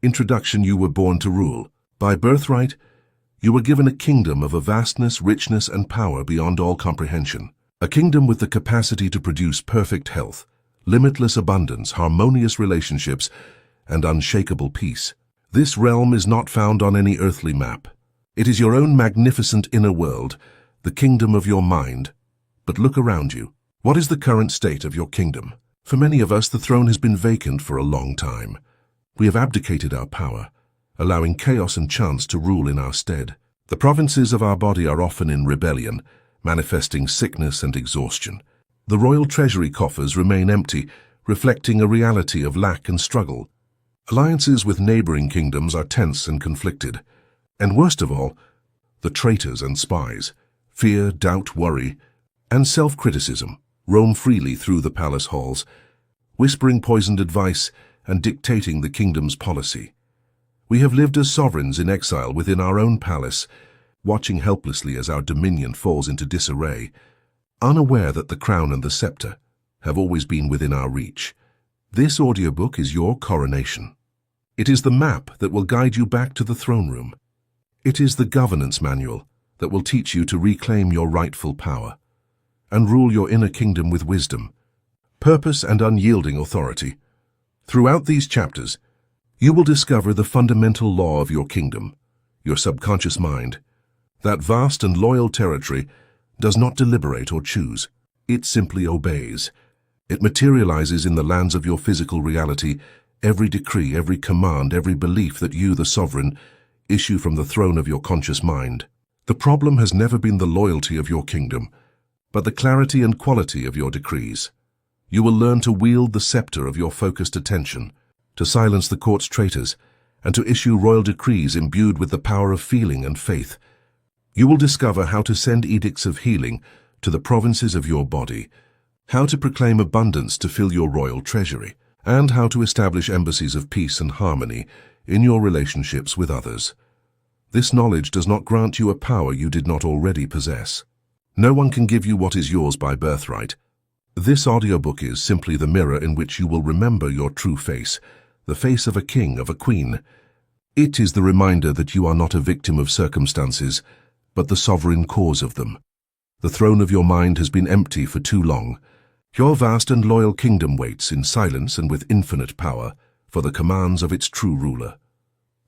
Introduction. You were born to rule. By birthright, you were given a kingdom of a vastness, richness, and power beyond all comprehension. A kingdom with the capacity to produce perfect health, limitless abundance, harmonious relationships, and unshakable peace. This realm is not found on any earthly map. It is your own magnificent inner world, the kingdom of your mind. But look around you. What is the current state of your kingdom? For many of us, the throne has been vacant for a long time. We have abdicated our power, allowing chaos and chance to rule in our stead. The provinces of our body are often in rebellion, manifesting sickness and exhaustion. The royal treasury coffers remain empty, reflecting a reality of lack and struggle. Alliances with neighboring kingdoms are tense and conflicted. And worst of all, the traitors and spies, fear, doubt, worry, and self-criticism roam freely through the palace halls, whispering poisoned advice and dictating the kingdom's policy. We have lived as sovereigns in exile within our own palace, watching helplessly as our dominion falls into disarray, unaware that the crown and the scepter have always been within our reach. This audiobook is your coronation. It is the map that will guide you back to the throne room. It is the governance manual that will teach you to reclaim your rightful power and rule your inner kingdom with wisdom, purpose, and unyielding authority. Throughout these chapters, you will discover the fundamental law of your kingdom, your subconscious mind. That vast and loyal territory does not deliberate or choose. It simply obeys. It materializes in the lands of your physical reality, every decree, every command, every belief that you, the sovereign, issue from the throne of your conscious mind. The problem has never been the loyalty of your kingdom, but the clarity and quality of your decrees. You will learn to wield the scepter of your focused attention, to silence the court's traitors, and to issue royal decrees imbued with the power of feeling and faith. You will discover how to send edicts of healing to the provinces of your body, how to proclaim abundance to fill your royal treasury, and how to establish embassies of peace and harmony in your relationships with others. This knowledge does not grant you a power you did not already possess. No one can give you what is yours by birthright. This audiobook is simply the mirror in which you will remember your true face, the face of a king, of a queen. It is the reminder that you are not a victim of circumstances, but the sovereign cause of them. The throne of your mind has been empty for too long. Your vast and loyal kingdom waits in silence and with infinite power for the commands of its true ruler.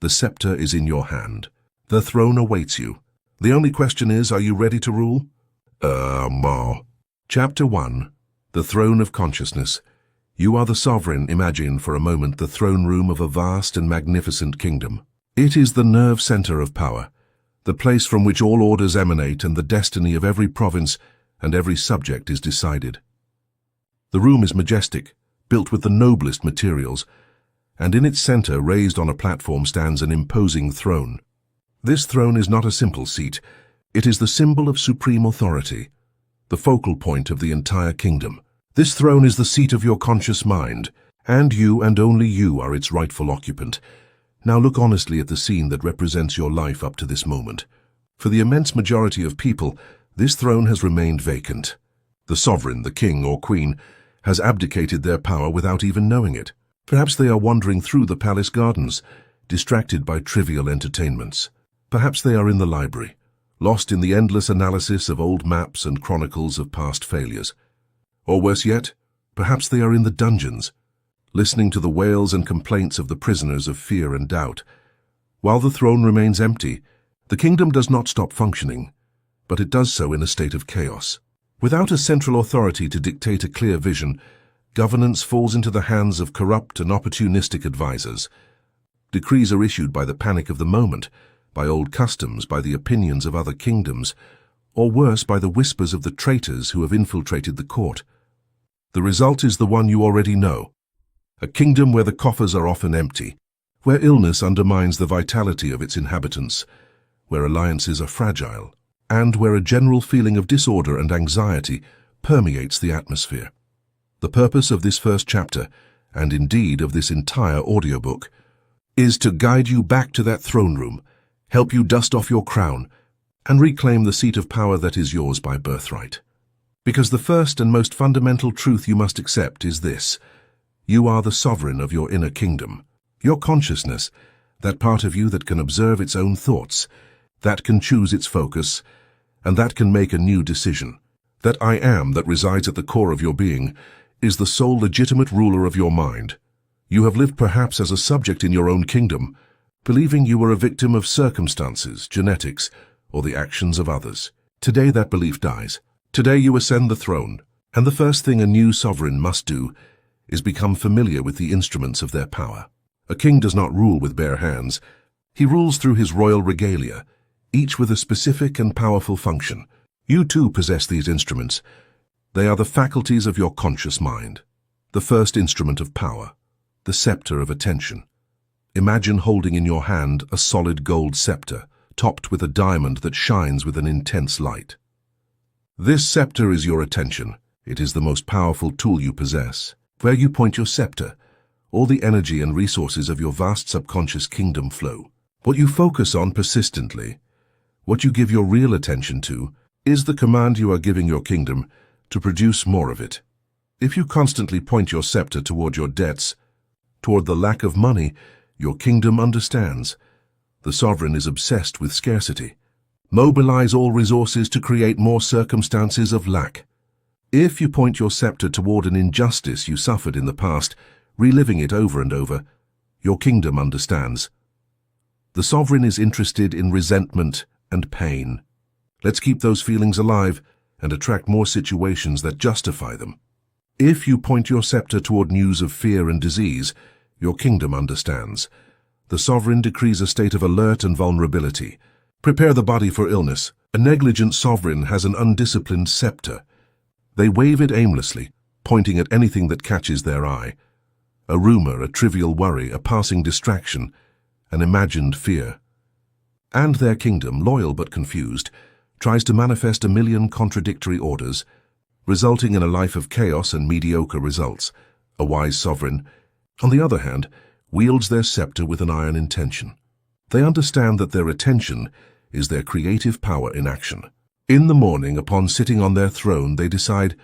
The scepter is in your hand. The throne awaits you. The only question is, are you ready to rule? Chapter 1. The Throne of Consciousness. You are the sovereign. Imagine for a moment the throne room of a vast and magnificent kingdom. It is the nerve center of power, the place from which all orders emanate and the destiny of every province and every subject is decided. The room is majestic, built with the noblest materials, and in its center, raised on a platform, stands an imposing throne. This throne is not a simple seat. It is the symbol of supreme authority, the focal point of the entire kingdom. This throne is the seat of your conscious mind, and you and only you are its rightful occupant. Now look honestly at the scene that represents your life up to this moment. For the immense majority of people, this throne has remained vacant. The sovereign, the king or queen, has abdicated their power without even knowing it. Perhaps they are wandering through the palace gardens, distracted by trivial entertainments. Perhaps they are in the library, lost in the endless analysis of old maps and chronicles of past failures. Or worse yet, perhaps they are in the dungeons, listening to the wails and complaints of the prisoners of fear and doubt. While the throne remains empty, the kingdom does not stop functioning, but it does so in a state of chaos. Without a central authority to dictate a clear vision, governance falls into the hands of corrupt and opportunistic advisors. Decrees are issued by the panic of the moment, by old customs, by the opinions of other kingdoms, or worse, by the whispers of the traitors who have infiltrated the court. The result is the one you already know: a kingdom where the coffers are often empty, where illness undermines the vitality of its inhabitants, where alliances are fragile, and where a general feeling of disorder and anxiety permeates the atmosphere. The purpose of this first chapter, and indeed of this entire audiobook, is to guide you back to that throne room, help you dust off your crown, and reclaim the seat of power that is yours by birthright. Because the first and most fundamental truth you must accept is this: you are the sovereign of your inner kingdom. Your consciousness, that part of you that can observe its own thoughts, that can choose its focus, and that can make a new decision. That I am that resides at the core of your being is the sole legitimate ruler of your mind. You have lived perhaps as a subject in your own kingdom, believing you were a victim of circumstances, genetics, or the actions of others. Today that belief dies. Today you ascend the throne, and the first thing a new sovereign must do is become familiar with the instruments of their power. A king does not rule with bare hands. He rules through his royal regalia, each with a specific and powerful function. You too possess these instruments. They are the faculties of your conscious mind. The first instrument of power, the scepter of attention. Imagine holding in your hand a solid gold scepter, topped with a diamond that shines with an intense light. This scepter is your attention. It is the most powerful tool you possess. Where you point your scepter, all the energy and resources of your vast subconscious kingdom flow. What you focus on persistently, what you give your real attention to, is the command you are giving your kingdom to produce more of it. If you constantly point your scepter toward your debts, toward the lack of money, your kingdom understands. The sovereign is obsessed with scarcity. Mobilize all resources to create more circumstances of lack. If you point your scepter toward an injustice you suffered in the past, reliving it over and over, your kingdom understands. The sovereign is interested in resentment and pain. Let's keep those feelings alive and attract more situations that justify them. If you point your scepter toward news of fear and disease, your kingdom understands. The sovereign decrees a state of alert and vulnerability. Prepare the body for illness. A negligent sovereign has an undisciplined scepter. They wave it aimlessly, pointing at anything that catches their eye. A rumor, a trivial worry, a passing distraction, an imagined fear. And their kingdom, loyal but confused, tries to manifest a million contradictory orders, resulting in a life of chaos and mediocre results. A wise sovereign, on the other hand, wields their scepter with an iron intention. They understand that their attention is their creative power in action. In the morning, upon sitting on their throne, they decide,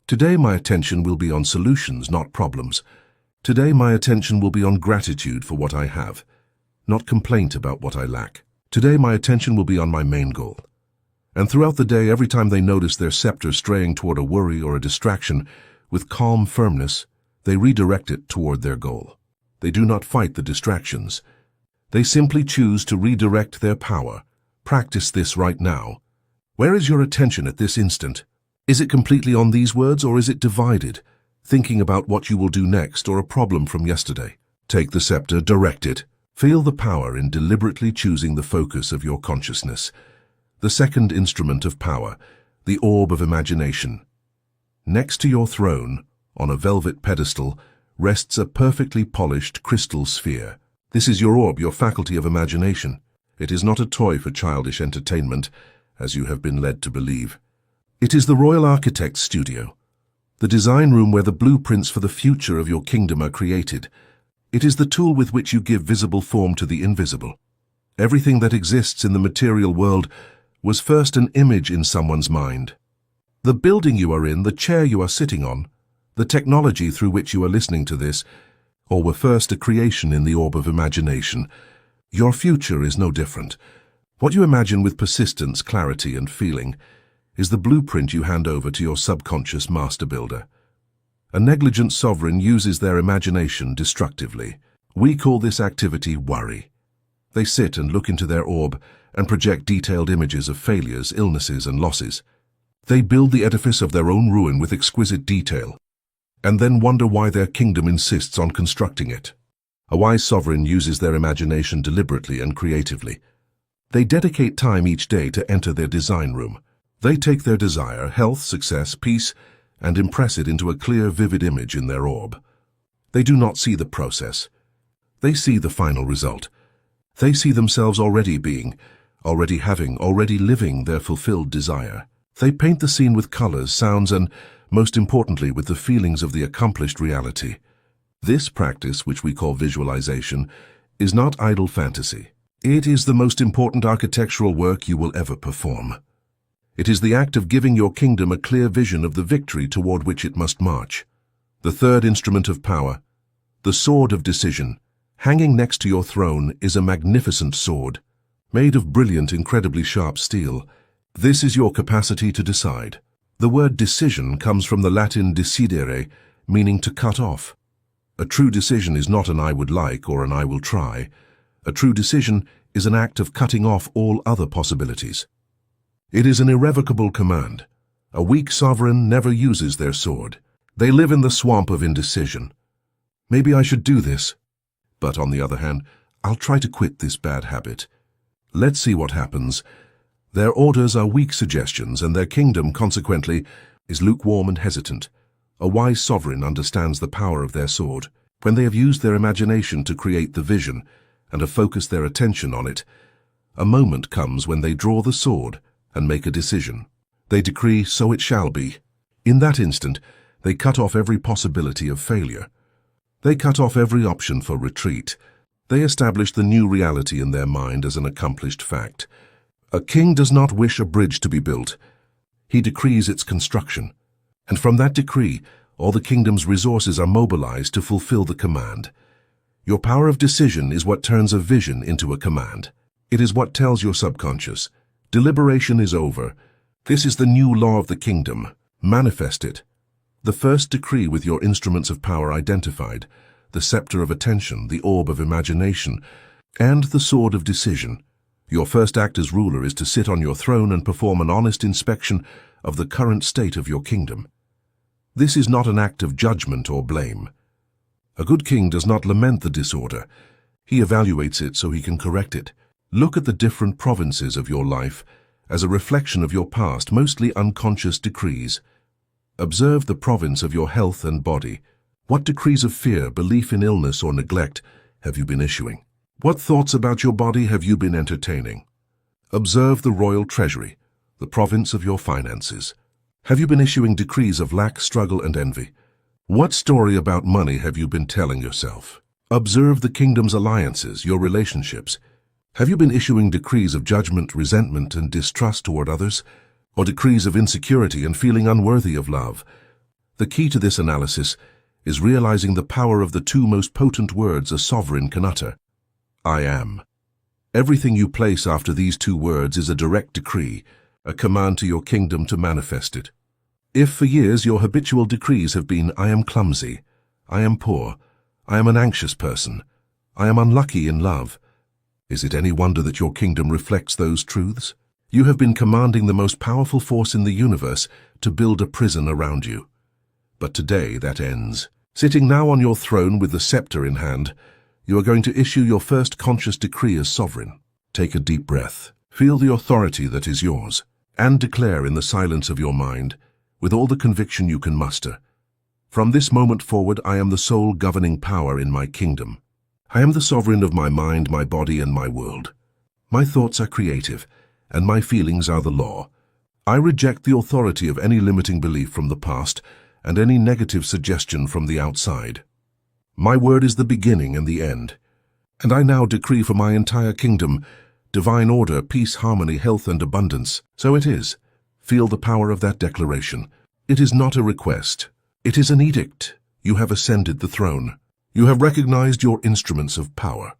today my attention will be on solutions, not problems. Today my attention will be on gratitude for what I have, not complaint about what I lack. Today my attention will be on my main goal. And throughout the day, every time they notice their scepter straying toward a worry or a distraction, with calm firmness, they redirect it toward their goal. They do not fight the distractions. They simply choose to redirect their power. Practice this right now. Where is your attention at this instant? Is it completely on these words, or is it divided, thinking about what you will do next or a problem from yesterday? Take the scepter, direct it. Feel the power in deliberately choosing the focus of your consciousness. The second instrument of power, the orb of imagination. Next to your throne, on a velvet pedestal, rests a perfectly polished crystal sphere. This is your orb, your faculty of imagination. It is not a toy for childish entertainment, as you have been led to believe. It is the royal architect's studio, the design room where the blueprints for the future of your kingdom are created. It is the tool with which you give visible form to the invisible. Everything that exists in the material world was first an image in someone's mind. The building you are in, the chair you are sitting on, the technology through which you are listening to this, all were first a creation in the orb of imagination. Your future is no different. What you imagine with persistence, clarity, and feeling is the blueprint you hand over to your subconscious master builder. A negligent sovereign uses their imagination destructively. We call this activity worry. They sit and look into their orb and project detailed images of failures, illnesses, and losses. They build the edifice of their own ruin with exquisite detail, and then wonder why their kingdom insists on constructing it. A wise sovereign uses their imagination deliberately and creatively. They dedicate time each day to enter their design room. They take their desire, health, success, peace, and impress it into a clear, vivid image in their orb. They do not see the process. They see the final result. They see themselves already being, already having, already living their fulfilled desire. They paint the scene with colors, sounds, and, most importantly, with the feelings of the accomplished reality. This practice, which we call visualization, is not idle fantasy. It is the most important architectural work you will ever perform. It is the act of giving your kingdom a clear vision of the victory toward which it must march. The third instrument of power, the sword of decision, Hanging next to your throne is a magnificent sword, made of brilliant, incredibly sharp steel. This is your capacity to decide. The word decision comes from the Latin decidere, meaning to cut off. A true decision is not an I would like or an I will try. A true decision is an act of cutting off all other possibilities. It is an irrevocable command. A weak sovereign never uses their sword. They live in the swamp of indecision. Maybe I should do this. But on the other hand, I'll try to quit this bad habit. Let's see what happens. Their orders are weak suggestions, and their kingdom, consequently, is lukewarm and hesitant. A wise sovereign understands the power of their sword. When they have used their imagination to create the vision and have focused their attention on it, a moment comes when they draw the sword and make a decision. They decree, so it shall be. In that instant, they cut off every possibility of failure. They cut off every option for retreat. They establish the new reality in their mind as an accomplished fact. A king does not wish a bridge to be built. He decrees its construction. And from that decree, all the kingdom's resources are mobilized to fulfill the command. Your power of decision is what turns a vision into a command. It is what tells your subconscious, deliberation is over. This is the new law of the kingdom. Manifest it. The first decree with your instruments of power identified, the scepter of attention, the orb of imagination, and the sword of decision. Your first act as ruler is to sit on your throne and perform an honest inspection of the current state of your kingdom. This is not an act of judgment or blame. A good king does not lament the disorder. He evaluates it so he can correct it. Look at the different provinces of your life as a reflection of your past, mostly unconscious decrees. Observe the province of your health and body. What decrees of fear, belief in illness, or neglect have you been issuing? What thoughts about your body have you been entertaining? Observe the royal treasury, the province of your finances. Have you been issuing decrees of lack, struggle, and envy? What story about money have you been telling yourself? Observe the kingdom's alliances, your relationships. Have you been issuing decrees of judgment, resentment, and distrust toward others? Or decrees of insecurity and feeling unworthy of love? The key to this analysis is realizing the power of the two most potent words a sovereign can utter. I am. Everything you place after these two words is a direct decree, a command to your kingdom to manifest it. If for years your habitual decrees have been, I am clumsy, I am poor, I am an anxious person, I am unlucky in love, is it any wonder that your kingdom reflects those truths? You have been commanding the most powerful force in the universe to build a prison around you. But today that ends. Sitting now on your throne with the scepter in hand, you are going to issue your first conscious decree as sovereign. Take a deep breath. Feel the authority that is yours, and declare in the silence of your mind, with all the conviction you can muster, from this moment forward I am the sole governing power in my kingdom. I am the sovereign of my mind, my body, and my world. My thoughts are creative, and my feelings are the law. I reject the authority of any limiting belief from the past and any negative suggestion from the outside. My word is the beginning and the end, and I now decree for my entire kingdom divine order, peace, harmony, health, and abundance. So it is. Feel the power of that declaration. It is not a request. It is an edict. You have ascended the throne. You have recognized your instruments of power.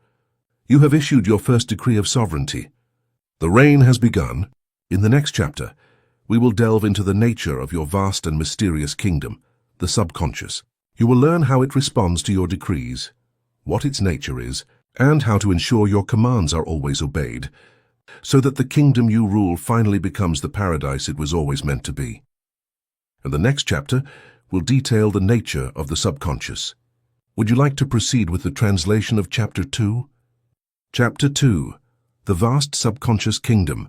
You have issued your first decree of sovereignty. The reign has begun. In the next chapter, we will delve into the nature of your vast and mysterious kingdom, the subconscious. You will learn how it responds to your decrees, what its nature is, and how to ensure your commands are always obeyed, so that the kingdom you rule finally becomes the paradise it was always meant to be. And the next chapter will detail the nature of the subconscious. Would you like to proceed with the translation of Chapter 2? Chapter 2. The vast subconscious kingdom,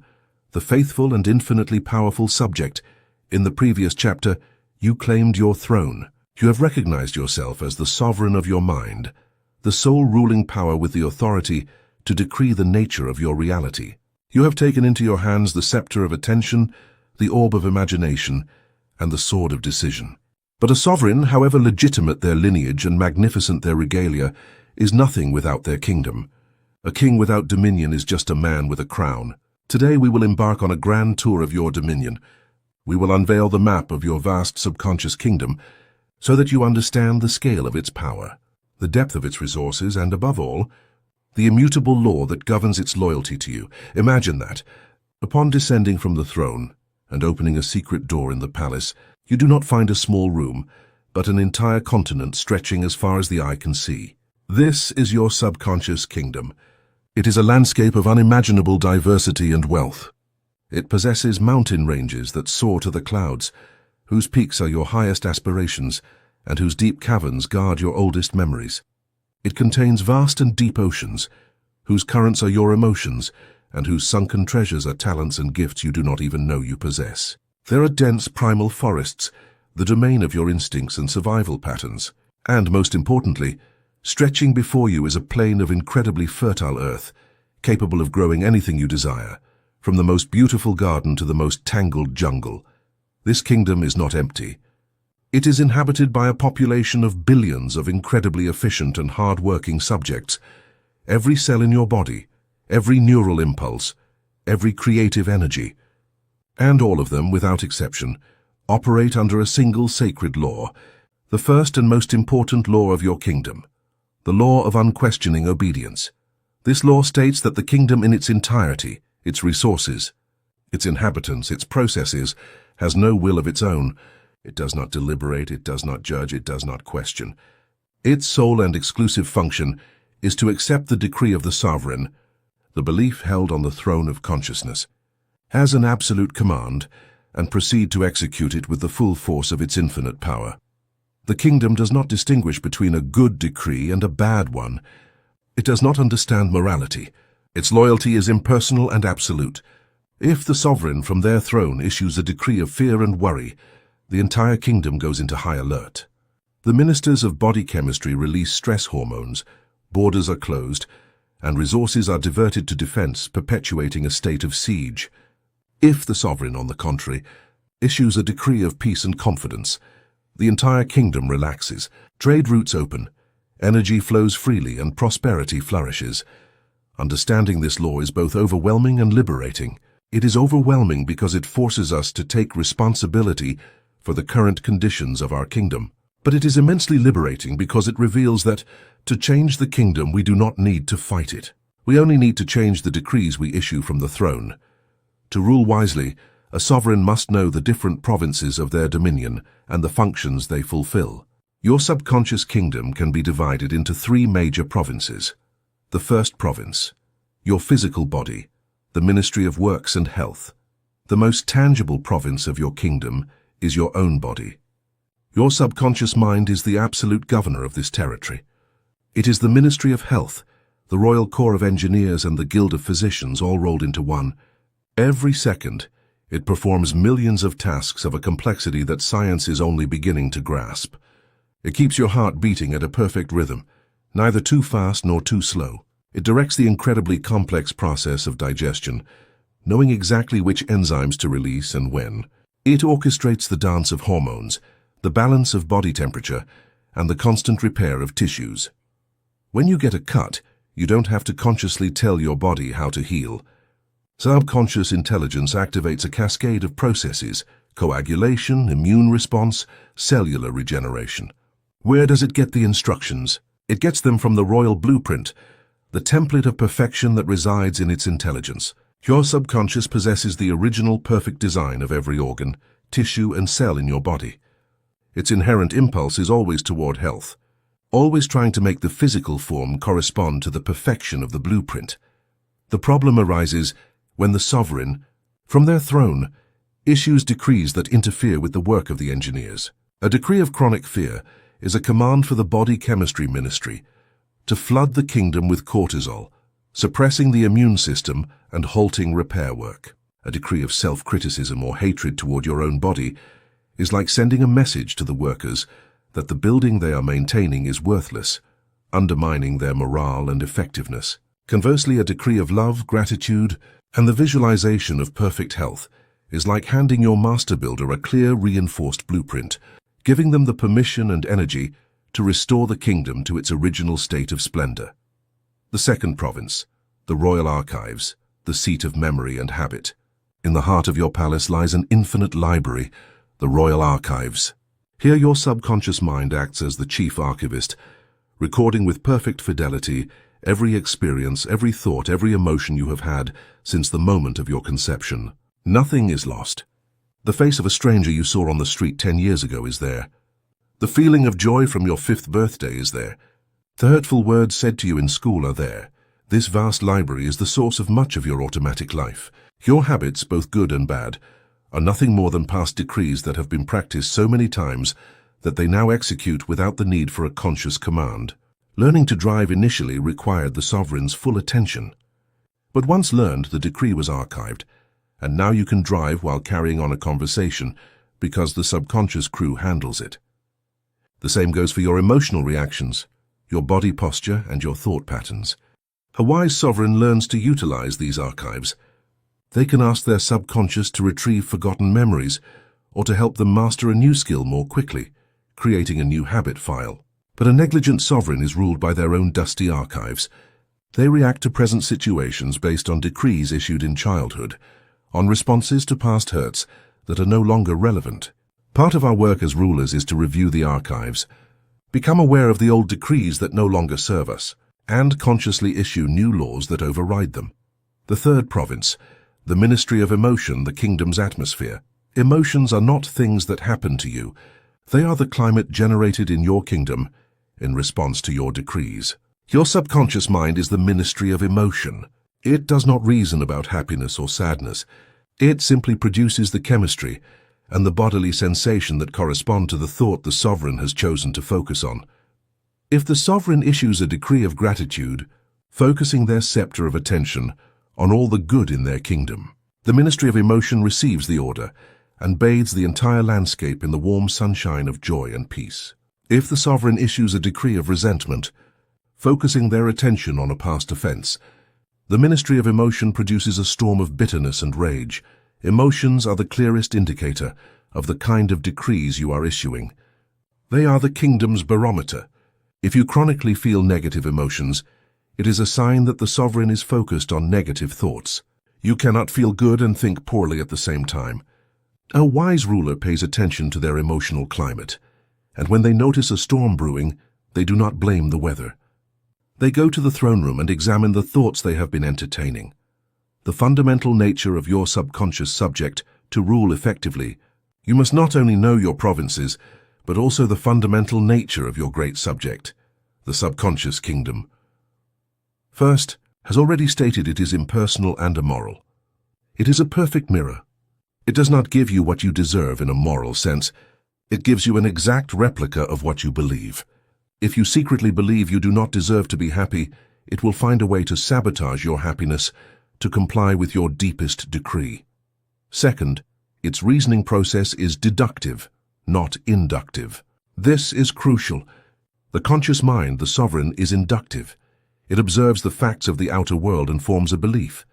the faithful and infinitely powerful subject. In the previous chapter, you claimed your throne. You have recognized yourself as the sovereign of your mind, the sole ruling power with the authority to decree the nature of your reality. You have taken into your hands the scepter of attention, the orb of imagination, and the sword of decision. But a sovereign, however legitimate their lineage and magnificent their regalia, is nothing without their kingdom. A king without dominion is just a man with a crown. Today we will embark on a grand tour of your dominion. We will unveil the map of your vast subconscious kingdom so that you understand the scale of its power. the depth of its resources, and above all, the immutable law that governs its loyalty to you. Imagine that. Upon descending from the throne and opening a secret door in the palace, you do not find a small room, but an entire continent stretching as far as the eye can see. This is your subconscious kingdom. It is a landscape of unimaginable diversity and wealth. It possesses mountain ranges that soar to the clouds, whose peaks are your highest aspirations, and whose deep caverns guard your oldest memories. It contains vast and deep oceans, whose currents are your emotions, and whose sunken treasures are talents and gifts you do not even know you possess. There are dense primal forests, the domain of your instincts and survival patterns. And most importantly, stretching before you is a plain of incredibly fertile earth, capable of growing anything you desire, from the most beautiful garden to the most tangled jungle. This kingdom is not empty. It is inhabited by a population of billions of incredibly efficient and hard-working subjects. Every cell in your body, every neural impulse, every creative energy, and all of them, without exception, operate under a single sacred law, the first and most important law of your kingdom, the law of unquestioning obedience. This law states that the kingdom in its entirety, its resources, its inhabitants, its processes, has no will of its own. It does not deliberate, it does not judge, it does not question. Its sole and exclusive function is to accept the decree of the sovereign, the belief held on the throne of consciousness, has an absolute command, and proceed to execute it with the full force of its infinite power. The kingdom does not distinguish between a good decree and a bad one. It does not understand morality. Its loyalty is impersonal and absolute. If the sovereign from their throne issues a decree of fear and worry, the entire kingdom goes into high alert. The ministers of body chemistry release stress hormones, borders are closed, and resources are diverted to defense, perpetuating a state of siege. If the sovereign, on the contrary, issues a decree of peace and confidence, the entire kingdom relaxes, trade routes open, energy flows freely, and prosperity flourishes. Understanding this law is both overwhelming and liberating. It is overwhelming because it forces us to take responsibility for the current conditions of our kingdom. But it is immensely liberating because it reveals that, to change the kingdom, we do not need to fight it. We only need to change the decrees we issue from the throne. To rule wisely, a sovereign must know the different provinces of their dominion and the functions they fulfill. Your subconscious kingdom can be divided into 3 major provinces. The first province, your physical body, the Ministry of Works and Health. The most tangible province of your kingdom is your own body. Your subconscious mind is the absolute governor of this territory. It is the Ministry of Health, the Royal Corps of Engineers and the Guild of Physicians all rolled into one. Every second, it performs millions of tasks of a complexity that science is only beginning to grasp. It keeps your heart beating at a perfect rhythm, neither too fast nor too slow. It directs the incredibly complex process of digestion, knowing exactly which enzymes to release and when. It orchestrates the dance of hormones, the balance of body temperature, and the constant repair of tissues. When you get a cut, you don't have to consciously tell your body how to heal. Subconscious intelligence activates a cascade of processes: coagulation, immune response, cellular regeneration. Where does it get the instructions? It gets them from the royal blueprint, the template of perfection that resides in its intelligence. Your subconscious possesses the original perfect design of every organ, tissue, and cell in your body. Its inherent impulse is always toward health, always trying to make the physical form correspond to the perfection of the blueprint. The problem arises when the sovereign, from their throne, issues decrees that interfere with the work of the engineers. A decree of chronic fear is a command for the body chemistry ministry to flood the kingdom with cortisol, suppressing the immune system and halting repair work. A decree of self-criticism or hatred toward your own body is like sending a message to the workers that the building they are maintaining is worthless, undermining their morale and effectiveness. Conversely, a decree of love, gratitude, and the visualization of perfect health is like handing your master builder a clear, reinforced blueprint, giving them the permission and energy to restore the kingdom to its original state of splendor. The second province, the royal archives, the seat of memory and habit. In the heart of your palace lies an infinite library, the royal archives. Here your subconscious mind acts as the chief archivist, recording with perfect fidelity every experience, every thought, every emotion you have had since the moment of your conception. Nothing is lost. The face of a stranger you saw on the street 10 years ago is there. The feeling of joy from your 5th birthday is there. The hurtful words said to you in school are there. This vast library is the source of much of your automatic life. Your habits, both good and bad, are nothing more than past decrees that have been practiced so many times that they now execute without the need for a conscious command. Learning to drive initially required the sovereign's full attention. But once learned, the decree was archived, and now you can drive while carrying on a conversation because the subconscious crew handles it. The same goes for your emotional reactions, your body posture, and your thought patterns. A wise sovereign learns to utilize these archives. They can ask their subconscious to retrieve forgotten memories or to help them master a new skill more quickly, creating a new habit file. But a negligent sovereign is ruled by their own dusty archives. They react to present situations based on decrees issued in childhood, on responses to past hurts that are no longer relevant. Part of our work as rulers is to review the archives, become aware of the old decrees that no longer serve us, and consciously issue new laws that override them. The third province, the ministry of emotion, the kingdom's atmosphere. Emotions are not things that happen to you. They are the climate generated in your kingdom in response to your decrees. Your subconscious mind is the ministry of emotion. It does not reason about happiness or sadness. It simply produces the chemistry and the bodily sensation that correspond to the thought the sovereign has chosen to focus on. If the sovereign issues a decree of gratitude, focusing their scepter of attention on all the good in their kingdom, the ministry of emotion receives the order and bathes the entire landscape in the warm sunshine of joy and peace. If the sovereign issues a decree of resentment, focusing their attention on a past offense, the ministry of emotion produces a storm of bitterness and rage. Emotions are the clearest indicator of the kind of decrees you are issuing. They are the kingdom's barometer. If you chronically feel negative emotions, it is a sign that the sovereign is focused on negative thoughts. You cannot feel good and think poorly at the same time. A wise ruler pays attention to their emotional climate, and when they notice a storm brewing, they do not blame the weather. They go to the throne room and examine the thoughts they have been entertaining. The fundamental nature of your subconscious subject to rule effectively. You must not only know your provinces, but also the fundamental nature of your great subject, the subconscious kingdom. First, has already stated, it is impersonal and immoral. It is a perfect mirror. It does not give you what you deserve in a moral sense. It gives you an exact replica of what you believe. If you secretly believe you do not deserve to be happy, it will find a way to sabotage your happiness to comply with your deepest decree. Second, its reasoning process is deductive, not inductive. This is crucial. The conscious mind, the sovereign, is inductive. It observes the facts of the outer world and forms a belief.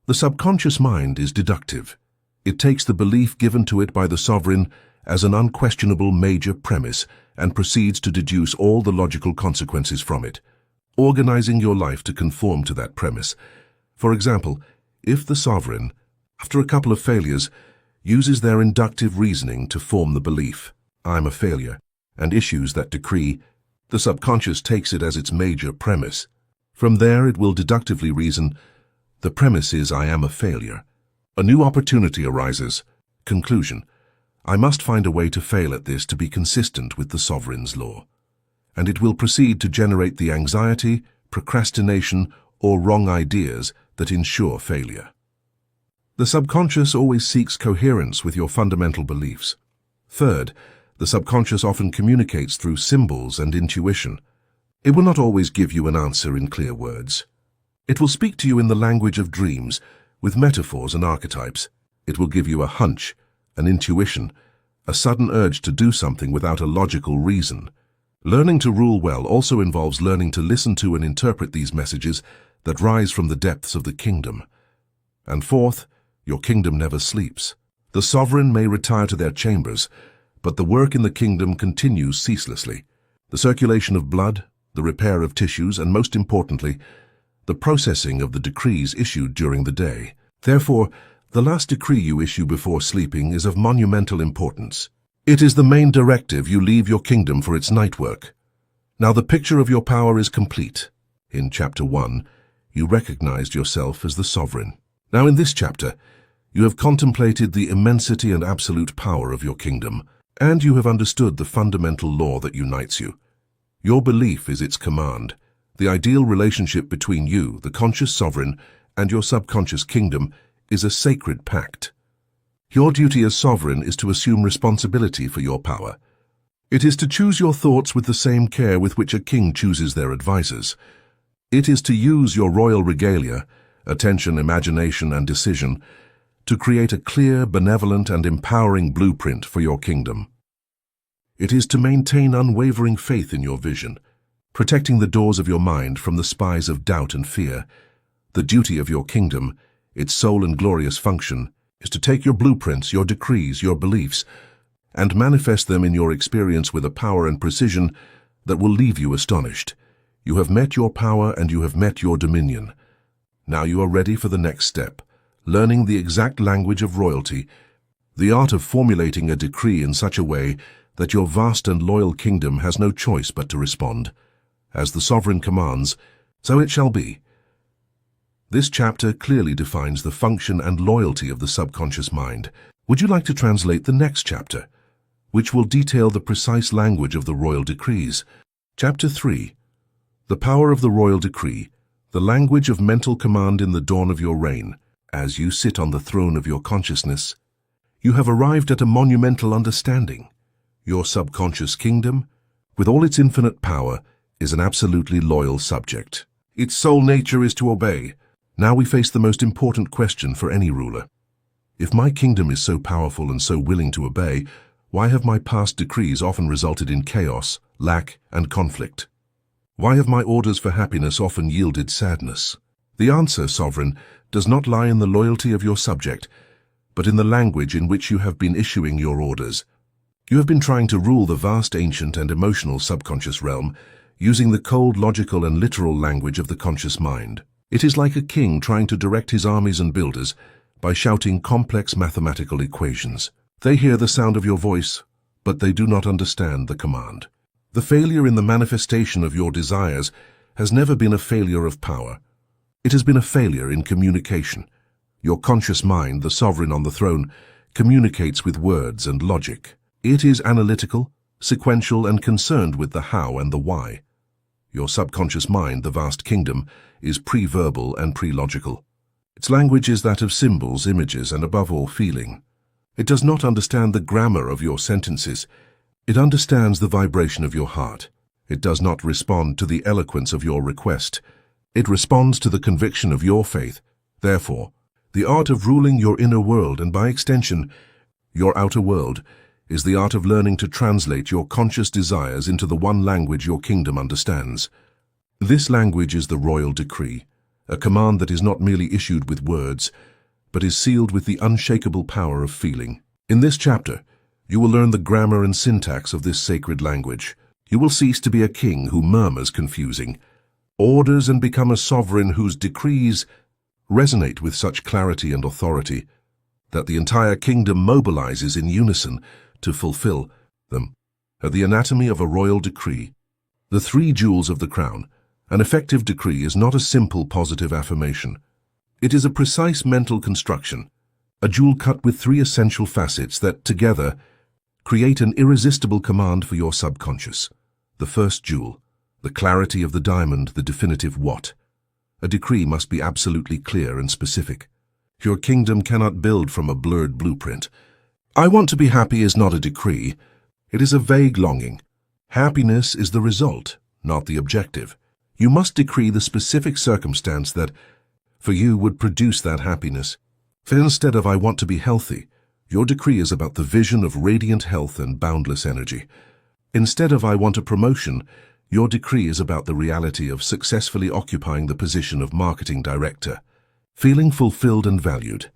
The subconscious mind is deductive. It takes the belief given to it by the sovereign as an unquestionable major premise and proceeds to deduce all the logical consequences from it, organizing your life to conform to that premise. For example, if the sovereign, after a couple of failures, uses their inductive reasoning to form the belief, "I'm a failure," and issues that decree, the subconscious takes it as its major premise. From there it will deductively reason, the premise is I am a failure. A new opportunity arises. Conclusion. I must find a way to fail at this to be consistent with the sovereign's law. And it will proceed to generate the anxiety, procrastination, or wrong ideas that ensure failure. The subconscious always seeks coherence with your fundamental beliefs. Third, the subconscious often communicates through symbols and intuition. It will not always give you an answer in clear words. It will speak to you in the language of dreams, with metaphors and archetypes. It will give you a hunch, an intuition, a sudden urge to do something without a logical reason. Learning to rule well also involves learning to listen to and interpret these messages that rise from the depths of the kingdom. And fourth, your kingdom never sleeps. The sovereign may retire to their chambers, but the work in the kingdom continues ceaselessly. The circulation of blood, the repair of tissues, and most importantly, the processing of the decrees issued during the day. Therefore, the last decree you issue before sleeping is of monumental importance. It is the main directive you leave your kingdom for its night work. Now the picture of your power is complete. In chapter 1, you recognized yourself as the sovereign. Now in this chapter, you have contemplated the immensity and absolute power of your kingdom, and you have understood the fundamental law that unites you. Your belief is its command, the ideal relationship between you, the conscious sovereign, and your subconscious kingdom is a sacred pact. Your duty as sovereign is to assume responsibility for your power. It is to choose your thoughts with the same care with which a king chooses their advisors. It is to use your royal regalia, attention, imagination, and decision, to create a clear, benevolent, and empowering blueprint for your kingdom. It is to maintain unwavering faith in your vision, protecting the doors of your mind from the spies of doubt and fear. The duty of your kingdom, its sole and glorious function, is to take your blueprints, your decrees, your beliefs, and manifest them in your experience with a power and precision that will leave you astonished. You have met your power and you have met your dominion. Now you are ready for the next step, learning the exact language of royalty, the art of formulating a decree in such a way that your vast and loyal kingdom has no choice but to respond. As the sovereign commands, so it shall be. This chapter clearly defines the function and loyalty of the subconscious mind. Would you like to translate the next chapter, which will detail the precise language of the royal decrees? Chapter 3. The power of the royal decree, the language of mental command in the dawn of your reign. As you sit on the throne of your consciousness, you have arrived at a monumental understanding. Your subconscious kingdom, with all its infinite power, is an absolutely loyal subject. Its sole nature is to obey. Now we face the most important question for any ruler. If my kingdom is so powerful and so willing to obey, why have my past decrees often resulted in chaos, lack, and conflict? Why have my orders for happiness often yielded sadness? The answer, sovereign, does not lie in the loyalty of your subject, but in the language in which you have been issuing your orders. You have been trying to rule the vast, ancient, and emotional subconscious realm, using the cold, logical, and literal language of the conscious mind. It is like a king trying to direct his armies and builders by shouting complex mathematical equations. They hear the sound of your voice, but they do not understand the command. The failure in the manifestation of your desires has never been a failure of power. It has been a failure in communication. Your conscious mind, the sovereign on the throne, communicates with words and logic. It is analytical, sequential, and concerned with the how and the why. Your subconscious mind, the vast kingdom, is pre-verbal and pre-logical. Its language is that of symbols, images, and above all, feeling. It does not understand the grammar of your sentences. It understands the vibration of your heart. It does not respond to the eloquence of your request. It responds to the conviction of your faith. Therefore, the art of ruling your inner world and, by extension, your outer world, is the art of learning to translate your conscious desires into the one language your kingdom understands. This language is the royal decree, a command that is not merely issued with words, but is sealed with the unshakable power of feeling. In this chapter, you will learn the grammar and syntax of this sacred language. You will cease to be a king who murmurs confusing orders and become a sovereign whose decrees resonate with such clarity and authority that the entire kingdom mobilizes in unison to fulfill them. At the anatomy of a royal decree, the three jewels of the crown, an effective decree is not a simple positive affirmation. It is a precise mental construction, a jewel cut with three essential facets that, together, create an irresistible command for your subconscious. The first jewel, the clarity of the diamond, the definitive what. A decree must be absolutely clear and specific. Your kingdom cannot build from a blurred blueprint. I want to be happy is not a decree. It is a vague longing. Happiness is the result, not the objective. You must decree the specific circumstance that, for you, would produce that happiness. For instead of I want to be healthy, your decree is about the vision of radiant health and boundless energy. Instead of I want a promotion, your decree is about the reality of successfully occupying the position of marketing director, feeling fulfilled and valued.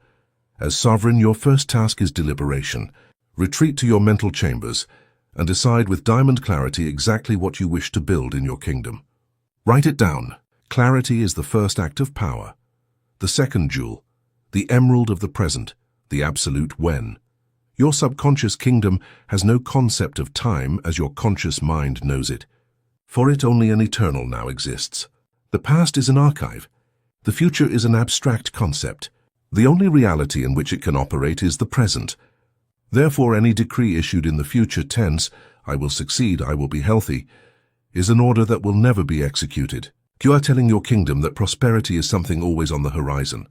As sovereign, your first task is deliberation. Retreat to your mental chambers and decide with diamond clarity exactly what you wish to build in your kingdom. Write it down. Clarity is the first act of power. The second jewel, the emerald of the present, the absolute when. Your subconscious kingdom has no concept of time as your conscious mind knows it. For it only an eternal now exists. The past is an archive. The future is an abstract concept. The only reality in which it can operate is the present. Therefore, any decree issued in the future tense, I will succeed, I will be healthy, is an order that will never be executed. You are telling your kingdom that prosperity is something always on the horizon.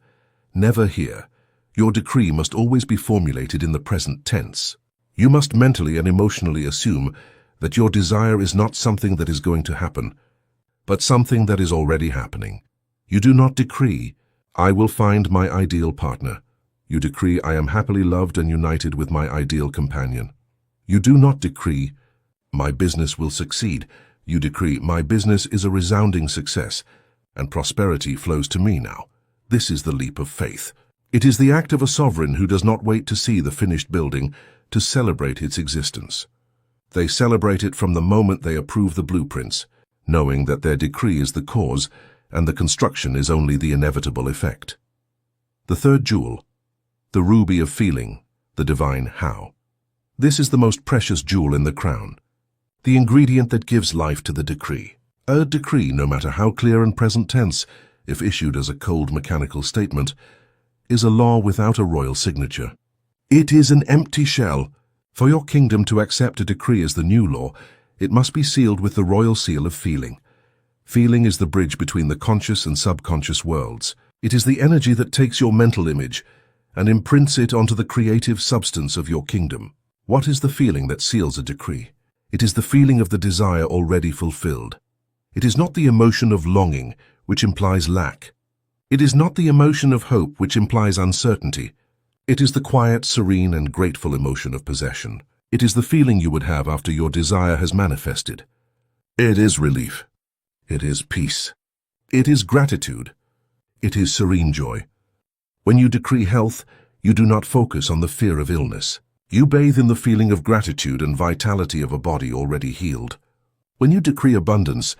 Never here. Your decree must always be formulated in the present tense. You must mentally and emotionally assume that your desire is not something that is going to happen, but something that is already happening. You do not decree, I will find my ideal partner. You decree, I am happily loved and united with my ideal companion. You do not decree, my business will succeed. You decree, my business is a resounding success, and prosperity flows to me now. This is the leap of faith. It is the act of a sovereign who does not wait to see the finished building to celebrate its existence. They celebrate it from the moment they approve the blueprints, knowing that their decree is the cause and the construction is only the inevitable effect. The third jewel, the ruby of feeling, the divine how. This is the most precious jewel in the crown, the ingredient that gives life to the decree. A decree, no matter how clear and present tense, if issued as a cold mechanical statement, is a law without a royal signature. It is an empty shell. For your kingdom to accept a decree as the new law, it must be sealed with the royal seal of feeling. Feeling is the bridge between the conscious and subconscious worlds. It is the energy that takes your mental image and imprints it onto the creative substance of your kingdom. What is the feeling that seals a decree? It is the feeling of the desire already fulfilled. It is not the emotion of longing, which implies lack. It is not the emotion of hope, which implies uncertainty. It is the quiet, serene, and grateful emotion of possession. It is the feeling you would have after your desire has manifested. It is relief. It is peace. It is gratitude. It is serene joy. When you decree health, you do not focus on the fear of illness. You bathe in the feeling of gratitude and vitality of a body already healed. When you decree abundance,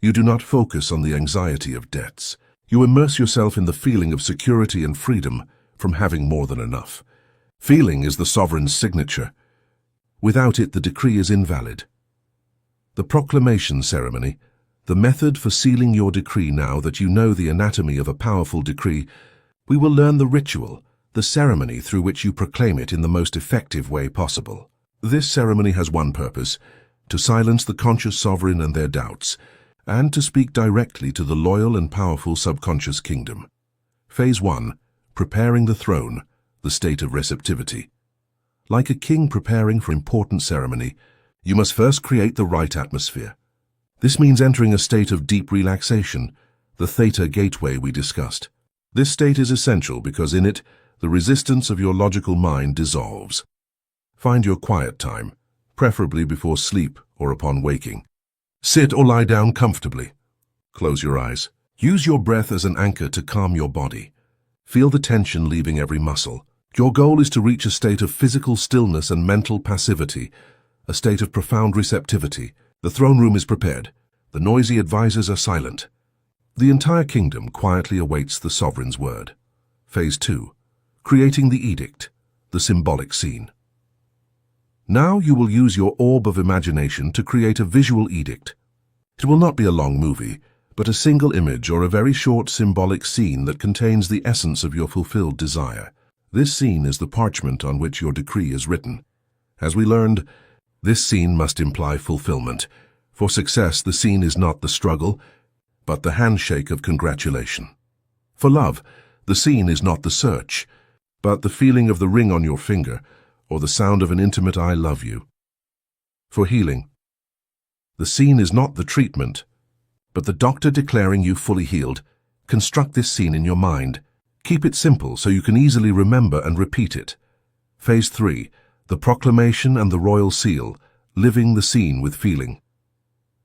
you do not focus on the anxiety of debts. You immerse yourself in the feeling of security and freedom from having more than enough. Feeling is the sovereign's signature. Without it, the decree is invalid. The proclamation ceremony, the method for sealing your decree. Now that you know the anatomy of a powerful decree, we will learn the ritual, the ceremony through which you proclaim it in the most effective way possible. This ceremony has one purpose: to silence the conscious sovereign and their doubts, and to speak directly to the loyal and powerful subconscious kingdom. Phase 1. Preparing the throne, the state of receptivity. Like a king preparing for important ceremony, you must first create the right atmosphere. This means entering a state of deep relaxation, the theta gateway we discussed. This state is essential because in it, the resistance of your logical mind dissolves. Find your quiet time, preferably before sleep or upon waking. Sit or lie down comfortably. Close your eyes. Use your breath as an anchor to calm your body. Feel the tension leaving every muscle. Your goal is to reach a state of physical stillness and mental passivity, a state of profound receptivity. The throne room is prepared. The noisy advisors are silent. The entire kingdom quietly awaits the sovereign's word. Phase 2. Creating the edict, the symbolic scene. Now you will use your orb of imagination to create a visual edict. It will not be a long movie, but a single image or a very short symbolic scene that contains the essence of your fulfilled desire. This scene is the parchment on which your decree is written. As we learned, this scene must imply fulfillment. For success, the scene is not the struggle, but the handshake of congratulation. For love, the scene is not the search, but the feeling of the ring on your finger, or the sound of an intimate I love you. For healing, the scene is not the treatment, but the doctor declaring you fully healed. Construct this scene in your mind. Keep it simple so you can easily remember and repeat it. Phase 3. The proclamation and the royal seal, living the scene with feeling.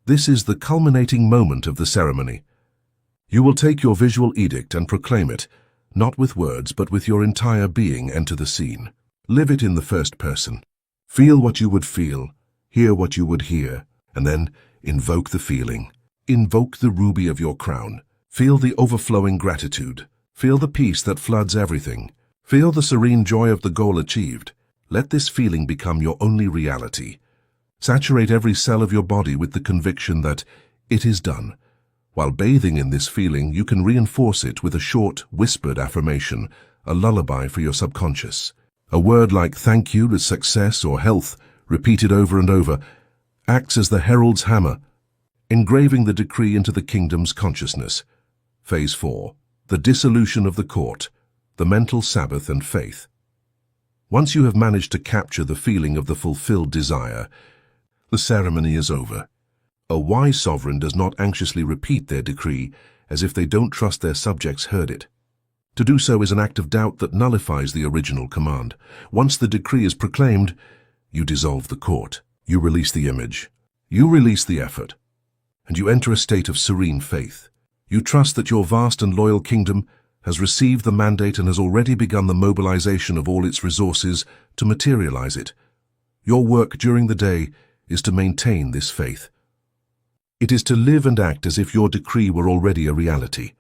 This is the culminating moment of the ceremony. You will take your visual edict and proclaim it, not with words but with your entire being. Enter the scene. Live it in the first person. Feel what you would feel, hear what you would hear, and then invoke the feeling. Invoke the ruby of your crown. Feel the overflowing gratitude. Feel the peace that floods everything. Feel the serene joy of the goal achieved. Let this feeling become your only reality. Saturate every cell of your body with the conviction that It is done. While bathing in this feeling, you can reinforce it with a short, whispered affirmation, a lullaby for your subconscious. A word like thank you, success, or health, repeated over and over, acts as the herald's hammer, engraving the decree into the kingdom's consciousness. Phase 4. The dissolution of the court, the mental Sabbath and faith. Once you have managed to capture the feeling of the fulfilled desire, the ceremony is over. A wise sovereign does not anxiously repeat their decree as if they don't trust their subjects heard it. To do so is an act of doubt that nullifies the original command. Once the decree is proclaimed, you dissolve the court. You release the image. You release the effort. And you enter a state of serene faith. You trust that your vast and loyal kingdom has received the mandate and has already begun the mobilization of all its resources to materialize it. Your work during the day is to maintain this faith. It is to live and act as if your decree were already a reality.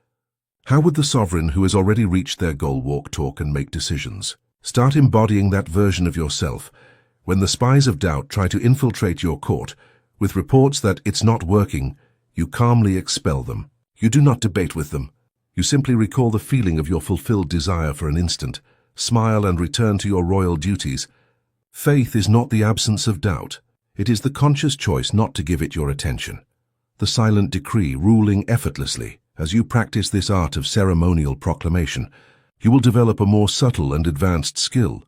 How would the sovereign who has already reached their goal walk, talk, and make decisions? Start embodying that version of yourself. When the spies of doubt try to infiltrate your court, with reports that it's not working, you calmly expel them. You do not debate with them. You simply recall the feeling of your fulfilled desire for an instant, smile and return to your royal duties. Faith is not the absence of doubt. It is the conscious choice not to give it your attention. The silent decree ruling effortlessly. As you practice this art of ceremonial proclamation, you will develop a more subtle and advanced skill,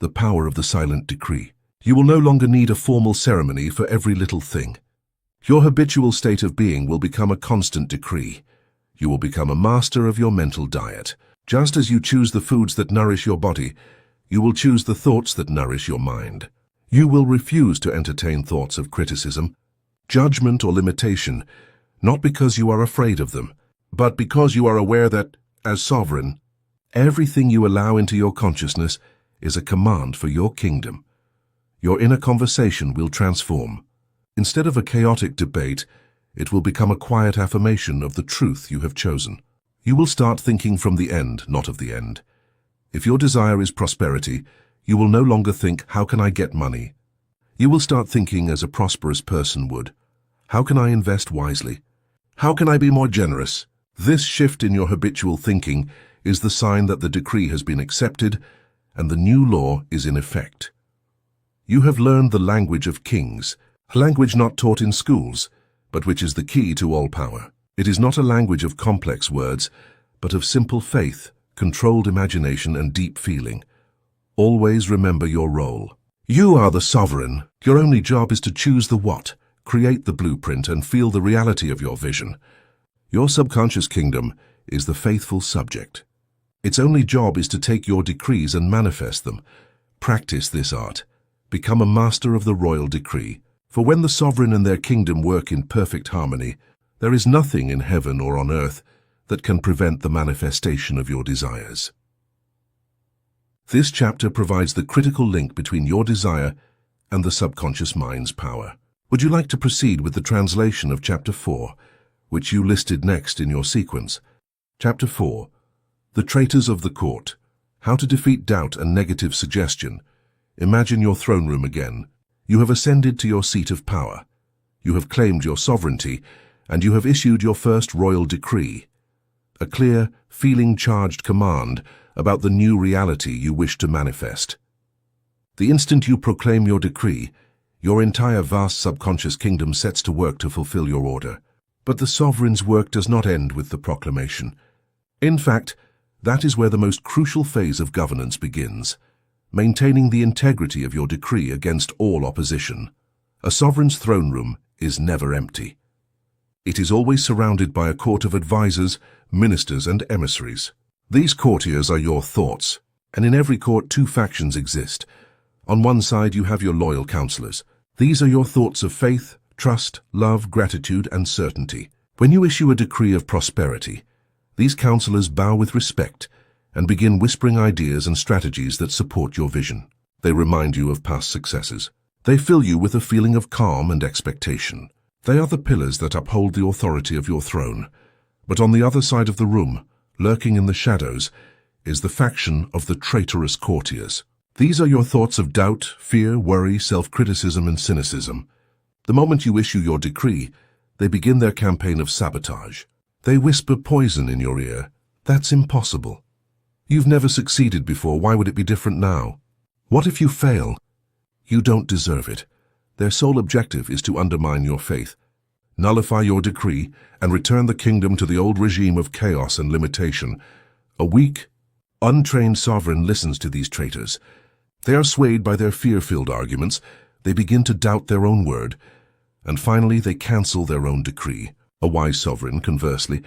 the power of the silent decree. You will no longer need a formal ceremony for every little thing. Your habitual state of being will become a constant decree. You will become a master of your mental diet. Just as you choose the foods that nourish your body, you will choose the thoughts that nourish your mind. You will refuse to entertain thoughts of criticism, judgment, or limitation, not because you are afraid of them, but because you are aware that, as sovereign, everything you allow into your consciousness is a command for your kingdom. Your inner conversation will transform. Instead of a chaotic debate, it will become a quiet affirmation of the truth you have chosen. You will start thinking from the end, not of the end. If your desire is prosperity, you will no longer think, how can I get money? You will start thinking as a prosperous person would. How can I invest wisely? How can I be more generous? This shift in your habitual thinking is the sign that the decree has been accepted and the new law is in effect. You have learned the language of kings, a language not taught in schools, but which is the key to all power. It is not a language of complex words, but of simple faith, controlled imagination, and deep feeling. Always remember your role. You are the sovereign. Your only job is to choose the what, create the blueprint, and feel the reality of your vision. Your subconscious kingdom is the faithful subject. Its only job is to take your decrees and manifest them. Practice this art. Become a master of the royal decree. For when the sovereign and their kingdom work in perfect harmony, there is nothing in heaven or on earth that can prevent the manifestation of your desires. This chapter provides the critical link between your desire and the subconscious mind's power. Would you like to proceed with the translation of Chapter 4, which you listed next in your sequence? Chapter 4. The Traitors of the Court. How to defeat doubt and negative suggestion. Imagine your throne room again. You have ascended to your seat of power. You have claimed your sovereignty, and you have issued your first royal decree. A clear, feeling-charged command about the new reality you wish to manifest. The instant you proclaim your decree, your entire vast subconscious kingdom sets to work to fulfill your order. But the sovereign's work does not end with the proclamation. In fact, that is where the most crucial phase of governance begins, maintaining the integrity of your decree against all opposition. A sovereign's throne room is never empty. It is always surrounded by a court of advisors, ministers, and emissaries. These courtiers are your thoughts, and in every court two factions exist. On one side you have your loyal counselors. These are your thoughts of faith, trust, love, gratitude, and certainty. When you issue a decree of prosperity, these counselors bow with respect and begin whispering ideas and strategies that support your vision. They remind you of past successes. They fill you with a feeling of calm and expectation. They are the pillars that uphold the authority of your throne. But on the other side of the room, lurking in the shadows, is the faction of the traitorous courtiers. These are your thoughts of doubt, fear, worry, self-criticism, and cynicism. The moment you issue your decree, They begin their campaign of sabotage. They whisper poison in your ear. That's impossible. You've never succeeded before, why would it be different now? What if you fail? You don't deserve it. Their sole objective is to undermine your faith, nullify your decree, and return the kingdom to the old regime of chaos and limitation. A weak, untrained sovereign listens to these traitors. They are swayed by their fear-filled arguments. They begin to doubt their own word, and finally they cancel their own decree. A wise sovereign, conversely,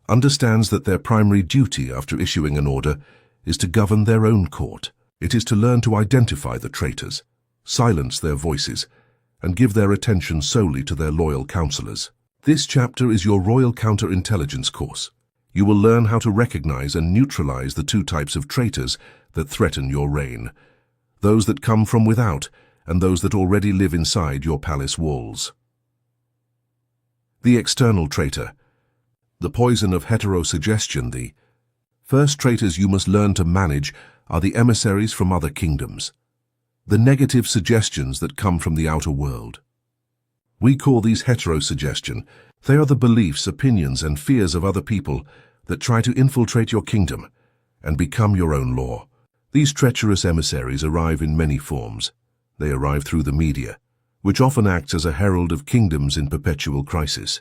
understands that their primary duty after issuing an order is to govern their own court. It is to learn to identify the traitors, silence their voices, and give their attention solely to their loyal counselors. This chapter is your Royal Counterintelligence course. You will learn how to recognize and neutralize the two types of traitors that threaten your reign, those that come from without and those that already live inside your palace walls. The external traitor. The poison of heterosuggestion. The first traitors you must learn to manage are the emissaries from other kingdoms, the negative suggestions that come from the outer world. We call these heterosuggestion. They are the beliefs, opinions, and fears of other people that try to infiltrate your kingdom and become your own law. These treacherous emissaries arrive in many forms. They arrive through the media, which often acts as a herald of kingdoms in perpetual crisis.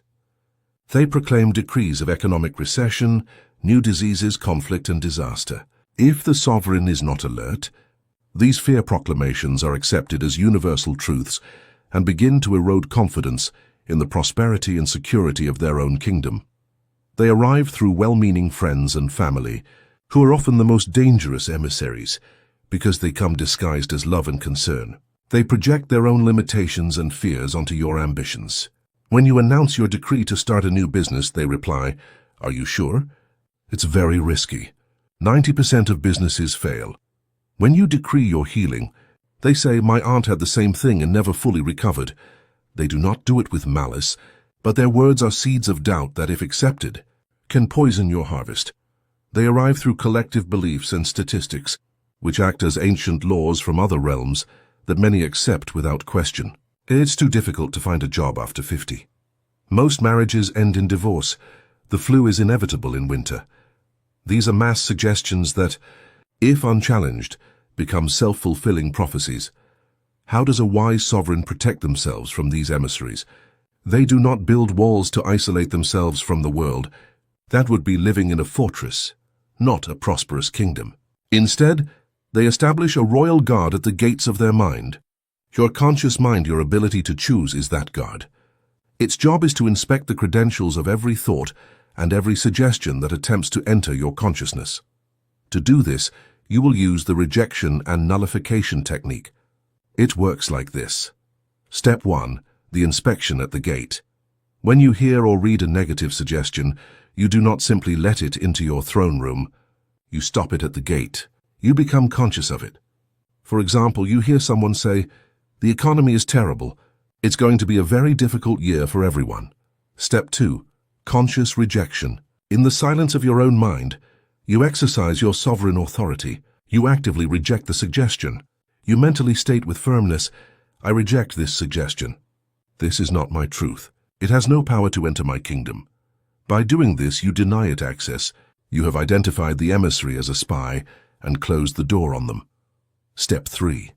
They proclaim decrees of economic recession, new diseases, conflict, and disaster. If the sovereign is not alert, these fear proclamations are accepted as universal truths and begin to erode confidence in the prosperity and security of their own kingdom. They arrive through well-meaning friends and family, who are often the most dangerous emissaries because they come disguised as love and concern. They project their own limitations and fears onto your ambitions. When you announce your decree to start a new business, they reply, "Are you sure? It's very risky. 90% of businesses fail." When you decree your healing, they say, "My aunt had the same thing and never fully recovered." They do not do it with malice, but their words are seeds of doubt that, if accepted, can poison your harvest. They arrive through collective beliefs and statistics, which act as ancient laws from other realms that many accept without question. It's too difficult to find a job after 50. Most marriages end in divorce. The flu is inevitable in winter. These are mass suggestions that, if unchallenged, become self-fulfilling prophecies. How does a wise sovereign protect themselves from these emissaries? They do not build walls to isolate themselves from the world. That would be living in a fortress, not a prosperous kingdom. Instead, they establish a royal guard at the gates of their mind. Your conscious mind, your ability to choose, is that guard. Its job is to inspect the credentials of every thought and every suggestion that attempts to enter your consciousness. To do this, you will use the rejection and nullification technique. It works like this. Step 1. The inspection at the gate. When you hear or read a negative suggestion, you do not simply let it into your throne room. You stop it at the gate. You become conscious of it. For example, you hear someone say, "The economy is terrible. It's going to be a very difficult year for everyone." Step 2. Conscious rejection. In the silence of your own mind, you exercise your sovereign authority. You actively reject the suggestion. You mentally state with firmness, "I reject this suggestion. This is not my truth. It has no power to enter my kingdom." By doing this, you deny it access. You have identified the emissary as a spy and closed the door on them. Step 3.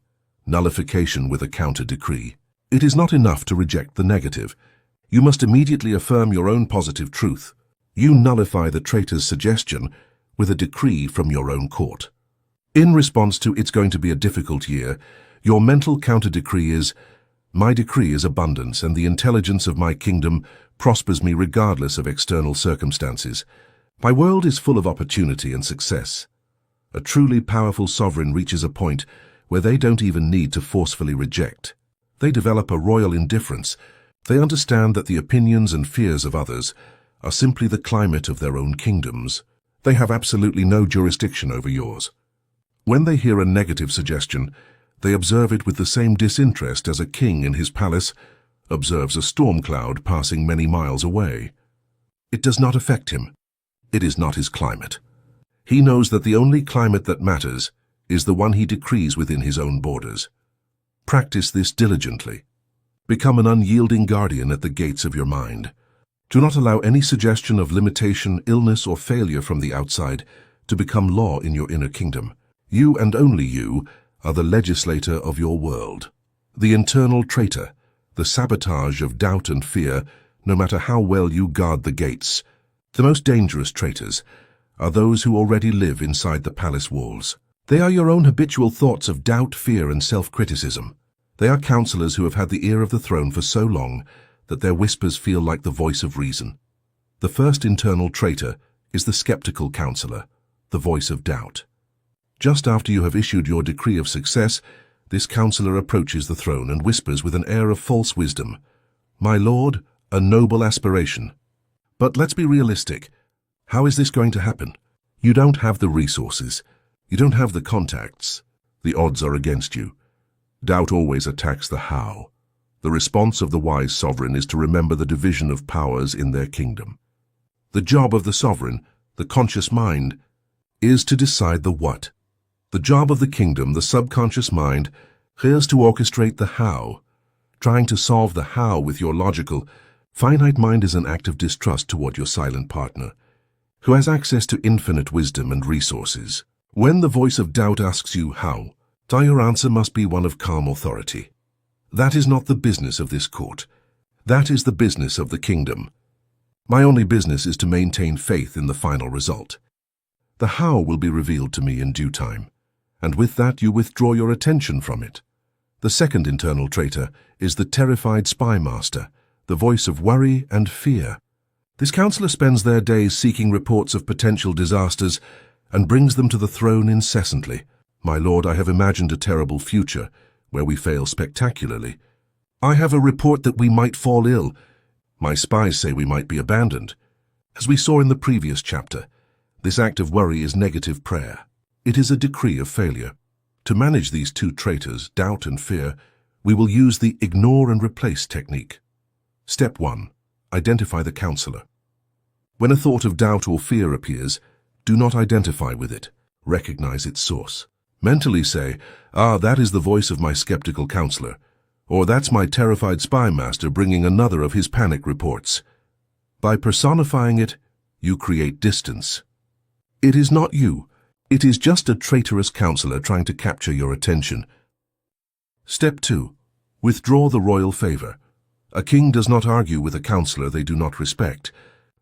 Nullification with a counter-decree. It is not enough to reject the negative. You must immediately affirm your own positive truth. You nullify the traitor's suggestion with a decree from your own court. In response to "it's going to be a difficult year," your mental counter-decree is, "My decree is abundance, and the intelligence of my kingdom prospers me regardless of external circumstances. My world is full of opportunity and success." A truly powerful sovereign reaches a point where they don't even need to forcefully reject. They develop a royal indifference. They understand that the opinions and fears of others are simply the climate of their own kingdoms. They have absolutely no jurisdiction over yours. When they hear a negative suggestion, they observe it with the same disinterest as a king in his palace observes a storm cloud passing many miles away. It does not affect him. It is not his climate. He knows that the only climate that matters is the one he decrees within his own borders. Practice this diligently. Become an unyielding guardian at the gates of your mind. Do not allow any suggestion of limitation, illness, or failure from the outside to become law in your inner kingdom. You and only you are the legislator of your world. The internal traitor, the sabotage of doubt and fear, no matter how well you guard the gates. The most dangerous traitors are those who already live inside the palace walls. They are your own habitual thoughts of doubt, fear, and self-criticism. They are counselors who have had the ear of the throne for so long that their whispers feel like the voice of reason. The first internal traitor is the skeptical counselor, the voice of doubt. Just after you have issued your decree of success, this counselor approaches the throne and whispers with an air of false wisdom, "My lord, a noble aspiration. But let's be realistic. How is this going to happen? You don't have the resources. You don't have the contacts. The odds are against you." Doubt always attacks the how. The response of the wise sovereign is to remember the division of powers in their kingdom. The job of the sovereign, the conscious mind, is to decide the what. The job of the kingdom, the subconscious mind, is to orchestrate the how. Trying to solve the how with your logical, finite mind is an act of distrust toward your silent partner, who has access to infinite wisdom and resources. When the voice of doubt asks you how, your answer must be one of calm authority. That is not the business of this court. That is the business of the kingdom. My only business is to maintain faith in the final result. The how will be revealed to me in due time, and with that you withdraw your attention from it. The second internal traitor is the terrified spy master, the voice of worry and fear. This counselor spends their days seeking reports of potential disasters and brings them to the throne incessantly. "My lord, I have imagined a terrible future where we fail spectacularly. I have a report that we might fall ill. My spies say we might be abandoned." As we saw in the previous chapter, this act of worry is negative prayer. It is a decree of failure. To manage these two traitors, doubt and fear, we will use the ignore and replace technique. Step 1. Identify the counselor. When a thought of doubt or fear appears, do not identify with it. Recognize its source. Mentally say, that is the voice of my skeptical counselor, or that's my terrified spy master bringing another of his panic reports. By personifying it, you create distance. It is not you. It is just a traitorous counselor trying to capture your attention. Step 2. Withdraw the royal favor. A king does not argue with a counselor they do not respect.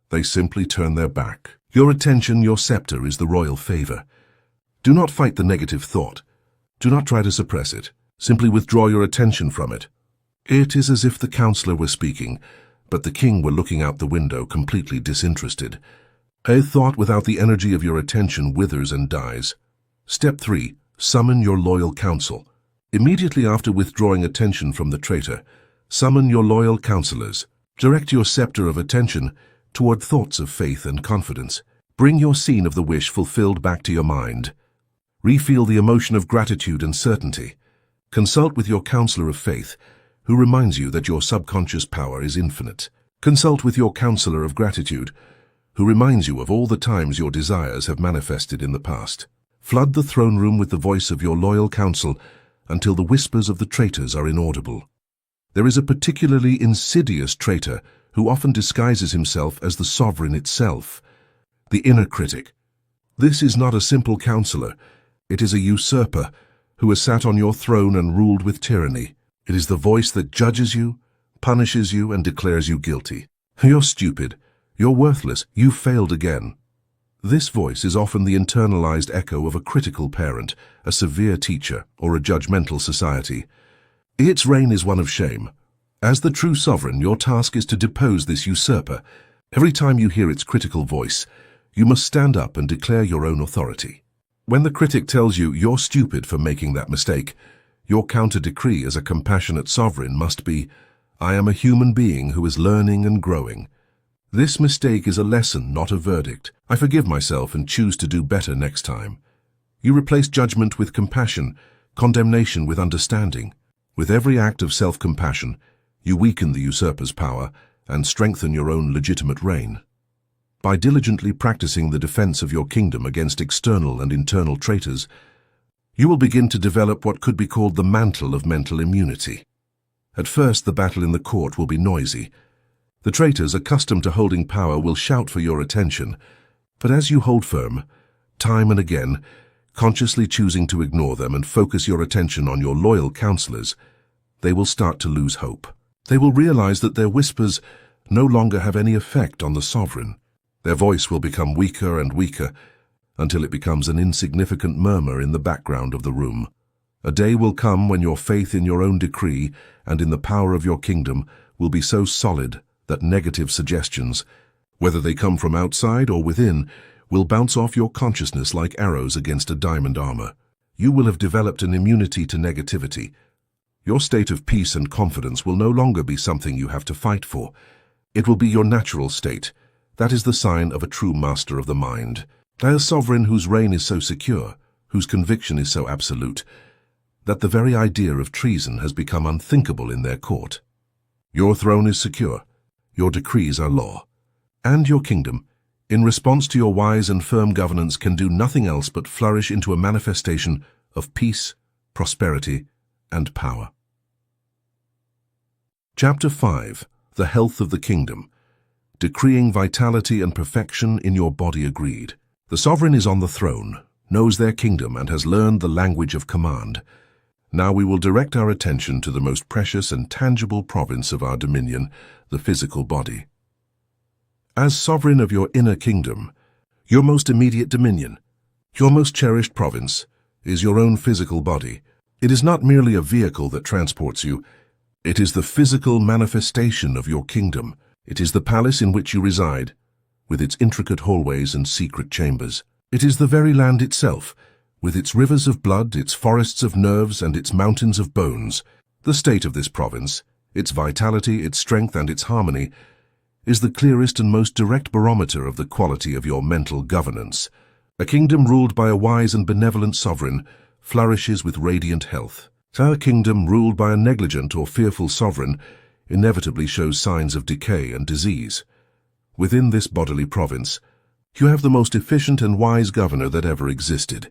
They simply turn their back. Your attention, your scepter, is the royal favor. Do not fight the negative thought. Do not try to suppress it. Simply withdraw your attention from it. It is as if the counselor were speaking, but the king were looking out the window, completely disinterested. A thought without the energy of your attention withers and dies. Step 3. Summon your loyal counsel. Immediately after withdrawing attention from the traitor, summon your loyal counselors. Direct your scepter of attention toward thoughts of faith and confidence. Bring your scene of the wish fulfilled back to your mind. Refeel the emotion of gratitude and certainty. Consult with your counselor of faith, who reminds you that your subconscious power is infinite. Consult with your counselor of gratitude, who reminds you of all the times your desires have manifested in the past. Flood the throne room with the voice of your loyal counsel until the whispers of the traitors are inaudible. There is a particularly insidious traitor who often disguises himself as the sovereign itself, the inner critic. This is not a simple counselor. It is a usurper who has sat on your throne and ruled with tyranny. It is the voice that judges you, punishes you, and declares you guilty. You're stupid. You're worthless. You failed again. This voice is often the internalized echo of a critical parent, a severe teacher, or a judgmental society. Its reign is one of shame. As the true sovereign, your task is to depose this usurper. Every time you hear its critical voice, you must stand up and declare your own authority. When the critic tells you you're stupid for making that mistake, your counter-decree as a compassionate sovereign must be, "I am a human being who is learning and growing. This mistake is a lesson, not a verdict. I forgive myself and choose to do better next time." You replace judgment with compassion, condemnation with understanding. With every act of self-compassion, you weaken the usurper's power and strengthen your own legitimate reign. By diligently practicing the defense of your kingdom against external and internal traitors, you will begin to develop what could be called the mantle of mental immunity. At first, the battle in the court will be noisy. The traitors accustomed to holding power will shout for your attention, but as you hold firm, time and again, consciously choosing to ignore them and focus your attention on your loyal counselors, they will start to lose hope. They will realize that their whispers no longer have any effect on the sovereign. Their voice will become weaker and weaker until it becomes an insignificant murmur in the background of the room. A day will come when your faith in your own decree and in the power of your kingdom will be so solid that negative suggestions, whether they come from outside or within, will bounce off your consciousness like arrows against a diamond armor. You will have developed an immunity to negativity. Your state of peace and confidence will no longer be something you have to fight for. It will be your natural state. That is the sign of a true master of the mind. A sovereign whose reign is so secure, whose conviction is so absolute, that the very idea of treason has become unthinkable in their court. Your throne is secure. Your decrees are law. And your kingdom, in response to your wise and firm governance, can do nothing else but flourish into a manifestation of peace, prosperity, and power. Chapter 5. The Health of the Kingdom. Decreeing vitality and perfection in your body agreed. The sovereign is on the throne, knows their kingdom, and has learned the language of command. Now we will direct our attention to the most precious and tangible province of our dominion, the physical body. As sovereign of your inner kingdom, your most immediate dominion, your most cherished province, is your own physical body. It is not merely a vehicle that transports you. It is the physical manifestation of your kingdom. It is the palace in which you reside, with its intricate hallways and secret chambers. It is the very land itself, with its rivers of blood, its forests of nerves, and its mountains of bones. The state of this province, its vitality, its strength, and its harmony, is the clearest and most direct barometer of the quality of your mental governance. A kingdom ruled by a wise and benevolent sovereign flourishes with radiant health. A kingdom ruled by a negligent or fearful sovereign inevitably shows signs of decay and disease. Within this bodily province, you have the most efficient and wise governor that ever existed,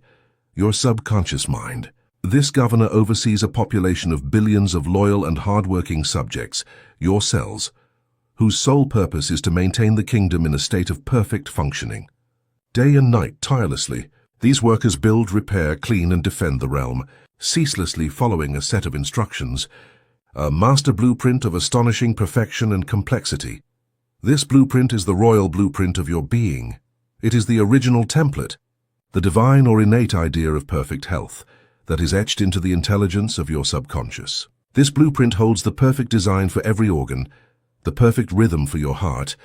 your subconscious mind. This governor oversees a population of billions of loyal and hard-working subjects, your cells, whose sole purpose is to maintain the kingdom in a state of perfect functioning. Day and night, tirelessly, these workers build, repair, clean, and defend the realm, ceaselessly following a set of instructions, a master blueprint of astonishing perfection and complexity. This blueprint is the royal blueprint of your being. It is the original template, the divine or innate idea of perfect health that is etched into the intelligence of your subconscious. This blueprint holds the perfect design for every organ, the perfect rhythm for your heart,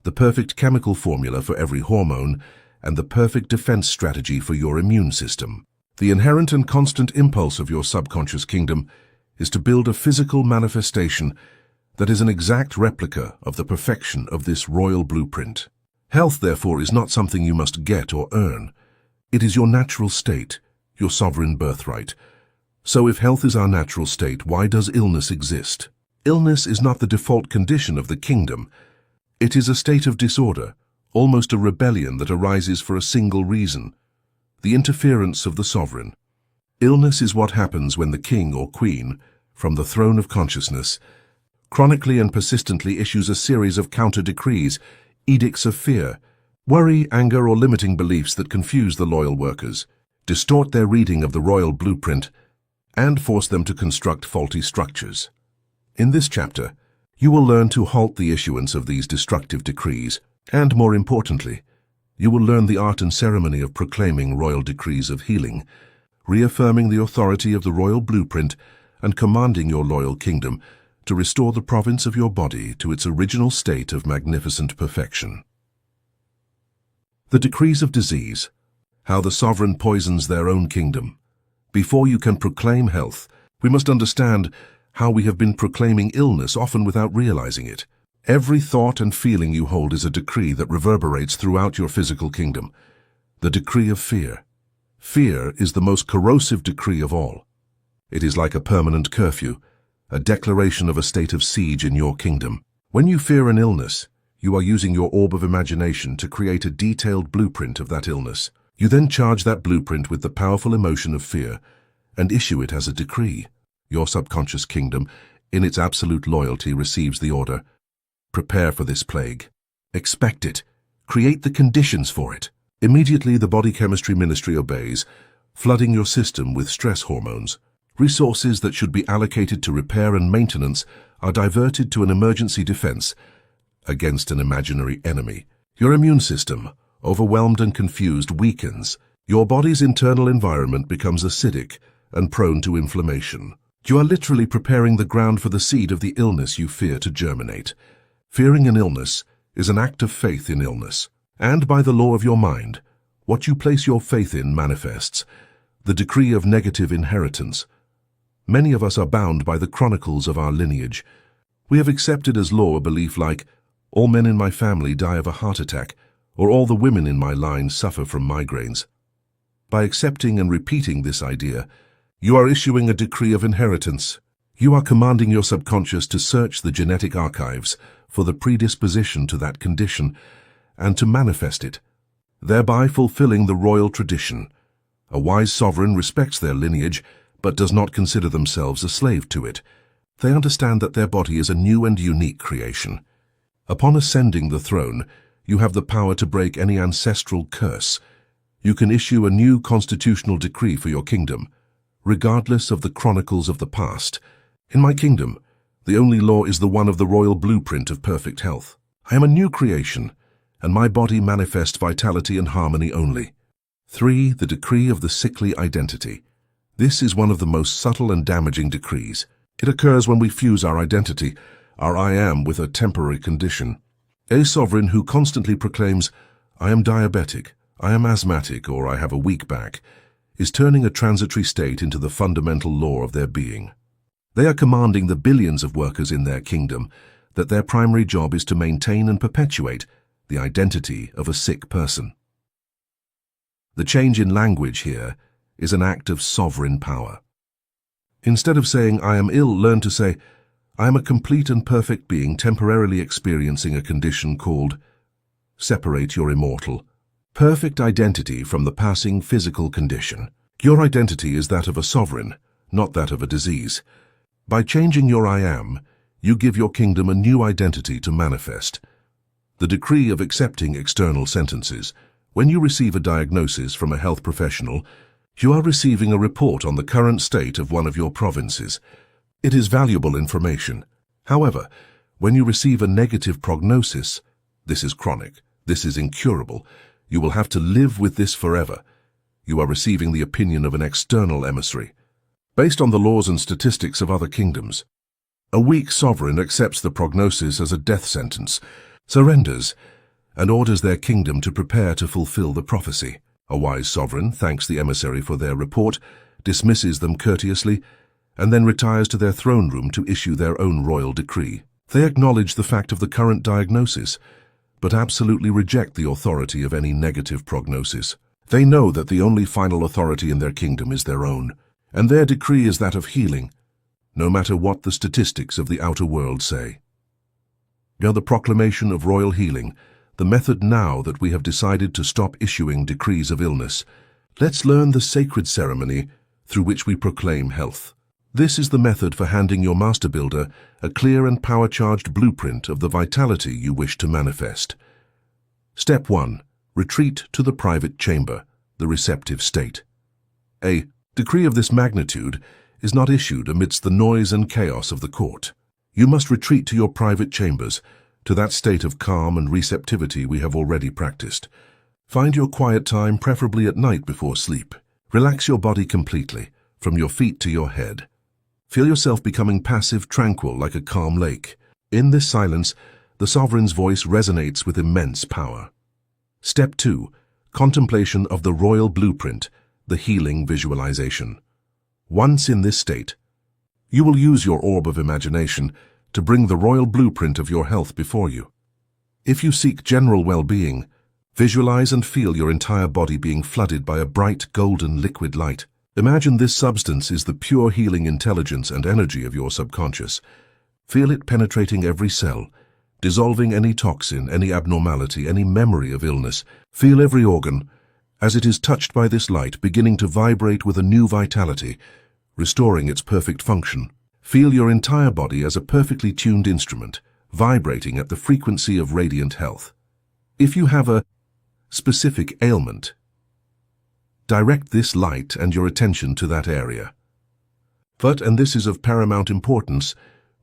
the perfect chemical formula for every hormone, and the perfect defense strategy for your immune system. The inherent and constant impulse of your subconscious kingdom is to build a physical manifestation that is an exact replica of the perfection of this royal blueprint. Health, therefore, is not something you must get or earn. It is your natural state, your sovereign birthright. So if health is our natural state, why does illness exist? Illness is not the default condition of the kingdom. It is a state of disorder, almost a rebellion that arises for a single reason: the interference of the sovereign. Illness is what happens when the king or queen, from the throne of consciousness, chronically and persistently issues a series of counter-decrees, edicts of fear, worry, anger, or limiting beliefs that confuse the loyal workers, distort their reading of the royal blueprint, and force them to construct faulty structures. In this chapter, you will learn to halt the issuance of these destructive decrees, and more importantly, you will learn the art and ceremony of proclaiming royal decrees of healing, reaffirming the authority of the royal blueprint, and commanding your loyal kingdom to restore the province of your body to its original state of magnificent perfection. The decrees of disease, how the sovereign poisons their own kingdom. Before you can proclaim health, we must understand how we have been proclaiming illness, often without realizing it. Every thought and feeling you hold is a decree that reverberates throughout your physical kingdom. The decree of fear. Fear is the most corrosive decree of all. It is like a permanent curfew, a declaration of a state of siege in your kingdom. When you fear an illness, you are using your orb of imagination to create a detailed blueprint of that illness. You then charge that blueprint with the powerful emotion of fear and issue it as a decree. Your subconscious kingdom, in its absolute loyalty, receives the order: Prepare for this plague. Expect it. Create the conditions for it. Immediately, the body chemistry ministry obeys, flooding your system with stress hormones. Resources that should be allocated to repair and maintenance are diverted to an emergency defense against an imaginary enemy. Your immune system, overwhelmed and confused, weakens. Your body's internal environment becomes acidic and prone to inflammation. You are literally preparing the ground for the seed of the illness you fear to germinate. Fearing an illness is an act of faith in illness. And by the law of your mind, what you place your faith in manifests. The decree of negative inheritance. Many of us are bound by the chronicles of our lineage. We have accepted as law a belief like, all men in my family die of a heart attack, or all the women in my line suffer from migraines. By accepting and repeating this idea, you are issuing a decree of inheritance. You are commanding your subconscious to search the genetic archives for the predisposition to that condition and to manifest it, thereby fulfilling the royal tradition. A wise sovereign respects their lineage, but does not consider themselves a slave to it. They understand that their body is a new and unique creation. Upon ascending the throne, you have the power to break any ancestral curse. You can issue a new constitutional decree for your kingdom, regardless of the chronicles of the past. In my kingdom, the only law is the one of the royal blueprint of perfect health. I am a new creation, and my body manifests vitality and harmony only. 3. The decree of the sickly identity. This is one of the most subtle and damaging decrees. It occurs when we fuse our identity, our I am, with a temporary condition. A sovereign who constantly proclaims, I am diabetic, I am asthmatic, or I have a weak back, is turning a transitory state into the fundamental law of their being. They are commanding the billions of workers in their kingdom that their primary job is to maintain and perpetuate the identity of a sick person. The change in language here is an act of sovereign power. Instead of saying, I am ill, learn to say, I am a complete and perfect being temporarily experiencing a condition called separate your immortal. Perfect identity from the passing physical condition. Your identity is that of a sovereign, not that of a disease. By changing your I am, you give your kingdom a new identity to manifest. The decree of accepting external sentences. When you receive a diagnosis from a health professional, you are receiving a report on the current state of one of your provinces. It is valuable information. However, when you receive a negative prognosis, this is chronic, this is incurable, you will have to live with this forever. You are receiving the opinion of an external emissary. Based on the laws and statistics of other kingdoms, a weak sovereign accepts the prognosis as a death sentence, surrenders, and orders their kingdom to prepare to fulfill the prophecy. A wise sovereign thanks the emissary for their report, dismisses them courteously, and then retires to their throne room to issue their own royal decree. They acknowledge the fact of the current diagnosis, but absolutely reject the authority of any negative prognosis. They know that the only final authority in their kingdom is their own, and their decree is that of healing, no matter what the statistics of the outer world say. Now the proclamation of royal healing, the method now that we have decided to stop issuing decrees of illness. Let's learn the sacred ceremony through which we proclaim health. This is the method for handing your master builder a clear and power-charged blueprint of the vitality you wish to manifest. Step 1. Retreat to the private chamber, the receptive state. A decree of this magnitude is not issued amidst the noise and chaos of the court. You must retreat to your private chambers, to that state of calm and receptivity we have already practiced. Find your quiet time, preferably at night before sleep. Relax your body completely, from your feet to your head. Feel yourself becoming passive, tranquil, like a calm lake. In this silence, the sovereign's voice resonates with immense power. Step 2. Contemplation of the royal blueprint, the healing visualization. Once in this state, you will use your orb of imagination to bring the royal blueprint of your health before you. If you seek general well-being, visualize and feel your entire body being flooded by a bright golden liquid light. Imagine this substance is the pure healing intelligence and energy of your subconscious. Feel it penetrating every cell, dissolving any toxin, any abnormality, any memory of illness. Feel every organ, as it is touched by this light, beginning to vibrate with a new vitality, restoring its perfect function. Feel your entire body as a perfectly tuned instrument, vibrating at the frequency of radiant health. If you have a specific ailment, direct this light and your attention to that area. But, and this is of paramount importance,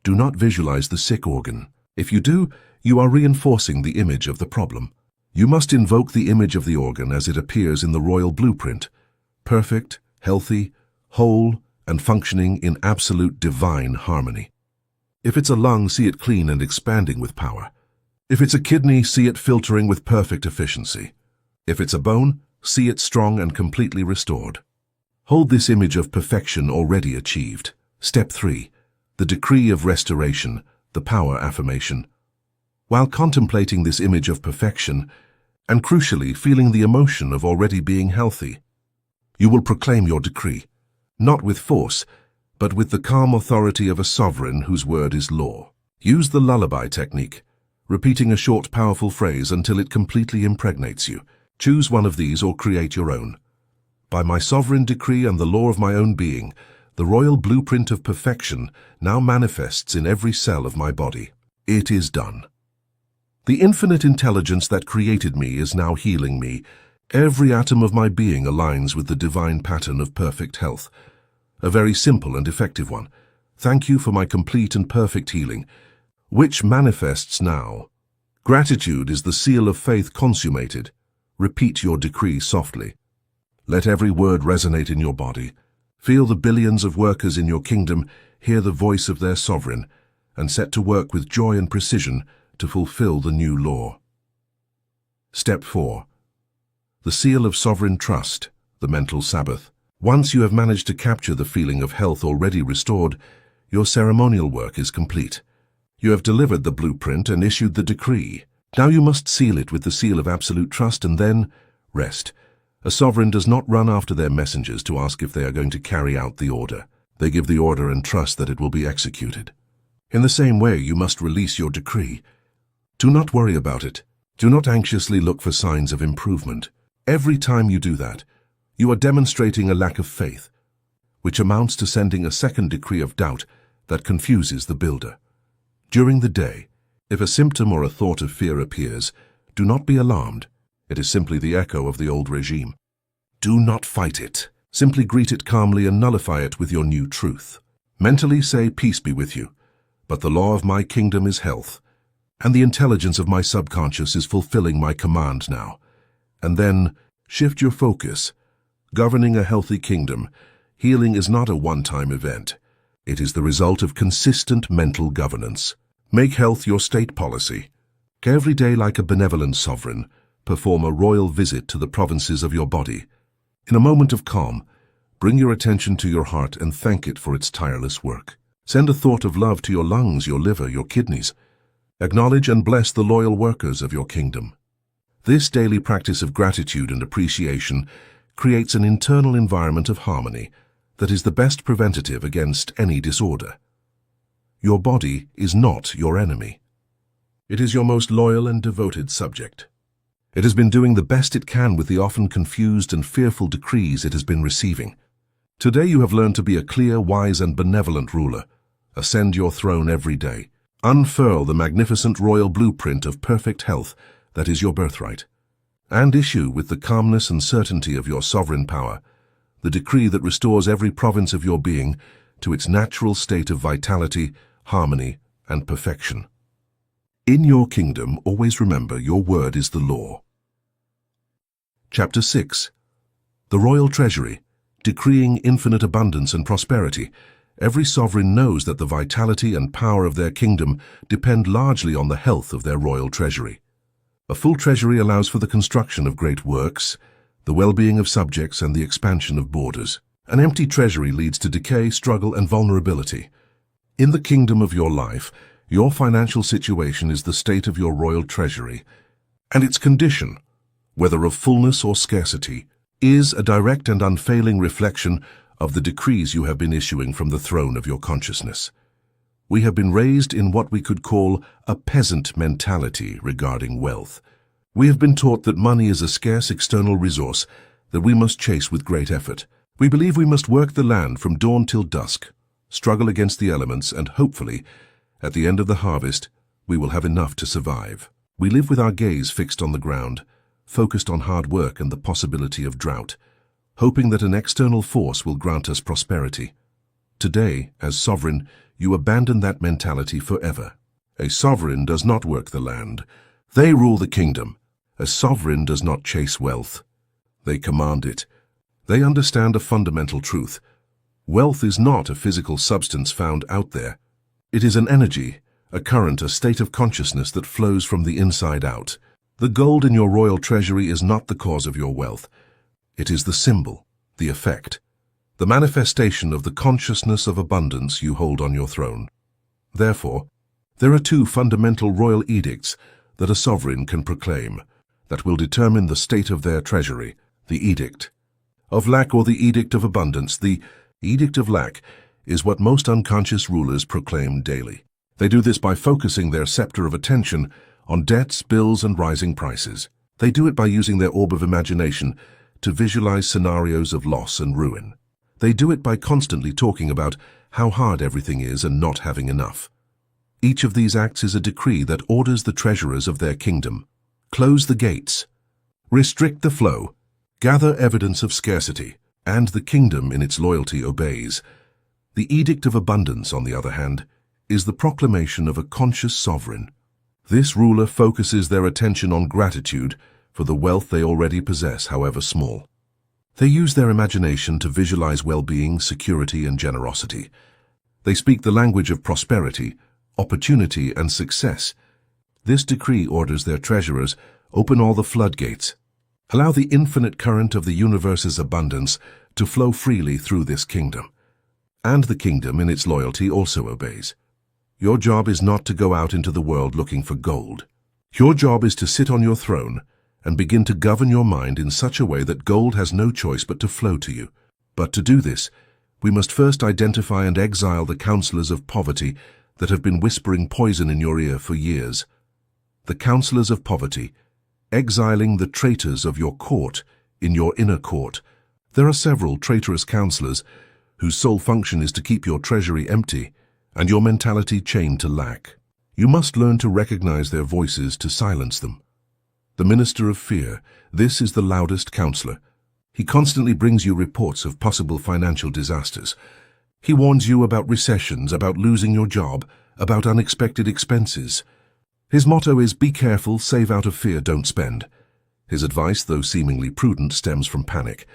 do not visualize the sick organ. If you do, you are reinforcing the image of the problem. You must invoke the image of the organ as it appears in the royal blueprint, perfect, healthy, whole, and functioning in absolute divine harmony. If it's a lung, see it clean and expanding with power. If it's a kidney, see it filtering with perfect efficiency. If it's a bone, see it strong and completely restored. Hold this image of perfection already achieved. Step 3. The decree of restoration, the power affirmation. While contemplating this image of perfection, and crucially feeling the emotion of already being healthy, you will proclaim your decree, not with force, but with the calm authority of a sovereign whose word is law. Use the lullaby technique, repeating a short, powerful phrase until it completely impregnates you. Choose one of these or create your own. By my sovereign decree and the law of my own being, the royal blueprint of perfection now manifests in every cell of my body. It is done. The infinite intelligence that created me is now healing me. Every atom of my being aligns with the divine pattern of perfect health. A very simple and effective one. Thank you for my complete and perfect healing, which manifests now. Gratitude is the seal of faith consummated. Repeat your decree softly. Let every word resonate in your body. Feel the billions of workers in your kingdom hear the voice of their sovereign and set to work with joy and precision to fulfill the new law. Step 4. The seal of sovereign trust, the mental Sabbath. Once you have managed to capture the feeling of health already restored, your ceremonial work is complete. You have delivered the blueprint and issued the decree. Now you must seal it with the seal of absolute trust and then rest. A sovereign does not run after their messengers to ask if they are going to carry out the order. They give the order and trust that it will be executed. In the same way, you must release your decree. Do not worry about it. Do not anxiously look for signs of improvement. Every time you do that, you are demonstrating a lack of faith, which amounts to sending a second decree of doubt that confuses the builder. During the day, if a symptom or a thought of fear appears, do not be alarmed. It is simply the echo of the old regime. Do not fight it. Simply greet it calmly and nullify it with your new truth. Mentally say, peace be with you, but the law of my kingdom is health, and the intelligence of my subconscious is fulfilling my command now. And then shift your focus. Governing a healthy kingdom, healing is not a one-time event. It is the result of consistent mental governance. Make health your state policy. Every day, like a benevolent sovereign, perform a royal visit to the provinces of your body. In a moment of calm, bring your attention to your heart and thank it for its tireless work. Send a thought of love to your lungs, your liver, your kidneys. Acknowledge and bless the loyal workers of your kingdom. This daily practice of gratitude and appreciation creates an internal environment of harmony that is the best preventative against any disorder. Your body is not your enemy. It is your most loyal and devoted subject. It has been doing the best it can with the often confused and fearful decrees it has been receiving. Today you have learned to be a clear, wise, and benevolent ruler. Ascend your throne every day. Unfurl the magnificent royal blueprint of perfect health that is your birthright, and issue with the calmness and certainty of your sovereign power the decree that restores every province of your being to its natural state of vitality, harmony, and perfection. In your kingdom, always remember your word is the law. Chapter 6. The Royal Treasury, decreeing infinite abundance and prosperity. Every sovereign knows that the vitality and power of their kingdom depend largely on the health of their royal treasury. A full treasury allows for the construction of great works, the well-being of subjects, and the expansion of borders. An empty treasury leads to decay, struggle, and vulnerability. In the kingdom of your life, your financial situation is the state of your royal treasury, and its condition, whether of fullness or scarcity, is a direct and unfailing reflection of the decrees you have been issuing from the throne of your consciousness. We have been raised in what we could call a peasant mentality regarding wealth. We have been taught that money is a scarce external resource that we must chase with great effort. We believe we must work the land from dawn till dusk, struggle against the elements, and hopefully, at the end of the harvest, we will have enough to survive. We live with our gaze fixed on the ground, focused on hard work and the possibility of drought, hoping that an external force will grant us prosperity. Today, as sovereign, you abandon that mentality forever. A sovereign does not work the land. They rule the kingdom. A sovereign does not chase wealth. They command it. They understand a fundamental truth. Wealth is not a physical substance found out there. It is an energy, a current, a state of consciousness that flows from the inside out. The gold in your royal treasury is not the cause of your wealth. It is the symbol, the effect, the manifestation of the consciousness of abundance you hold on your throne. Therefore, there are two fundamental royal edicts that a sovereign can proclaim that will determine the state of their treasury: the edict of lack or the edict of abundance. The edict of lack is what most unconscious rulers proclaim daily. They do this by focusing their scepter of attention on debts, bills, and rising prices. They do it by using their orb of imagination to visualize scenarios of loss and ruin. They do it by constantly talking about how hard everything is and not having enough. Each of these acts is a decree that orders the treasurers of their kingdom: close the gates, restrict the flow, gather evidence of scarcity, and the kingdom in its loyalty obeys. The edict of abundance, on the other hand, is the proclamation of a conscious sovereign. This ruler focuses their attention on gratitude for the wealth they already possess, however small. They use their imagination to visualize well-being, security, and generosity. They speak the language of prosperity, opportunity, and success. This decree orders their treasurers: open all the floodgates. Allow the infinite current of the universe's abundance to flow freely through this kingdom. And the kingdom in its loyalty also obeys. Your job is not to go out into the world looking for gold. Your job is to sit on your throne and begin to govern your mind in such a way that gold has no choice but to flow to you. But to do this, we must first identify and exile the counselors of poverty that have been whispering poison in your ear for years. The counselors of poverty, exiling the traitors of your court in your inner court. There are several traitorous counselors whose sole function is to keep your treasury empty and your mentality chained to lack. You must learn to recognize their voices to silence them. The minister of fear, this is the loudest counselor. He constantly brings you reports of possible financial disasters. He warns you about recessions, about losing your job, about unexpected expenses. His motto is, be careful, save out of fear, don't spend. His advice, though seemingly prudent, stems from panic.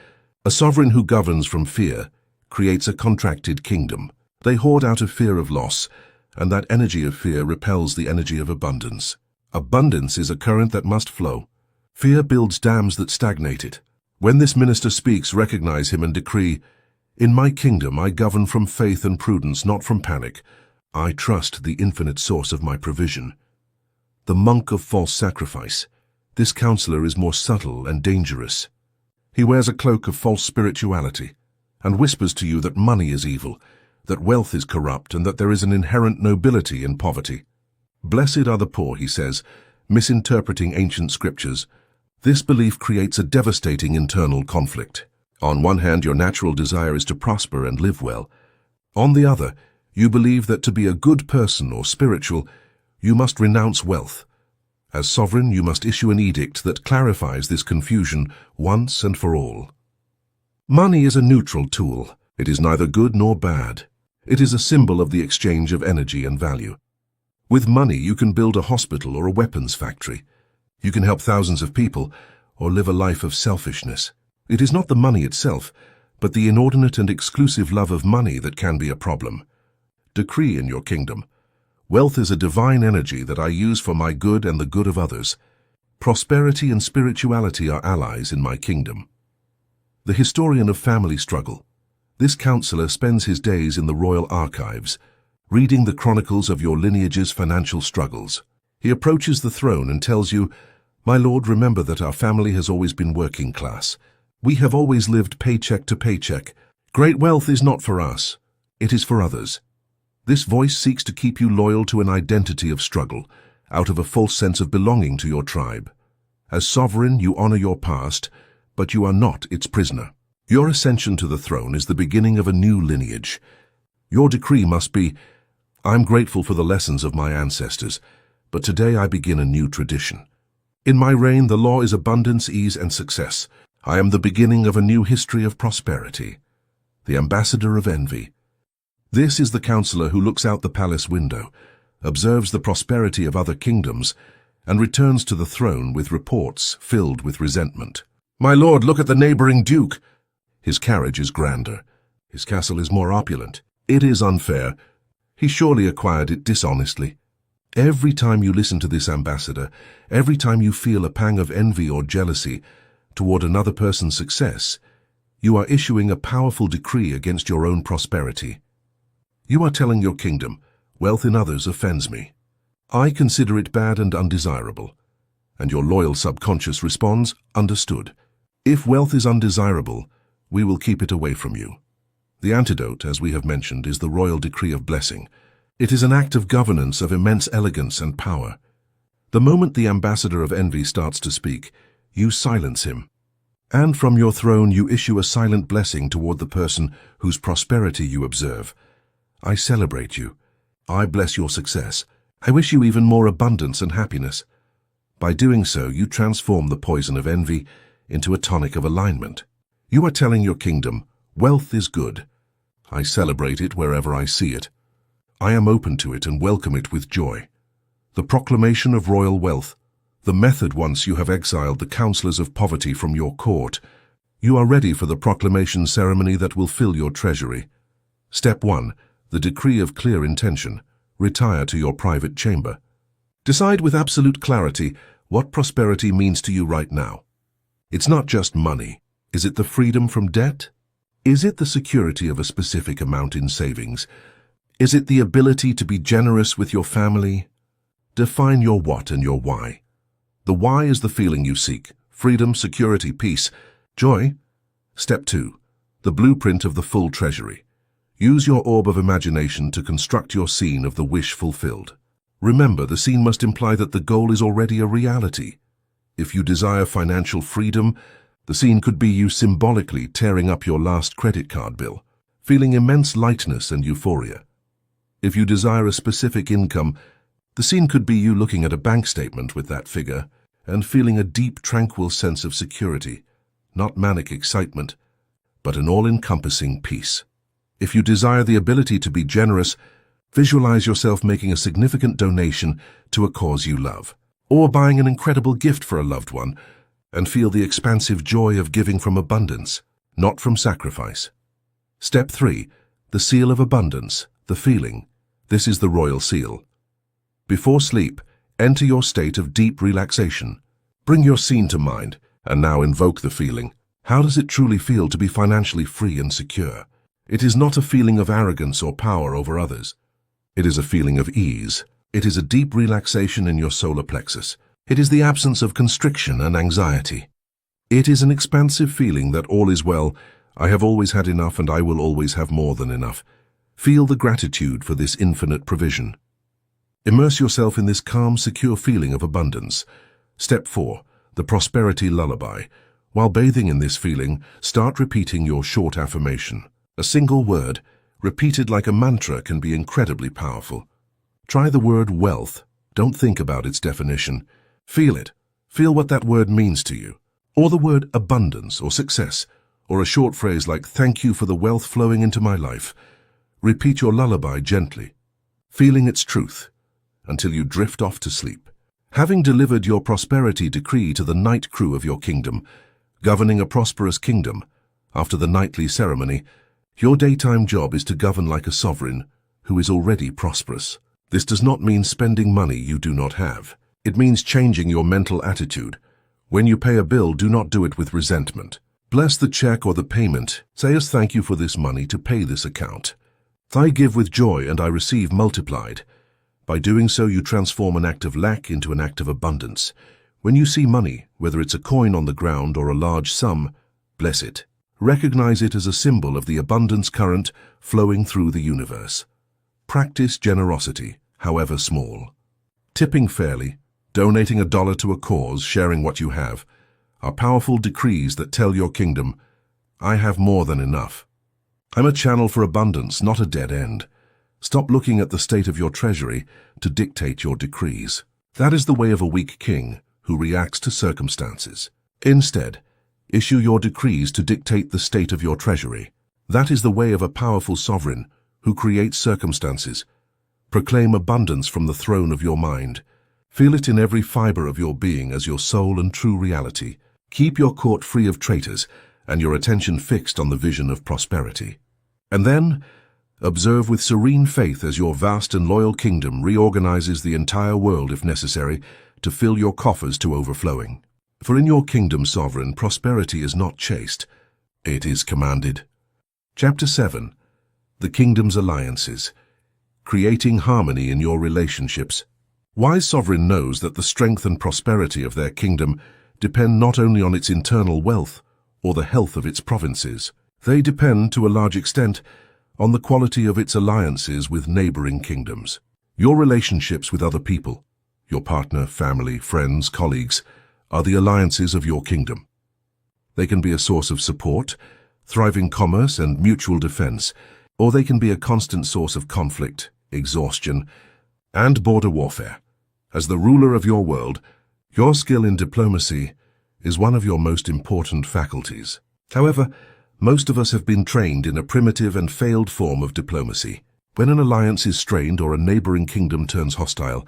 A sovereign who governs from fear creates a contracted kingdom. They hoard out of fear of loss, and that energy of fear repels the energy of abundance. Abundance is a current that must flow. Fear builds dams that stagnate it. When this minister speaks, recognize him and decree, in my kingdom I govern from faith and prudence, not from panic. I trust the infinite source of my provision. The monk of false sacrifice. This counselor is more subtle and dangerous. He wears a cloak of false spirituality and whispers to you that money is evil, that wealth is corrupt, and that there is an inherent nobility in poverty. Blessed are the poor, he says, misinterpreting ancient scriptures. This belief creates a devastating internal conflict. On one hand, your natural desire is to prosper and live well. On the other, you believe that to be a good person or spiritual, you must renounce wealth. As sovereign, you must issue an edict that clarifies this confusion once and for all. Money is a neutral tool. It is neither good nor bad. It is a symbol of the exchange of energy and value. With money, you can build a hospital or a weapons factory. You can help thousands of people or live a life of selfishness. It is not the money itself, but the inordinate and exclusive love of money that can be a problem. Decree in your kingdom: wealth is a divine energy that I use for my good and the good of others. Prosperity and spirituality are allies in my kingdom. The historian of family struggle. This counselor spends his days in the royal archives, reading the chronicles of your lineage's financial struggles. He approaches the throne and tells you, my lord, remember that our family has always been working class. We have always lived paycheck to paycheck. Great wealth is not for us. It is for others. This voice seeks to keep you loyal to an identity of struggle, out of a false sense of belonging to your tribe. As sovereign, you honor your past, but you are not its prisoner. Your ascension to the throne is the beginning of a new lineage. Your decree must be, I'm grateful for the lessons of my ancestors, but today I begin a new tradition. In my reign, the law is abundance, ease, and success. I am the beginning of a new history of prosperity. The ambassador of envy. This is the counselor who looks out the palace window, observes the prosperity of other kingdoms, and returns to the throne with reports filled with resentment. My lord, look at the neighboring duke. His carriage is grander. His castle is more opulent. It is unfair. He surely acquired it dishonestly. Every time you listen to this ambassador, every time you feel a pang of envy or jealousy toward another person's success, you are issuing a powerful decree against your own prosperity. You are telling your kingdom, wealth in others offends me. I consider it bad and undesirable. And your loyal subconscious responds, understood. If wealth is undesirable, we will keep it away from you. The antidote, as we have mentioned, is the royal decree of blessing. It is an act of governance of immense elegance and power. The moment the ambassador of envy starts to speak, you silence him. And from your throne you issue a silent blessing toward the person whose prosperity you observe. I celebrate you. I bless your success. I wish you even more abundance and happiness. By doing so, you transform the poison of envy into a tonic of alignment. You are telling your kingdom, wealth is good. I celebrate it wherever I see it. I am open to it and welcome it with joy. The proclamation of royal wealth. The method once you have exiled the counselors of poverty from your court. You are ready for the proclamation ceremony that will fill your treasury. Step 1. The decree of clear intention. Retire to your private chamber. Decide with absolute clarity what prosperity means to you right now. It's not just money. Is it the freedom from debt? Is it the security of a specific amount in savings? Is it the ability to be generous with your family? Define your what and your why. The why is the feeling you seek: freedom, security, peace, joy. Step 2. The blueprint of the full treasury. Use your orb of imagination to construct your scene of the wish fulfilled. Remember, the scene must imply that the goal is already a reality. If you desire financial freedom, the scene could be you symbolically tearing up your last credit card bill, feeling immense lightness and euphoria. If you desire a specific income, the scene could be you looking at a bank statement with that figure and feeling a deep, tranquil sense of security, not manic excitement, but an all-encompassing peace. If you desire the ability to be generous, visualize yourself making a significant donation to a cause you love, or buying an incredible gift for a loved one, and feel the expansive joy of giving from abundance, not from sacrifice. Step 3. The seal of abundance, the feeling. This is the royal seal. Before sleep, enter your state of deep relaxation. Bring your scene to mind, and now invoke the feeling. How does it truly feel to be financially free and secure? It is not a feeling of arrogance or power over others. It is a feeling of ease. It is a deep relaxation in your solar plexus. It is the absence of constriction and anxiety. It is an expansive feeling that all is well, I have always had enough and I will always have more than enough. Feel the gratitude for this infinite provision. Immerse yourself in this calm, secure feeling of abundance. Step 4. The prosperity lullaby. While bathing in this feeling, start repeating your short affirmation. A single word, repeated like a mantra, can be incredibly powerful. Try the word wealth. Don't think about its definition. Feel it. Feel what that word means to you. Or the word abundance or success, or a short phrase like thank you for the wealth flowing into my life. Repeat your lullaby gently, feeling its truth, until you drift off to sleep. Having delivered your prosperity decree to the night crew of your kingdom, governing a prosperous kingdom, after the nightly ceremony, your daytime job is to govern like a sovereign who is already prosperous. This does not mean spending money you do not have. It means changing your mental attitude. When you pay a bill, do not do it with resentment. Bless the check or the payment. Say as thank you for this money to pay this account. I give with joy and I receive multiplied. By doing so, you transform an act of lack into an act of abundance. When you see money, whether it's a coin on the ground or a large sum, bless it. Recognize it as a symbol of the abundance current flowing through the universe. Practice generosity, however small. Tipping fairly, donating $1 to a cause, sharing what you have, are powerful decrees that tell your kingdom, I have more than enough. I'm a channel for abundance, not a dead end. Stop looking at the state of your treasury to dictate your decrees. That is the way of a weak king who reacts to circumstances. Instead, issue your decrees to dictate the state of your treasury. That is the way of a powerful sovereign who creates circumstances. Proclaim abundance from the throne of your mind. Feel it in every fiber of your being as your sole and true reality. Keep your court free of traitors and your attention fixed on the vision of prosperity. And then, observe with serene faith as your vast and loyal kingdom reorganizes the entire world if necessary to fill your coffers to overflowing. For in your kingdom, sovereign, prosperity is not chased, it is commanded. Chapter 7. The Kingdom's Alliances. Creating harmony in your relationships. Wise sovereign knows that the strength and prosperity of their kingdom depend not only on its internal wealth or the health of its provinces. They depend, to a large extent, on the quality of its alliances with neighboring kingdoms. Your relationships with other people, your partner, family, friends, colleagues, are the alliances of your kingdom. They can be a source of support, thriving commerce and mutual defense, or they can be a constant source of conflict, exhaustion, and border warfare. As the ruler of your world, your skill in diplomacy is one of your most important faculties. However, most of us have been trained in a primitive and failed form of diplomacy. When an alliance is strained or a neighboring kingdom turns hostile,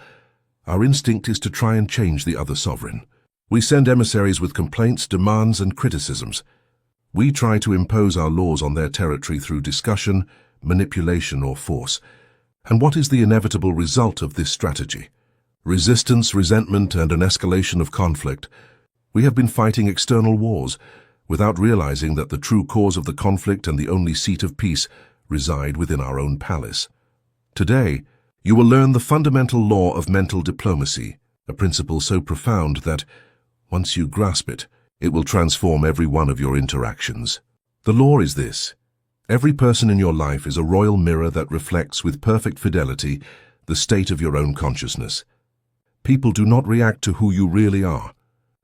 our instinct is to try and change the other sovereign. We send emissaries with complaints, demands, and criticisms. We try to impose our laws on their territory through discussion, manipulation, or force. And what is the inevitable result of this strategy? Resistance, resentment, and an escalation of conflict. We have been fighting external wars without realizing that the true cause of the conflict and the only seat of peace reside within our own palace. Today, you will learn the fundamental law of mental diplomacy, a principle so profound that, once you grasp it, it will transform every one of your interactions. The law is this: every person in your life is a royal mirror that reflects with perfect fidelity the state of your own consciousness. People do not react to who you really are.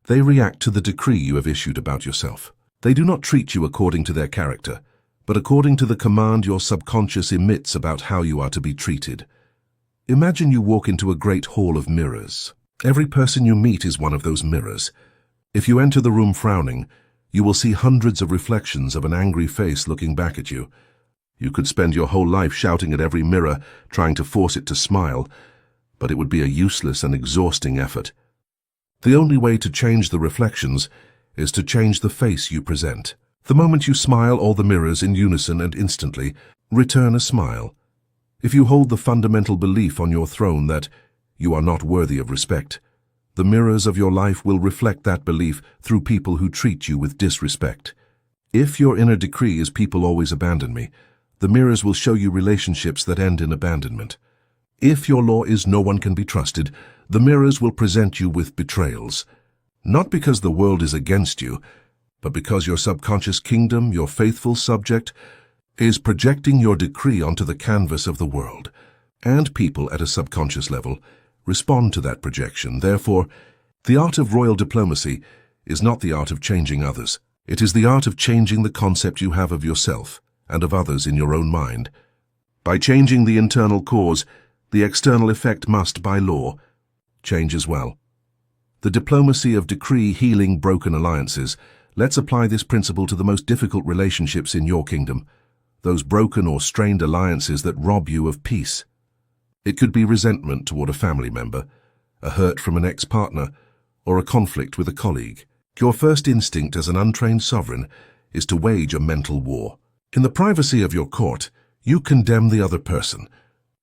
They react to the decree you have issued about yourself. They do not treat you according to their character, but according to the command your subconscious emits about how you are to be treated. Imagine you walk into a great hall of mirrors. Every person you meet is one of those mirrors. If you enter the room frowning, you will see hundreds of reflections of an angry face looking back at you. You could spend your whole life shouting at every mirror, trying to force it to smile, but it would be a useless and exhausting effort. The only way to change the reflections is to change the face you present. The moment you smile, all the mirrors in unison and instantly return a smile. If you hold the fundamental belief on your throne that you are not worthy of respect, the mirrors of your life will reflect that belief through people who treat you with disrespect. If your inner decree is people always abandon me, the mirrors will show you relationships that end in abandonment. If your law is no one can be trusted, the mirrors will present you with betrayals. Not because the world is against you, but because your subconscious kingdom, your faithful subject, is projecting your decree onto the canvas of the world. And people at a subconscious level respond to that projection. Therefore, the art of royal diplomacy is not the art of changing others. It is the art of changing the concept you have of yourself and of others in your own mind. By changing the internal cause, the external effect must, by law, change as well. The diplomacy of decree healing broken alliances. Let's apply this principle to the most difficult relationships in your kingdom, those broken or strained alliances that rob you of peace. It could be resentment toward a family member, a hurt from an ex-partner, or a conflict with a colleague. Your first instinct as an untrained sovereign is to wage a mental war. In the privacy of your court, you condemn the other person.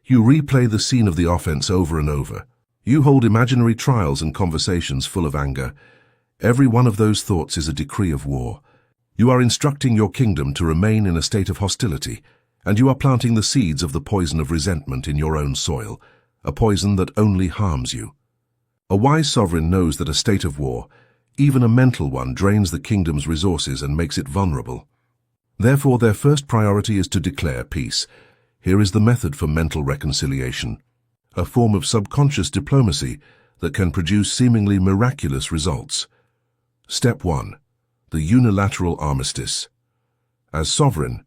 You replay the scene of the offense over and over. You hold imaginary trials and conversations full of anger. Every one of those thoughts is a decree of war. You are instructing your kingdom to remain in a state of hostility, and you are planting the seeds of the poison of resentment in your own soil, a poison that only harms you. A wise sovereign knows that a state of war, even a mental one, drains the kingdom's resources and makes it vulnerable. Therefore, their first priority is to declare peace. Here is the method for mental reconciliation, a form of subconscious diplomacy that can produce seemingly miraculous results. Step 1. The unilateral armistice. As sovereign,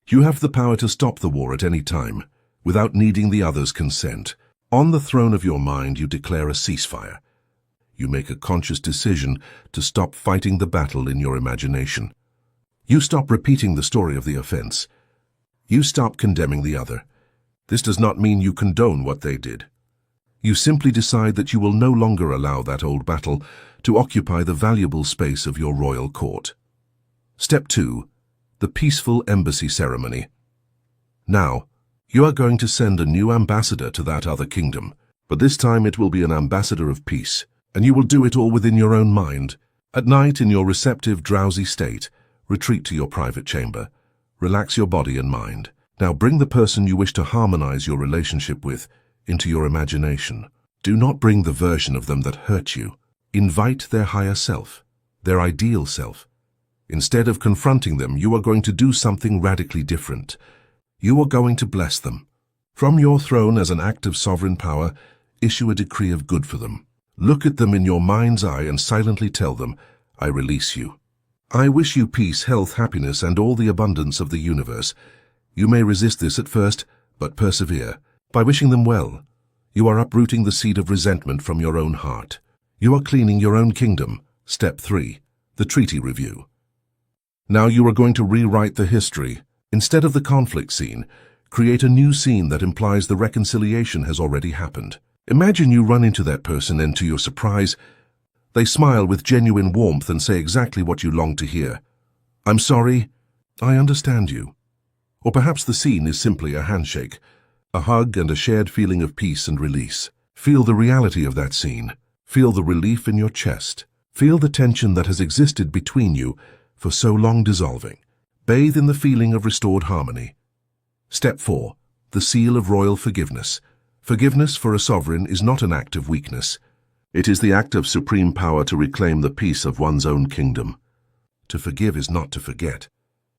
you have the power to stop the war at any time, without needing the other's consent. On the throne of your mind, you declare a ceasefire. You make a conscious decision to stop fighting the battle in your imagination. You stop repeating the story of the offense. You stop condemning the other. This does not mean you condone what they did. You simply decide that you will no longer allow that old battle to occupy the valuable space of your royal court. Step 2. The peaceful embassy ceremony. Now, you are going to send a new ambassador to that other kingdom, but this time it will be an ambassador of peace, and you will do it all within your own mind. At night, in your receptive, drowsy state, retreat to your private chamber. Relax your body and mind. Now bring the person you wish to harmonize your relationship with into your imagination. Do not bring the version of them that hurt you. Invite their higher self, their ideal self. Instead of confronting them, you are going to do something radically different. You are going to bless them. From your throne, as an act of sovereign power, issue a decree of good for them. Look at them in your mind's eye and silently tell them, I release you. I wish you peace, health, happiness, and all the abundance of the universe. You may resist this at first, but persevere. By wishing them well, you are uprooting the seed of resentment from your own heart. You are cleaning your own kingdom. Step 3. The treaty review. Now you are going to rewrite the history. Instead of the conflict scene, create a new scene that implies the reconciliation has already happened. Imagine you run into that person and, to your surprise, they smile with genuine warmth and say exactly what you long to hear. I'm sorry, I understand you. Or perhaps the scene is simply a handshake, a hug, and a shared feeling of peace and release. Feel the reality of that scene. Feel the relief in your chest. Feel the tension that has existed between you for so long dissolving. Bathe in the feeling of restored harmony. Step 4. The seal of royal forgiveness. Forgiveness for a sovereign is not an act of weakness. It is the act of supreme power to reclaim the peace of one's own kingdom. To forgive is not to forget.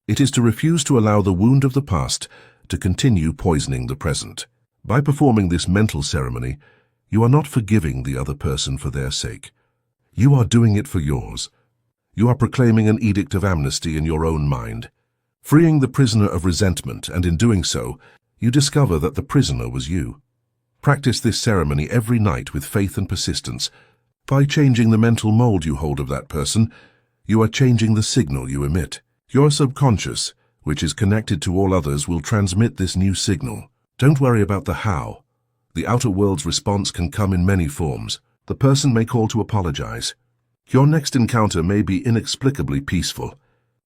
It is to refuse to allow the wound of the past to continue poisoning the present. By performing this mental ceremony, you are not forgiving the other person for their sake. You are doing it for yours. You are proclaiming an edict of amnesty in your own mind, freeing the prisoner of resentment, and in doing so, you discover that the prisoner was you. Practice this ceremony every night with faith and persistence. By changing the mental mold you hold of that person, you are changing the signal you emit. Your subconscious, which is connected to all others, will transmit this new signal. Don't worry about the how. The outer world's response can come in many forms. The person may call to apologize. Your next encounter may be inexplicably peaceful,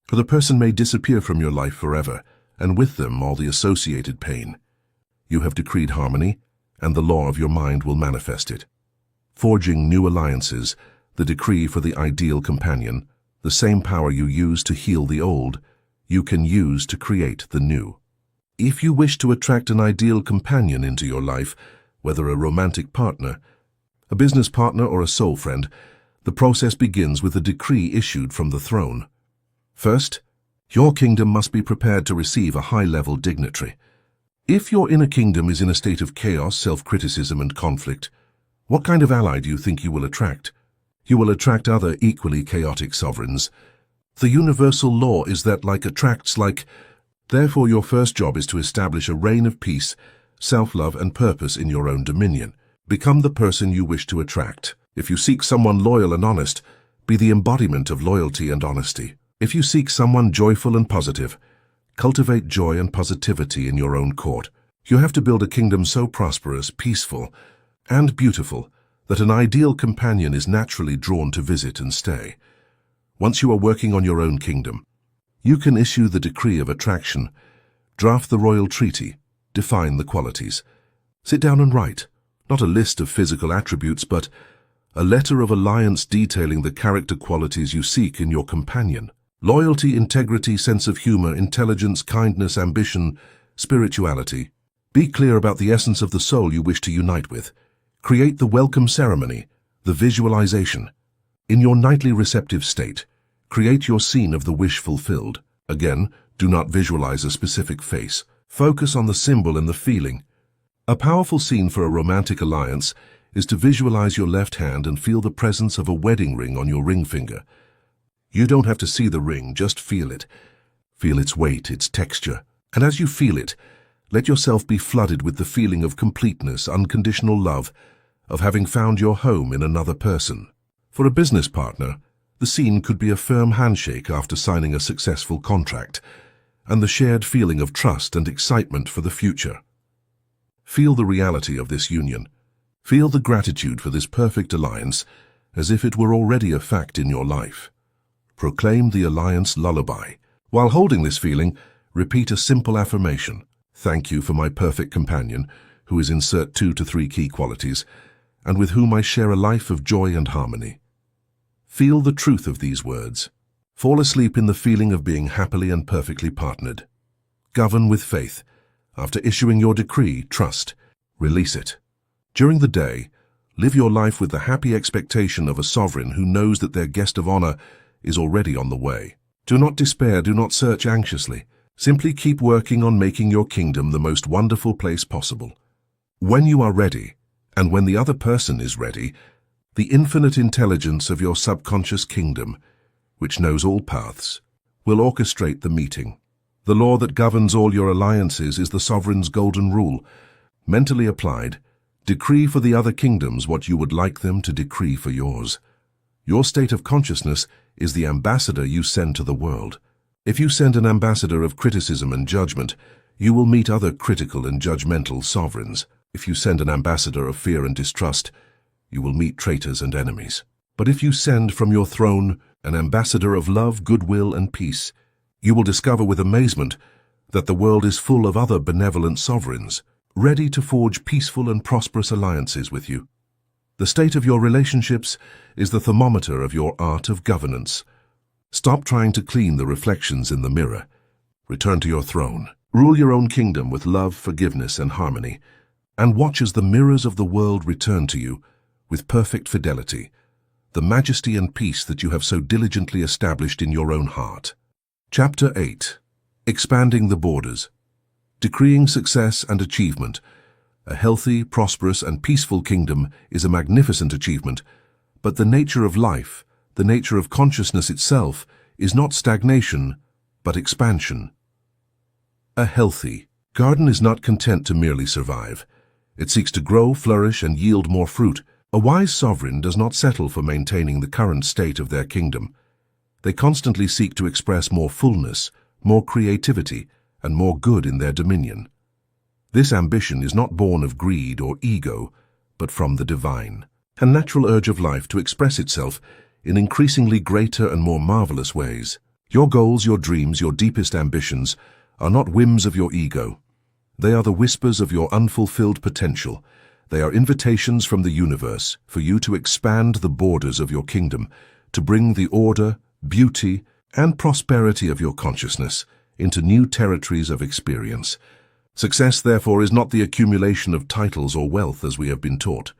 for the person may disappear from your life forever, and with them all the associated pain. You have decreed harmony, and the law of your mind will manifest it. Forging new alliances, the decree for the ideal companion, the same power you use to heal the old, you can use to create the new. If you wish to attract an ideal companion into your life, whether a romantic partner, a business partner, or a soul friend, the process begins with a decree issued from the throne. First, your kingdom must be prepared to receive a high-level dignitary. If your inner kingdom is in a state of chaos, self-criticism, and conflict, what kind of ally do you think you will attract? You will attract other equally chaotic sovereigns. The universal law is that like attracts like. Therefore, your first job is to establish a reign of peace, self-love, and purpose in your own dominion. Become the person you wish to attract. If you seek someone loyal and honest, be the embodiment of loyalty and honesty. If you seek someone joyful and positive, cultivate joy and positivity in your own court. You have to build a kingdom so prosperous, peaceful, and beautiful that an ideal companion is naturally drawn to visit and stay. Once you are working on your own kingdom, you can issue the decree of attraction, draft the royal treaty, define the qualities. Sit down and write, not a list of physical attributes, but a letter of alliance detailing the character qualities you seek in your companion. Loyalty, integrity, sense of humor, intelligence, kindness, ambition, spirituality. Be clear about the essence of the soul you wish to unite with. Create the welcome ceremony, the visualization. In your nightly receptive state, create your scene of the wish fulfilled. Again, do not visualize a specific face. Focus on the symbol and the feeling. A powerful scene for a romantic alliance is to visualize your left hand and feel the presence of a wedding ring on your ring finger. You don't have to see the ring, just feel it. Feel its weight, its texture. And as you feel it, Let yourself be flooded with the feeling of completeness, unconditional love, of having found your home in another person. For a business partner, the scene could be a firm handshake after signing a successful contract, and the shared feeling of trust and excitement for the future. Feel the reality of this union. Feel the gratitude for this perfect alliance as if it were already a fact in your life. Proclaim the alliance lullaby. While holding this feeling, repeat a simple affirmation. Thank you for my perfect companion, who is insert 2 to 3 key qualities, and with whom I share a life of joy and harmony. Feel the truth of these words. Fall asleep in the feeling of being happily and perfectly partnered. Govern with faith. After issuing your decree, trust. Release it. During the day, live your life with the happy expectation of a sovereign who knows that their guest of honor is already on the way. Do not despair, do not search anxiously. Simply keep working on making your kingdom the most wonderful place possible. When you are ready, and when the other person is ready, the infinite intelligence of your subconscious kingdom, which knows all paths, will orchestrate the meeting. The law that governs all your alliances is the sovereign's golden rule. Mentally applied, decree for the other kingdoms what you would like them to decree for yours. Your state of consciousness is the ambassador you send to the world. If you send an ambassador of criticism and judgment, you will meet other critical and judgmental sovereigns. If you send an ambassador of fear and distrust, you will meet traitors and enemies. But if you send from your throne an ambassador of love, goodwill, and peace, you will discover with amazement that the world is full of other benevolent sovereigns, ready to forge peaceful and prosperous alliances with you. The state of your relationships is the thermometer of your art of governance. Stop trying to clean the reflections in the mirror. Return to your throne. Rule your own kingdom with love, forgiveness, and harmony, and watch as the mirrors of the world return to you with perfect fidelity, the majesty and peace that you have so diligently established in your own heart. Chapter 8. Expanding the Borders. Decreeing success and achievement. A healthy, prosperous, and peaceful kingdom is a magnificent achievement, but the nature of life, the nature of consciousness itself, is not stagnation, but expansion. A healthy garden is not content to merely survive. It seeks to grow, flourish, and yield more fruit. A wise sovereign does not settle for maintaining the current state of their kingdom. They constantly seek to express more fullness, more creativity, and more good in their dominion. This ambition is not born of greed or ego, but from the divine, a natural urge of life to express itself in increasingly greater and more marvelous ways. Your goals, your dreams, your deepest ambitions are not whims of your ego. They are the whispers of your unfulfilled potential. They are invitations from the universe for you to expand the borders of your kingdom, to bring the order, beauty, and prosperity of your consciousness into new territories of experience. Success, therefore, is not the accumulation of titles or wealth as we have been taught.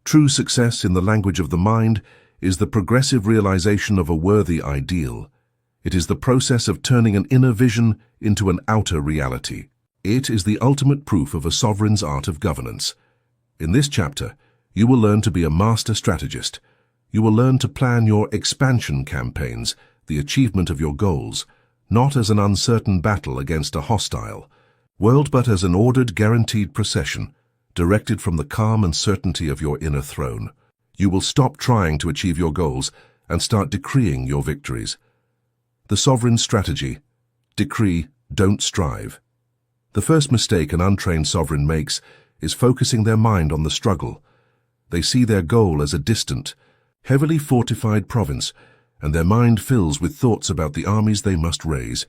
True success, in the language of the mind, is the progressive realization of a worthy ideal. It is the process of turning an inner vision into an outer reality. It is the ultimate proof of a sovereign's art of governance. In this chapter, you will learn to be a master strategist. You will learn to plan your expansion campaigns, the achievement of your goals, not as an uncertain battle against a hostile world, but as an ordered, guaranteed procession, directed from the calm and certainty of your inner throne. You will stop trying to achieve your goals and start decreeing your victories. The sovereign strategy: decree, don't strive. The first mistake an untrained sovereign makes is focusing their mind on the struggle. They see their goal as a distant, heavily fortified province, and their mind fills with thoughts about the armies they must raise,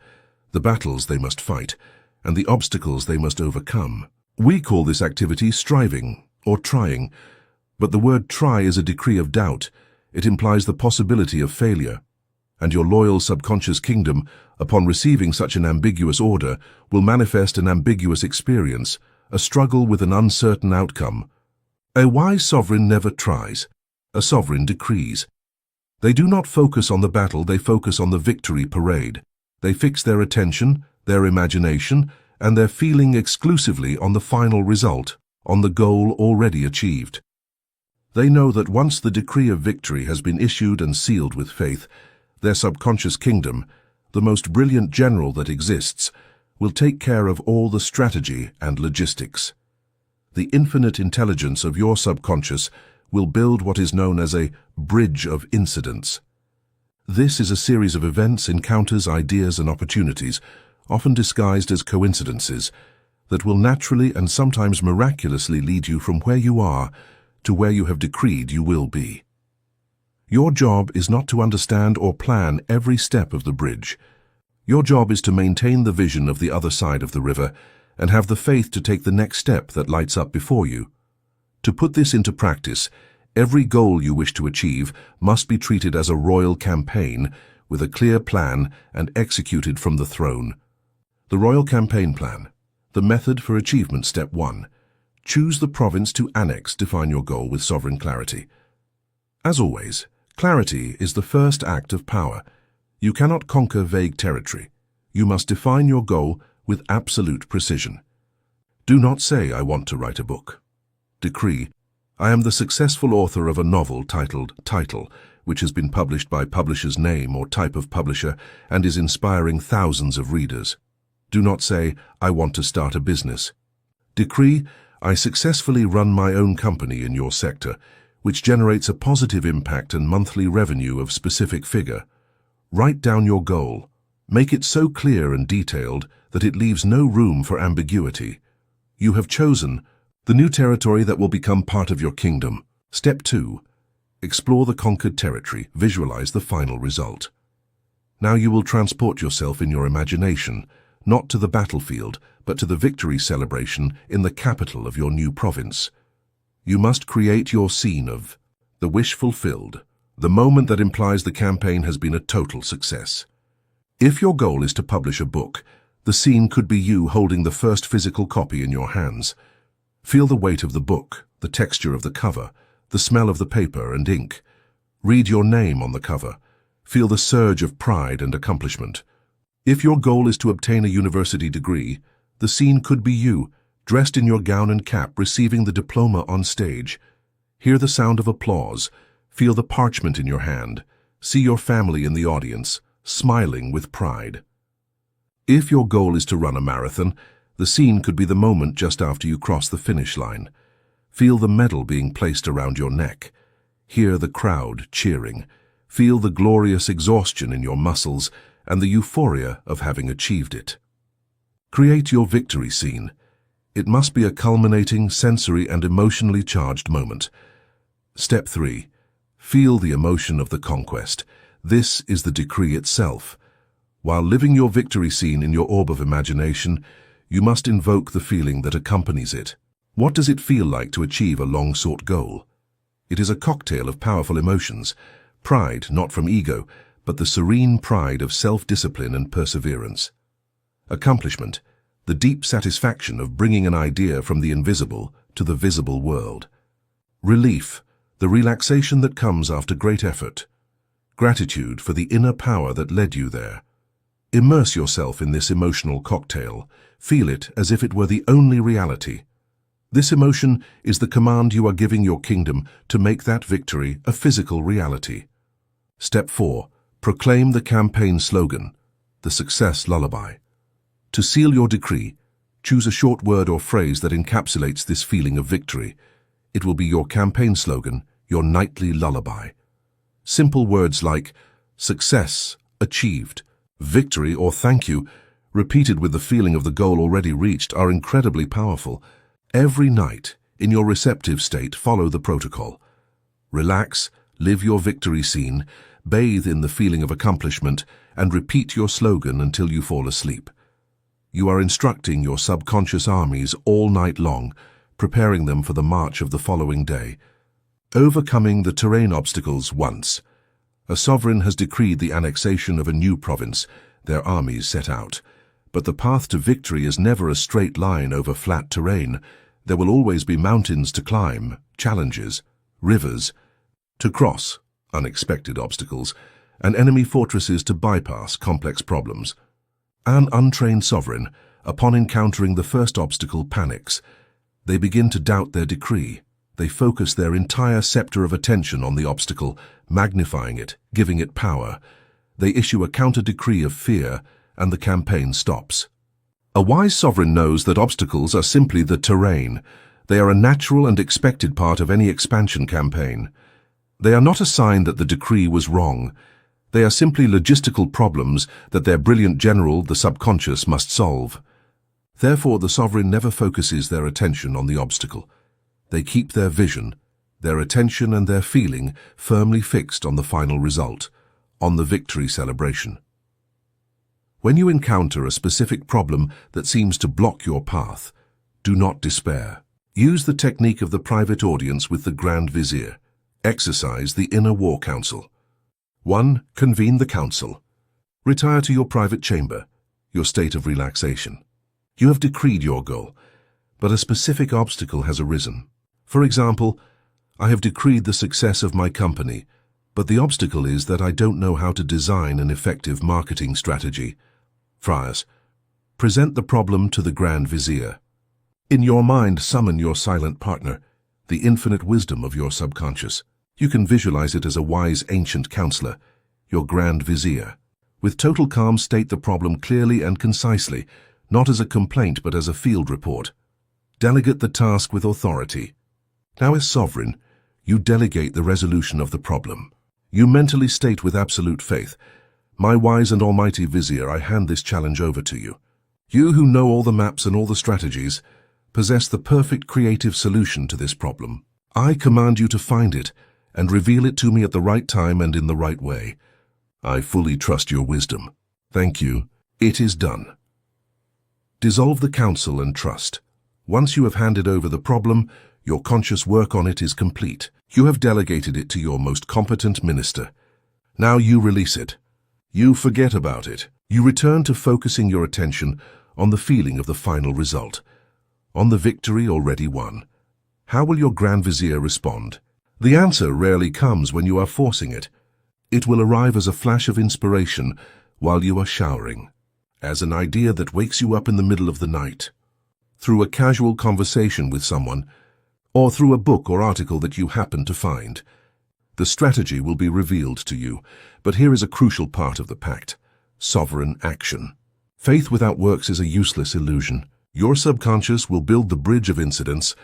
the battles they must fight, and the obstacles they must overcome. We call this activity striving or trying, but the word try is a decree of doubt. It implies the possibility of failure. And your loyal subconscious kingdom, upon receiving such an ambiguous order, will manifest an ambiguous experience, a struggle with an uncertain outcome. A wise sovereign never tries. A sovereign decrees. They do not focus on the battle, they focus on the victory parade. They fix their attention, their imagination, and their feeling exclusively on the final result, on the goal already achieved. They know that once the decree of victory has been issued and sealed with faith, their subconscious kingdom, the most brilliant general that exists, will take care of all the strategy and logistics. The infinite intelligence of your subconscious will build what is known as a bridge of incidents. This is a series of events, encounters, ideas, and opportunities, often disguised as coincidences, that will naturally and sometimes miraculously lead you from where you are to where you have decreed you will be. Your job is not to understand or plan every step of the bridge. Your job is to maintain the vision of the other side of the river and have the faith to take the next step that lights up before you. To put this into practice, every goal you wish to achieve must be treated as a royal campaign with a clear plan and executed from the throne. The Royal Campaign Plan. The method for achievement. Step 1. Choose the province to annex. Define your goal with sovereign clarity. As always, clarity is the first act of power. You cannot conquer vague territory. You must define your goal with absolute precision. Do not say, "I want to write a book." Decree, "I am the successful author of a novel titled Title, which has been published by publisher's name or type of publisher and is inspiring thousands of readers." Do not say, "I want to start a business." Decree, "I successfully run my own company in your sector, which generates a positive impact and monthly revenue of specific figure." Write down your goal. Make it so clear and detailed that it leaves no room for ambiguity. You have chosen the new territory that will become part of your kingdom. Step 2. Explore the conquered territory. Visualize the final result. Now you will transport yourself in your imagination, not to the battlefield, but to the victory celebration in the capital of your new province. You must create your scene of the wish fulfilled, the moment that implies the campaign has been a total success. If your goal is to publish a book, the scene could be you holding the first physical copy in your hands. Feel the weight of the book, the texture of the cover, the smell of the paper and ink. Read your name on the cover. Feel the surge of pride and accomplishment. If your goal is to obtain a university degree, the scene could be you, dressed in your gown and cap, receiving the diploma on stage. Hear the sound of applause. Feel the parchment in your hand. See your family in the audience, smiling with pride. If your goal is to run a marathon, the scene could be the moment just after you cross the finish line. Feel the medal being placed around your neck. Hear the crowd cheering. Feel the glorious exhaustion in your muscles and the euphoria of having achieved it. Create your victory scene. It must be a culminating, sensory and emotionally charged moment. Step 3. Feel the emotion of the conquest. This is the decree itself. While living your victory scene in your orb of imagination, you must invoke the feeling that accompanies it. What does it feel like to achieve a long-sought goal? It is a cocktail of powerful emotions. Pride, not from ego, but the serene pride of self-discipline and perseverance. Accomplishment, the deep satisfaction of bringing an idea from the invisible to the visible world. Relief, the relaxation that comes after great effort. Gratitude for the inner power that led you there. Immerse yourself in this emotional cocktail. Feel it as if it were the only reality. This emotion is the command you are giving your kingdom to make that victory a physical reality. Step 4. Proclaim the campaign slogan, the success lullaby. To seal your decree, choose a short word or phrase that encapsulates this feeling of victory. It will be your campaign slogan, your nightly lullaby. Simple words like success, achieved, victory, or thank you, repeated with the feeling of the goal already reached, are incredibly powerful. Every night, in your receptive state, follow the protocol. Relax, live your victory scene, bathe in the feeling of accomplishment, and repeat your slogan until you fall asleep. You are instructing your subconscious armies all night long, preparing them for the march of the following day. Overcoming the terrain obstacles once. A sovereign has decreed the annexation of a new province. Their armies set out. But the path to victory is never a straight line over flat terrain. There will always be mountains to climb, challenges, rivers to cross, unexpected obstacles, and enemy fortresses to bypass, complex problems. An untrained sovereign, upon encountering the first obstacle, panics. They begin to doubt their decree. They focus their entire scepter of attention on the obstacle, magnifying it, giving it power. They issue a counter-decree of fear, and the campaign stops. A wise sovereign knows that obstacles are simply the terrain. They are a natural and expected part of any expansion campaign. They are not a sign that the decree was wrong. They are simply logistical problems that their brilliant general, the subconscious, must solve. Therefore, the sovereign never focuses their attention on the obstacle. They keep their vision, their attention and their feeling firmly fixed on the final result, on the victory celebration. When you encounter a specific problem that seems to block your path, do not despair. Use the technique of the private audience with the Grand Vizier. Exercise the inner war council. 1. Convene the council. Retire to your private chamber, your state of relaxation. You have decreed your goal, but a specific obstacle has arisen. For example, I have decreed the success of my company, but the obstacle is that I don't know how to design an effective marketing strategy. Friars, present the problem to the Grand Vizier. In your mind, summon your silent partner, the infinite wisdom of your subconscious. You can visualize it as a wise ancient counselor, your Grand Vizier. With total calm, state the problem clearly and concisely, not as a complaint but as a field report. Delegate the task with authority. Now, as sovereign, you delegate the resolution of the problem. You mentally state with absolute faith, "My wise and almighty Vizier, I hand this challenge over to you. You who know all the maps and all the strategies, possess the perfect creative solution to this problem. I command you to find it and reveal it to me at the right time and in the right way. I fully trust your wisdom. Thank you. It is done." Dissolve the council and trust. Once you have handed over the problem, your conscious work on it is complete. You have delegated it to your most competent minister. Now you release it. You forget about it. You return to focusing your attention on the feeling of the final result, on the victory already won. How will your Grand Vizier respond? The answer rarely comes when you are forcing it. It will arrive as a flash of inspiration while you are showering, as an idea that wakes you up in the middle of the night, through a casual conversation with someone, or through a book or article that you happen to find. The strategy will be revealed to you, but here is a crucial part of the pact: sovereign action. Faith without works is a useless illusion. Your subconscious will build the bridge of incidents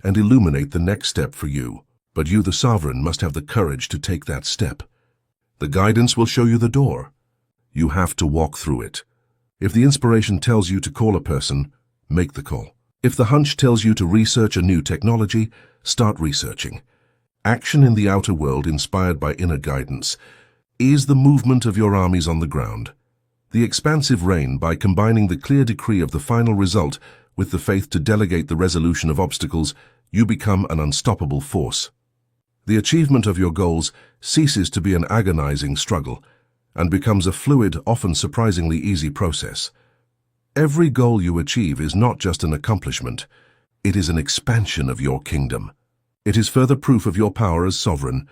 and illuminate the next step for you. But you, the sovereign, must have the courage to take that step. The guidance will show you the door. You have to walk through it. If the inspiration tells you to call a person, make the call. If the hunch tells you to research a new technology, start researching. Action in the outer world, inspired by inner guidance, is the movement of your armies on the ground. The expansive reign, by combining the clear decree of the final result with the faith to delegate the resolution of obstacles, you become an unstoppable force. The achievement of your goals ceases to be an agonizing struggle and becomes a fluid, often surprisingly easy process. Every goal you achieve is not just an accomplishment, it is an expansion of your kingdom. It is further proof of your power as sovereign,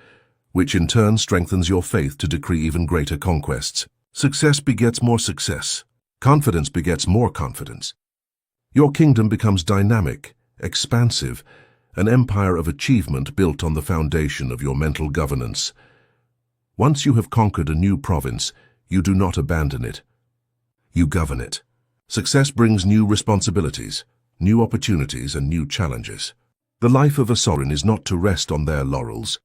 which in turn strengthens your faith to decree even greater conquests. Success begets more success. Confidence begets more confidence. Your kingdom becomes dynamic, expansive, an empire of achievement built on the foundation of your mental governance. Once you have conquered a new province, you do not abandon it. You govern it. Success brings new responsibilities, new opportunities, and new challenges. The life of a sovereign is not to rest on their laurels,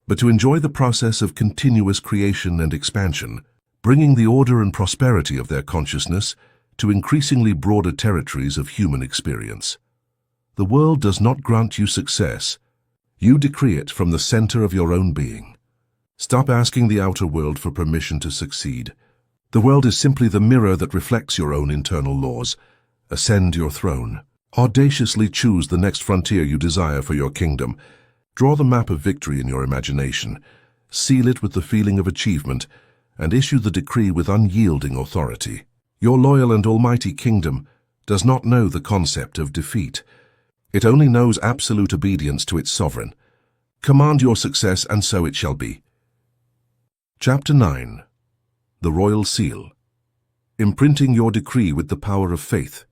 but to enjoy the process of continuous creation and expansion, bringing the order and prosperity of their consciousness to increasingly broader territories of human experience. The world does not grant you success. You decree it from the center of your own being. Stop asking the outer world for permission to succeed. The world is simply the mirror that reflects your own internal laws. Ascend your throne. Audaciously choose the next frontier you desire for your kingdom. Draw the map of victory in your imagination. Seal it with the feeling of achievement, and issue the decree with unyielding authority. Your loyal and almighty kingdom does not know the concept of defeat. It only knows absolute obedience to its sovereign. Command your success, and so it shall be. Chapter 9. The Royal Seal. Imprinting your decree with the power of faith.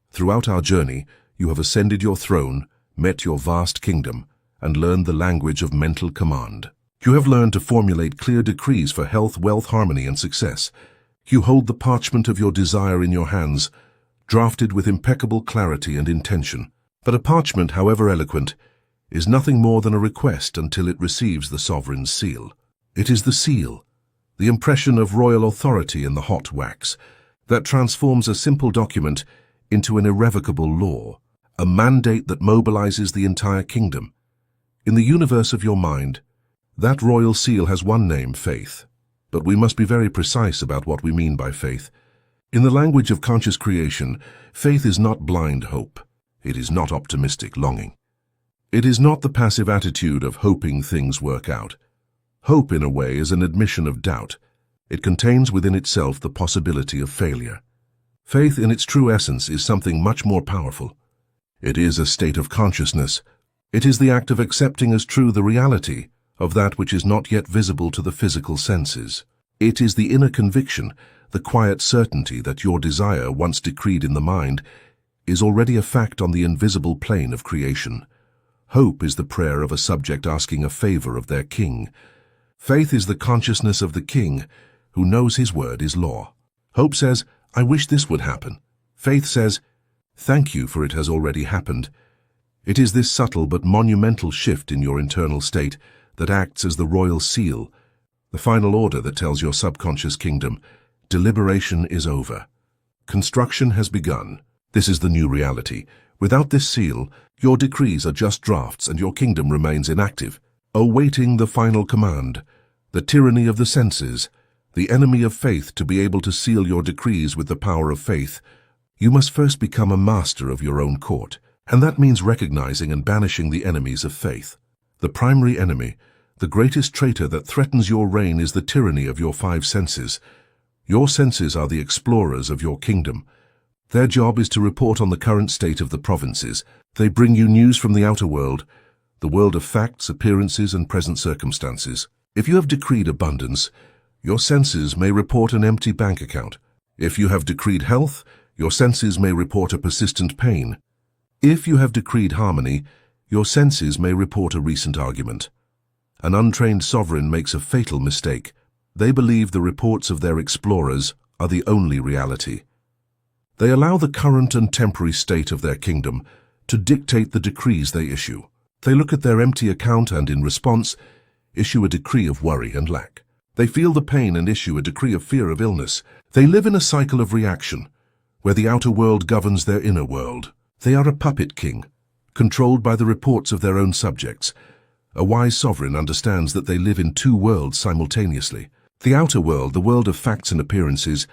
Throughout our journey, you have ascended your throne, met your vast kingdom, and learned the language of mental command. You have learned to formulate clear decrees for health, wealth, harmony, and success. You hold the parchment of your desire in your hands, drafted with impeccable clarity and intention. But a parchment, however eloquent, is nothing more than a request until it receives the sovereign's seal. It is the seal, the impression of royal authority in the hot wax, that transforms a simple document into an irrevocable law, a mandate that mobilizes the entire kingdom. In the universe of your mind, that royal seal has one name, faith. But we must be very precise about what we mean by faith. In the language of conscious creation, faith is not blind hope. It is not optimistic longing. It is not the passive attitude of hoping things work out. Hope, in a way, is an admission of doubt. It contains within itself the possibility of failure. Faith, in its true essence, is something much more powerful. It is a state of consciousness. It is the act of accepting as true the reality of that which is not yet visible to the physical senses. It is the inner conviction, the quiet certainty that your desire, once decreed in the mind, is already a fact on the invisible plane of creation. Hope is the prayer of a subject asking a favor of their king. Faith is the consciousness of the king, who knows his word is law. Hope says, I wish this would happen. Faith says, thank you, for it has already happened. It is this subtle but monumental shift in your internal state that acts as the royal seal, the final order that tells your subconscious kingdom, deliberation is over. Construction has begun. This is the new reality. Without this seal, your decrees are just drafts and your kingdom remains inactive, awaiting the final command, the tyranny of the senses, the enemy of faith. To be able to seal your decrees with the power of faith, you must first become a master of your own court, and that means recognizing and banishing the enemies of faith. The primary enemy, the greatest traitor that threatens your reign, is the tyranny of your five senses. Your senses are the explorers of your kingdom. Their job is to report on the current state of the provinces. They bring you news from the outer world, the world of facts, appearances, and present circumstances. If you have decreed abundance, your senses may report an empty bank account. If you have decreed health, your senses may report a persistent pain. If you have decreed harmony, your senses may report a recent argument. An untrained sovereign makes a fatal mistake. They believe the reports of their explorers are the only reality. They allow the current and temporary state of their kingdom to dictate the decrees they issue. They look at their empty account and, in response, issue a decree of worry and lack. They feel the pain and issue a decree of fear of illness. They live in a cycle of reaction, where the outer world governs their inner world. They are a puppet king, controlled by the reports of their own subjects. A wise sovereign understands that they live in two worlds simultaneously. The outer world, the world of facts and appearances,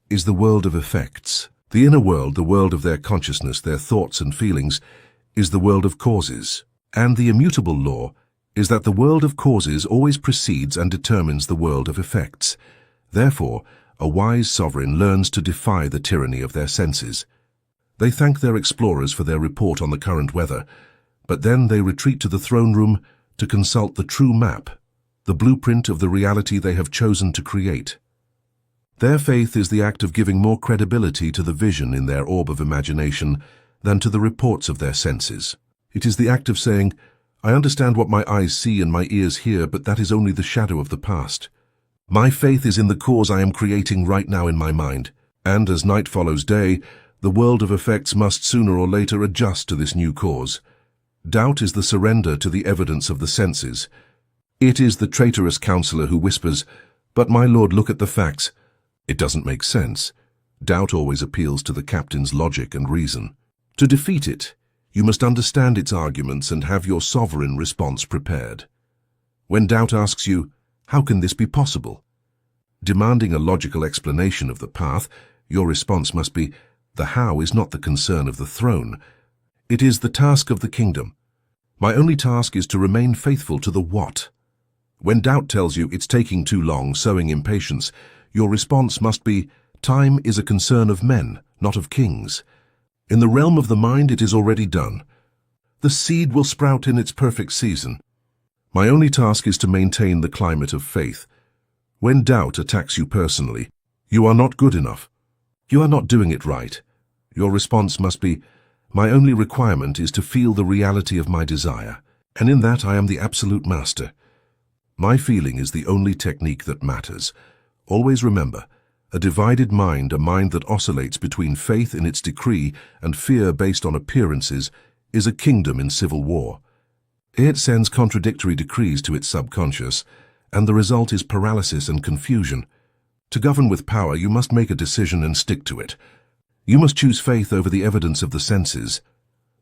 is the world of effects. The inner world, the world of their consciousness, their thoughts and feelings, is the world of causes. And the immutable law is that the world of causes always precedes and determines the world of effects. Therefore, a wise sovereign learns to defy the tyranny of their senses. They thank their explorers for their report on the current weather, but then they retreat to the throne room to consult the true map, the blueprint of the reality they have chosen to create. Their faith is the act of giving more credibility to the vision in their orb of imagination than to the reports of their senses. It is the act of saying, I understand what my eyes see and my ears hear, but that is only the shadow of the past. My faith is in the cause I am creating right now in my mind, and as night follows day, the world of effects must sooner or later adjust to this new cause. Doubt is the surrender to the evidence of the senses. It is the traitorous counselor who whispers, but my lord, look at the facts. It doesn't make sense. Doubt always appeals to the captain's logic and reason. To defeat it, you must understand its arguments and have your sovereign response prepared. When doubt asks you, how can this be possible? Demanding a logical explanation of the path, your response must be, the how is not the concern of the throne. It is the task of the kingdom. My only task is to remain faithful to the what. When doubt tells you it's taking too long, sowing impatience, your response must be, time is a concern of men, not of kings. In the realm of the mind, it is already done. The seed will sprout in its perfect season. My only task is to maintain the climate of faith. When doubt attacks you personally, you are not good enough. You are not doing it right. Your response must be, my only requirement is to feel the reality of my desire, and in that I am the absolute master. My feeling is the only technique that matters. Always remember, A divided mind, a mind that oscillates between faith in its decree and fear based on appearances, is a kingdom in civil war. It sends contradictory decrees to its subconscious, and the result is paralysis and confusion. To govern with power, you must make a decision and stick to it. You must choose faith over the evidence of the senses,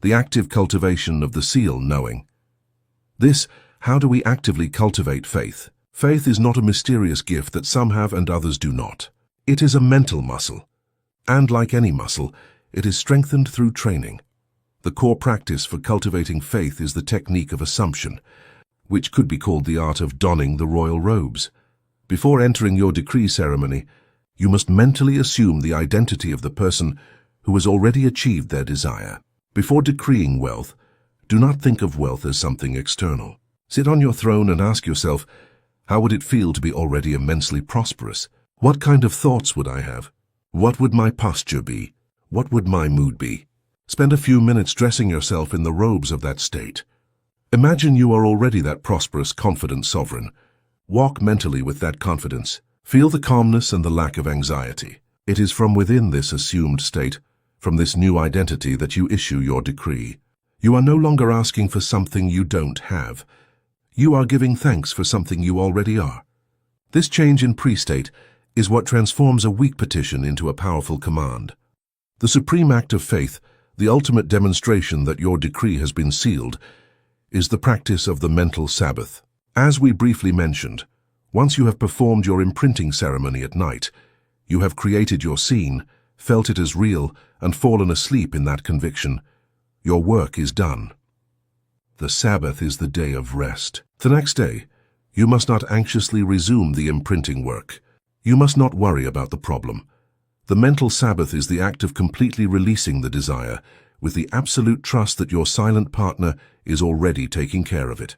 the active cultivation of the seal knowing. How do we actively cultivate faith? Faith is not a mysterious gift that some have and others do not. It is a mental muscle, and like any muscle, it is strengthened through training. The core practice for cultivating faith is the technique of assumption, which could be called the art of donning the royal robes. Before entering your decree ceremony, you must mentally assume the identity of the person who has already achieved their desire. Before decreeing wealth, do not think of wealth as something external. Sit on your throne and ask yourself, how would it feel to be already immensely prosperous? What kind of thoughts would I have? What would my posture be? What would my mood be? Spend a few minutes dressing yourself in the robes of that state. Imagine you are already that prosperous, confident sovereign. Walk mentally with that confidence. Feel the calmness and the lack of anxiety. It is from within this assumed state, from this new identity, that you issue your decree. You are no longer asking for something you don't have. You are giving thanks for something you already are. This change in pre-state is what transforms a weak petition into a powerful command. The supreme act of faith, the ultimate demonstration that your decree has been sealed, is the practice of the mental Sabbath. As we briefly mentioned, once you have performed your imprinting ceremony at night, you have created your scene, felt it as real, and fallen asleep in that conviction. Your work is done. The Sabbath is the day of rest. The next day, you must not anxiously resume the imprinting work. You must not worry about the problem. The mental Sabbath is the act of completely releasing the desire, with the absolute trust that your silent partner is already taking care of it.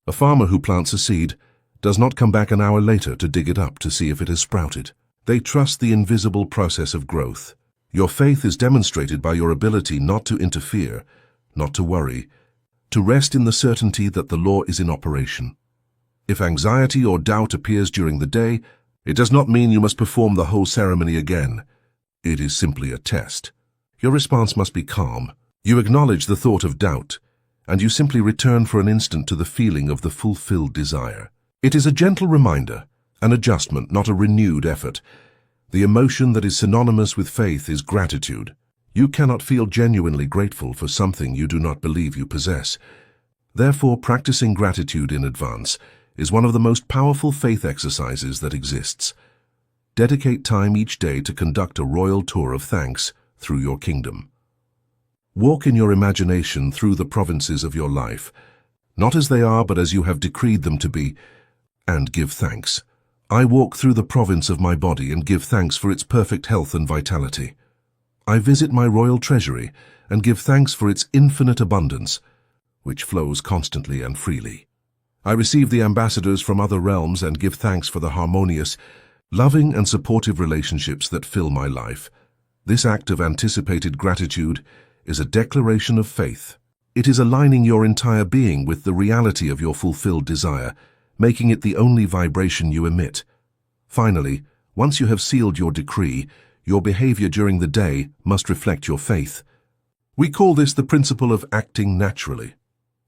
A farmer who plants a seed does not come back an hour later to dig it up to see if it has sprouted. They trust the invisible process of growth. Your faith is demonstrated by your ability not to interfere, not to worry, to rest in the certainty that the law is in operation. If anxiety or doubt appears during the day, it does not mean you must perform the whole ceremony again. It is simply a test. Your response must be calm. You acknowledge the thought of doubt, and you simply return for an instant to the feeling of the fulfilled desire. It is a gentle reminder, an adjustment, not a renewed effort. The emotion that is synonymous with faith is gratitude. You cannot feel genuinely grateful for something you do not believe you possess. Therefore, practicing gratitude in advance is one of the most powerful faith exercises that exists. Dedicate time each day to conduct a royal tour of thanks through your kingdom. Walk in your imagination through the provinces of your life, not as they are but as you have decreed them to be, and give thanks. I walk through the province of my body and give thanks for its perfect health and vitality. I visit my royal treasury and give thanks for its infinite abundance, which flows constantly and freely. I receive the ambassadors from other realms and give thanks for the harmonious, loving and supportive relationships that fill my life. This act of anticipated gratitude is a declaration of faith. It is aligning your entire being with the reality of your fulfilled desire, making it the only vibration you emit. Finally, once you have sealed your decree, your behavior during the day must reflect your faith. We call this the principle of acting naturally.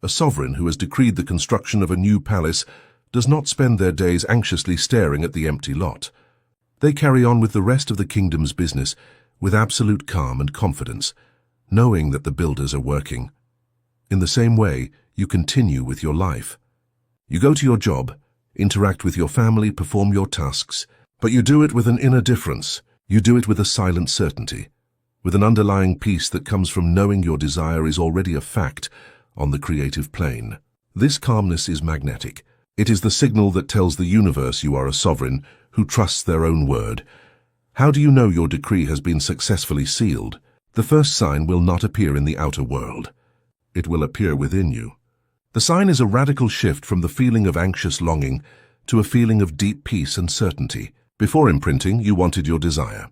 A sovereign who has decreed the construction of a new palace does not spend their days anxiously staring at the empty lot. They carry on with the rest of the kingdom's business with absolute calm and confidence, knowing that the builders are working. In the same way, you continue with your life. You go to your job, interact with your family, perform your tasks, but you do it with an inner difference. You do it with a silent certainty, with an underlying peace that comes from knowing your desire is already a fact on the creative plane. This calmness is magnetic. It is the signal that tells the universe you are a sovereign who trusts their own word. How do you know your decree has been successfully sealed? The first sign will not appear in the outer world. It will appear within you. The sign is a radical shift from the feeling of anxious longing to a feeling of deep peace and certainty. Before imprinting, you wanted your desire.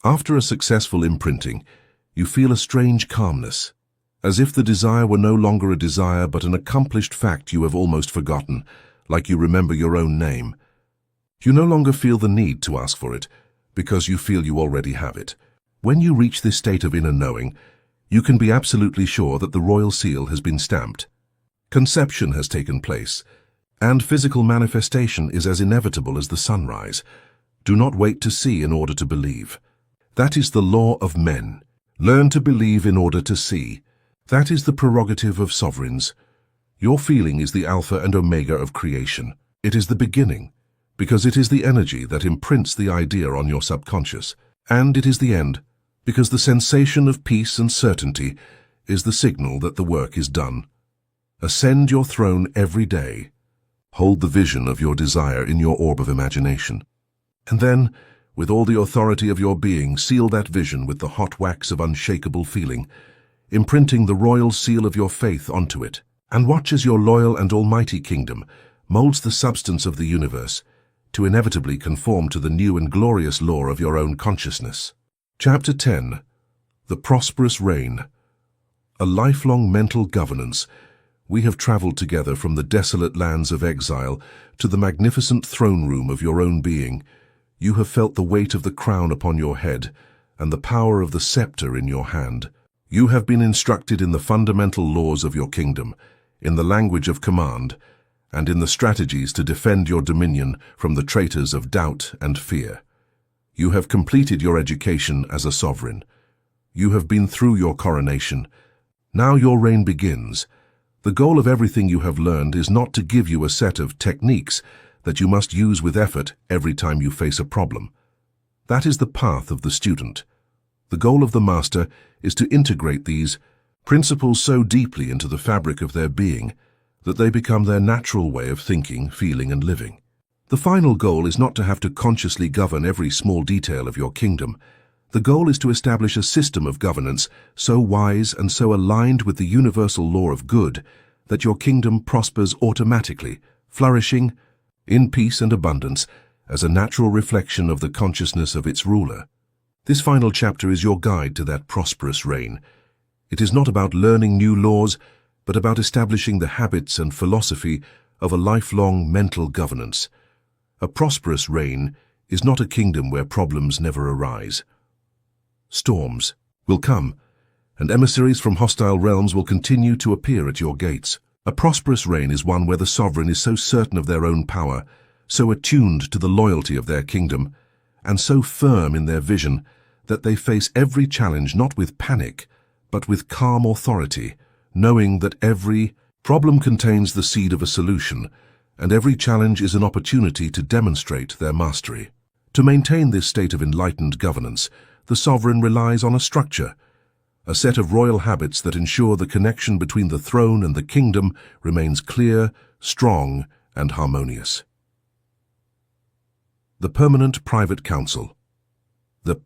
After a successful imprinting, you feel a strange calmness, as if the desire were no longer a desire but an accomplished fact you have almost forgotten, like you remember your own name. You no longer feel the need to ask for it, because you feel you already have it. When you reach this state of inner knowing, you can be absolutely sure that the royal seal has been stamped. Conception has taken place, and physical manifestation is as inevitable as the sunrise. Do not wait to see in order to believe. That is the law of men. Learn to believe in order to see. That is the prerogative of sovereigns. Your feeling is the alpha and omega of creation. It is the beginning, because it is the energy that imprints the idea on your subconscious. And it is the end, because the sensation of peace and certainty is the signal that the work is done. Ascend your throne every day. Hold the vision of your desire in your orb of imagination. And then, with all the authority of your being, seal that vision with the hot wax of unshakable feeling, imprinting the royal seal of your faith onto it, and watch as your loyal and almighty kingdom molds the substance of the universe to inevitably conform to the new and glorious law of your own consciousness. Chapter 10. The Prosperous Reign. A lifelong mental governance. We have traveled together from the desolate lands of exile to the magnificent throne room of your own being. You have felt the weight of the crown upon your head and the power of the scepter in your hand. You have been instructed in the fundamental laws of your kingdom, in the language of command, and in the strategies to defend your dominion from the traitors of doubt and fear. You have completed your education as a sovereign. You have been through your coronation. Now your reign begins. The goal of everything you have learned is not to give you a set of techniques that you must use with effort every time you face a problem. That is the path of the student. The goal of the master is to integrate these principles so deeply into the fabric of their being that they become their natural way of thinking, feeling, and living. The final goal is not to have to consciously govern every small detail of your kingdom. The goal is to establish a system of governance so wise and so aligned with the universal law of good that your kingdom prospers automatically, flourishing in peace and abundance as a natural reflection of the consciousness of its ruler. This final chapter is your guide to that prosperous reign. It is not about learning new laws, but about establishing the habits and philosophy of a lifelong mental governance. A prosperous reign is not a kingdom where problems never arise. Storms will come, and emissaries from hostile realms will continue to appear at your gates. A prosperous reign is one where the sovereign is so certain of their own power, so attuned to the loyalty of their kingdom, and so firm in their vision that they face every challenge not with panic, but with calm authority, knowing that every problem contains the seed of a solution, and every challenge is an opportunity to demonstrate their mastery. To maintain this state of enlightened governance, the sovereign relies on a structure, a set of royal habits that ensure the connection between the throne and the kingdom remains clear, strong, and harmonious. The Permanent Private Council. The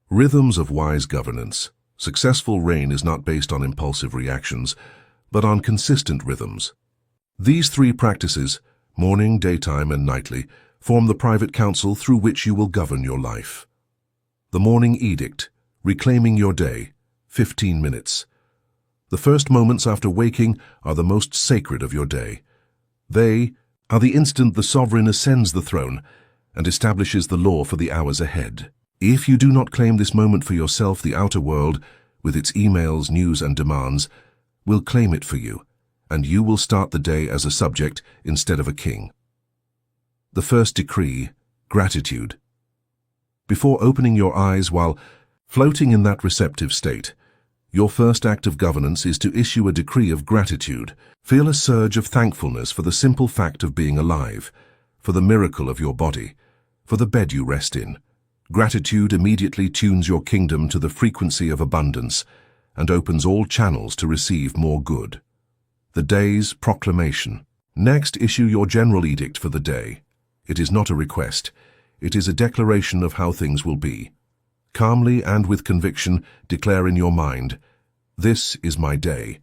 rhythms of wise governance. Successful reign is not based on impulsive reactions, but on consistent rhythms. These three practices, morning, daytime, and nightly, form the private council through which you will govern your life. The Morning Edict, reclaiming your day, 15 minutes. The first moments after waking are the most sacred of your day. They are the instant the sovereign ascends the throne and establishes the law for the hours ahead. If you do not claim this moment for yourself, the outer world, with its emails, news, and demands, will claim it for you, and you will start the day as a subject instead of a king. The first decree, gratitude. Before opening your eyes while floating in that receptive state, your first act of governance is to issue a decree of gratitude. Feel a surge of thankfulness for the simple fact of being alive, for the miracle of your body, for the bed you rest in. Gratitude immediately tunes your kingdom to the frequency of abundance and opens all channels to receive more good. The day's proclamation. Next, issue your general edict for the day. It is not a request. It is a declaration of how things will be. Calmly and with conviction, declare in your mind, "This is my day.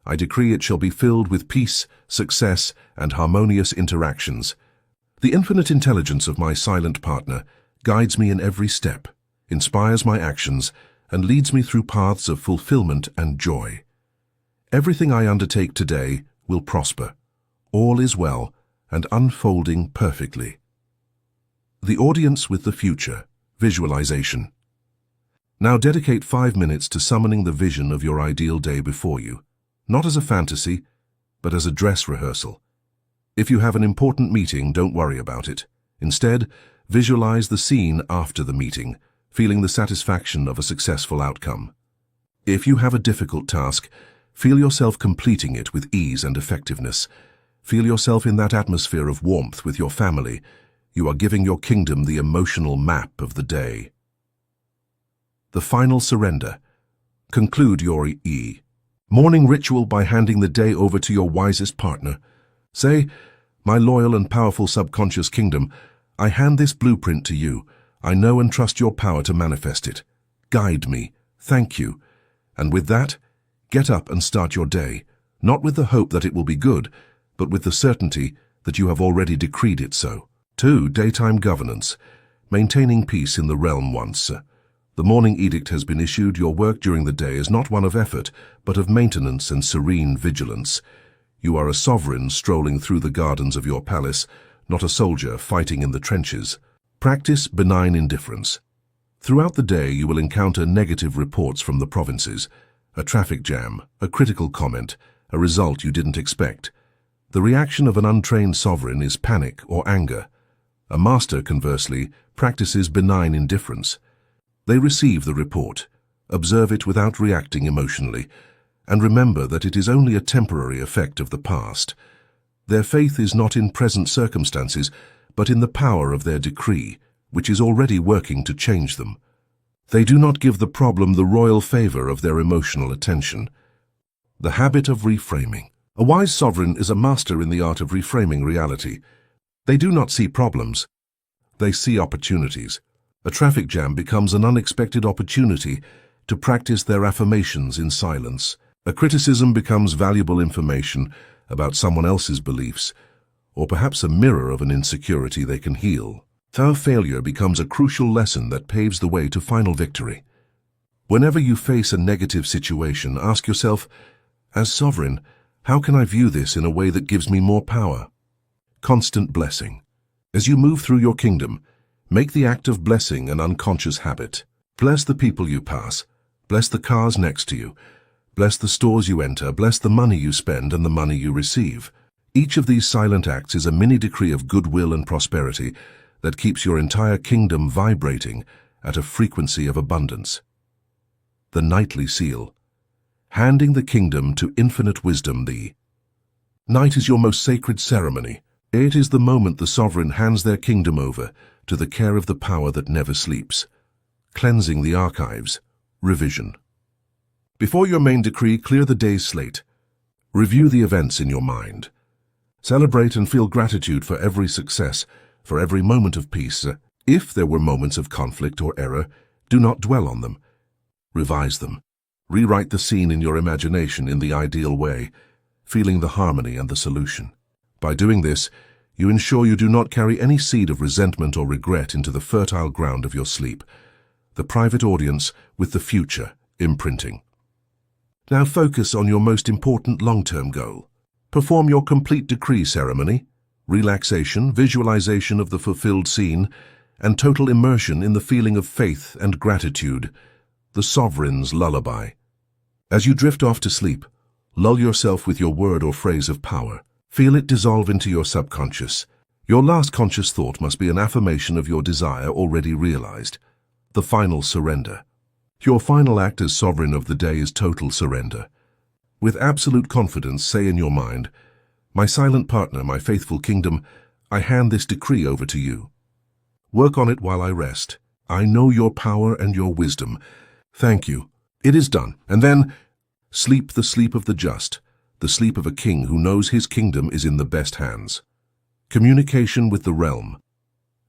I decree it shall be filled with peace, success, and harmonious interactions. The infinite intelligence of my silent partner guides me in every step, inspires my actions, and leads me through paths of fulfillment and joy. Everything I undertake today will prosper. All is well and unfolding perfectly." The audience with the future, Visualization. Now dedicate 5 minutes to summoning the vision of your ideal day before you, not as a fantasy, but as a dress rehearsal. If you have an important meeting, don't worry about it. Instead, visualize the scene after the meeting, feeling the satisfaction of a successful outcome. If you have a difficult task, feel yourself completing it with ease and effectiveness. Feel yourself in that atmosphere of warmth with your family. You are giving your kingdom the emotional map of the day. The final surrender. Conclude your morning ritual by handing the day over to your wisest partner. Say, "My loyal and powerful subconscious kingdom, I hand this blueprint to you. I know and trust your power to manifest it. Guide me. Thank you." And with that, get up and start your day, not with the hope that it will be good, but with the certainty that you have already decreed it so. 2. Daytime governance. Maintaining peace in the realm once. The morning edict has been issued. Your work during the day is not one of effort, but of maintenance and serene vigilance. You are a sovereign strolling through the gardens of your palace, not a soldier fighting in the trenches. Practice benign indifference. Throughout the day, you will encounter negative reports from the provinces, a traffic jam, a critical comment, a result you didn't expect. The reaction of an untrained sovereign is panic or anger. A master, conversely, practices benign indifference. They receive the report, observe it without reacting emotionally, and remember that it is only a temporary effect of the past. Their faith is not in present circumstances, but in the power of their decree, which is already working to change them. They do not give the problem the royal favor of their emotional attention. The habit of reframing. A wise sovereign is a master in the art of reframing reality. They do not see problems. They see opportunities. A traffic jam becomes an unexpected opportunity to practice their affirmations in silence. A criticism becomes valuable information about someone else's beliefs, or perhaps a mirror of an insecurity they can heal. Their failure becomes a crucial lesson that paves the way to final victory. Whenever you face a negative situation, ask yourself, as sovereign, how can I view this in a way that gives me more power? Constant blessing. As you move through your kingdom, make the act of blessing an unconscious habit. Bless the people you pass. Bless the cars next to you. Bless the stores you enter. Bless the money you spend and the money you receive. Each of these silent acts is a mini decree of goodwill and prosperity that keeps your entire kingdom vibrating at a frequency of abundance. The nightly seal. Handing the kingdom to infinite wisdom. The night is your most sacred ceremony. It is the moment the sovereign hands their kingdom over to the care of the power that never sleeps. Cleansing the archives. Revision. Before your main decree, clear the day's slate. Review the events in your mind. Celebrate and feel gratitude for every success, for every moment of peace. If there were moments of conflict or error, do not dwell on them. Revise them. Rewrite the scene in your imagination in the ideal way, feeling the harmony and the solution. By doing this, you ensure you do not carry any seed of resentment or regret into the fertile ground of your sleep, the private audience with the future imprinting. Now focus on your most important long-term goal. Perform your complete decree ceremony, relaxation, visualization of the fulfilled scene, and total immersion in the feeling of faith and gratitude, the sovereign's lullaby. As you drift off to sleep, lull yourself with your word or phrase of power. Feel it dissolve into your subconscious. Your last conscious thought must be an affirmation of your desire already realized. The final surrender. Your final act as sovereign of the day is total surrender. With absolute confidence, say in your mind, "My silent partner, my faithful kingdom, I hand this decree over to you. Work on it while I rest. I know your power and your wisdom. Thank you. It is done." And then, sleep the sleep of the just, the sleep of a king who knows his kingdom is in the best hands. Communication with the realm.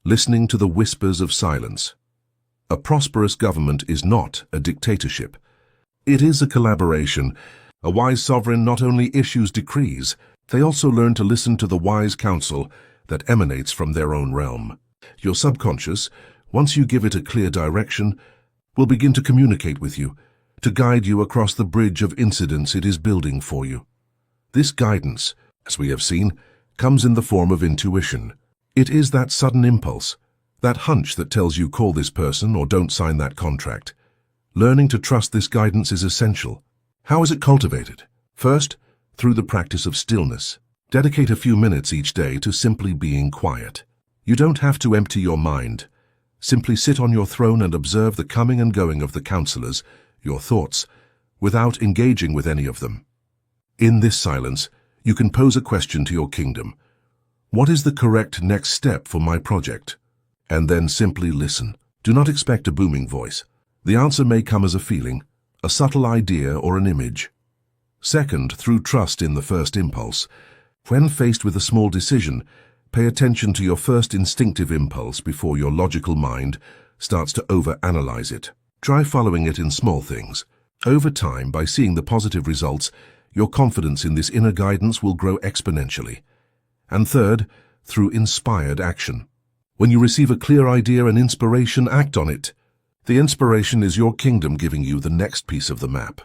Listening to the whispers of silence. A prosperous government is not a dictatorship. It is a collaboration. A wise sovereign not only issues decrees, they also learn to listen to the wise counsel that emanates from their own realm. Your subconscious, once you give it a clear direction, will begin to communicate with you, to guide you across the bridge of incidents it is building for you. This guidance, as we have seen, comes in the form of intuition. It is that sudden impulse, That hunch that tells you call this person or don't sign that contract. Learning to trust this guidance is essential. How is it cultivated? First, through the practice of stillness. Dedicate a few minutes each day to simply being quiet. You don't have to empty your mind. Simply sit on your throne and observe the coming and going of the counselors, your thoughts, without engaging with any of them. In this silence, you can pose a question to your kingdom. What is the correct next step for my project? And then simply listen. Do not expect a booming voice. The answer may come as a feeling, a subtle idea, or an image. Second, through trust in the first impulse. When faced with a small decision, pay attention to your first instinctive impulse before your logical mind starts to overanalyze it. Try following it in small things. Over time, by seeing the positive results, your confidence in this inner guidance will grow exponentially. And third, through inspired action. When you receive a clear idea and inspiration, act on it. The inspiration is your kingdom giving you the next piece of the map.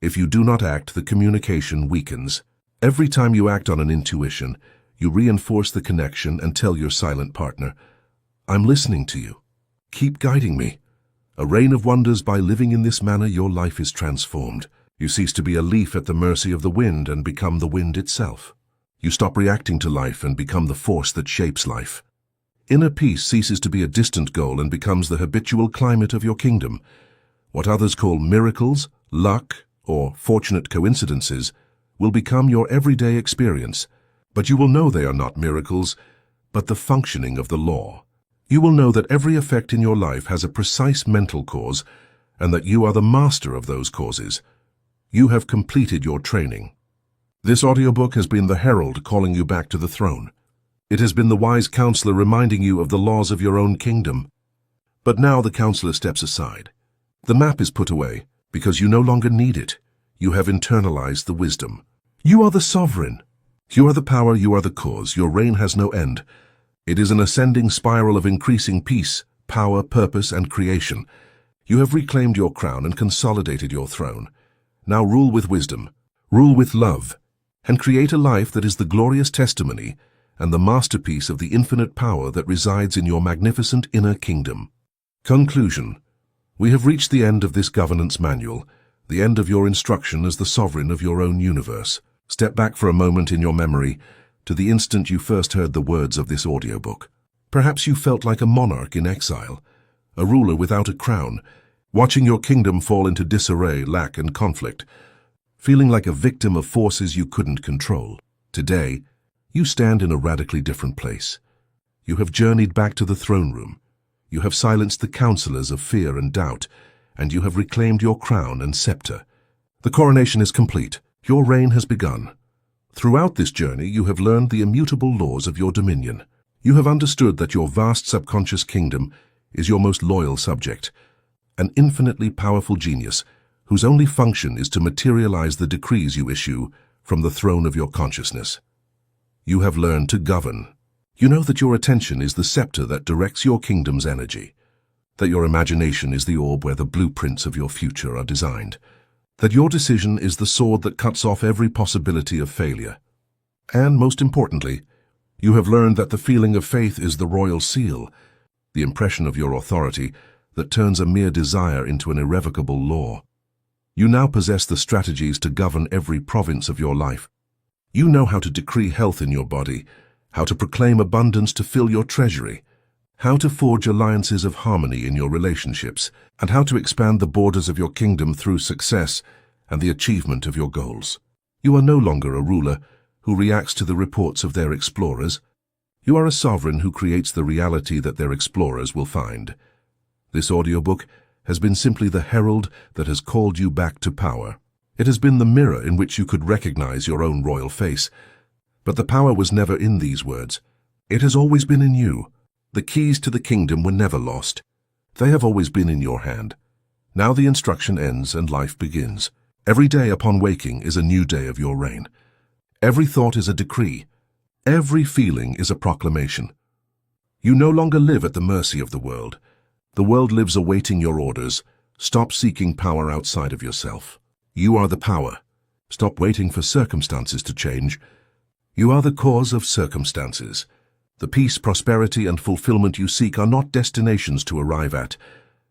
If you do not act, the communication weakens. Every time you act on an intuition, you reinforce the connection and tell your silent partner, I'm listening to you. Keep guiding me. A rain of wonders. By living in this manner, your life is transformed. You cease to be a leaf at the mercy of the wind and become the wind itself. You stop reacting to life and become the force that shapes life. Inner peace ceases to be a distant goal and becomes the habitual climate of your kingdom. What others call miracles, luck, or fortunate coincidences will become your everyday experience. But you will know they are not miracles, but the functioning of the law. You will know that every effect in your life has a precise mental cause, and that you are the master of those causes. You have completed your training. This audiobook has been the herald calling you back to the throne. It has been the wise counselor reminding you of the laws of your own kingdom. But now the counselor steps aside. The map is put away because you no longer need it. You have internalized the wisdom. You are the sovereign. You are the power, you are the cause. Your reign has no end. It is an ascending spiral of increasing peace, power, purpose, and creation. You have reclaimed your crown and consolidated your throne. Now rule with wisdom, rule with love, and create a life that is the glorious testimony and the masterpiece of the infinite power that resides in your magnificent inner kingdom. Conclusion. We have reached the end of this governance manual, the end of your instruction as the sovereign of your own universe. Step back for a moment in your memory to the instant you first heard the words of this audiobook. Perhaps you felt like a monarch in exile, a ruler without a crown, watching your kingdom fall into disarray, lack, and conflict, feeling like a victim of forces you couldn't control. Today, you stand in a radically different place. You have journeyed back to the throne room. You have silenced the counselors of fear and doubt, and you have reclaimed your crown and scepter. The coronation is complete. Your reign has begun. Throughout this journey, you have learned the immutable laws of your dominion. You have understood that your vast subconscious kingdom is your most loyal subject, an infinitely powerful genius whose only function is to materialize the decrees you issue from the throne of your consciousness. You have learned to govern. You know that your attention is the scepter that directs your kingdom's energy, that your imagination is the orb where the blueprints of your future are designed, that your decision is the sword that cuts off every possibility of failure. And most importantly, you have learned that the feeling of faith is the royal seal, the impression of your authority that turns a mere desire into an irrevocable law. You now possess the strategies to govern every province of your life. You know how to decree health in your body, how to proclaim abundance to fill your treasury, how to forge alliances of harmony in your relationships, and how to expand the borders of your kingdom through success and the achievement of your goals. You are no longer a ruler who reacts to the reports of their explorers. You are a sovereign who creates the reality that their explorers will find. This audiobook has been simply the herald that has called you back to power. It has been the mirror in which you could recognize your own royal face. But the power was never in these words. It has always been in you. The keys to the kingdom were never lost. They have always been in your hand. Now the instruction ends and life begins. Every day upon waking is a new day of your reign. Every thought is a decree. Every feeling is a proclamation. You no longer live at the mercy of the world. The world lives awaiting your orders. Stop seeking power outside of yourself. You are the power. Stop waiting for circumstances to change. You are the cause of circumstances. The peace, prosperity, and fulfillment you seek are not destinations to arrive at,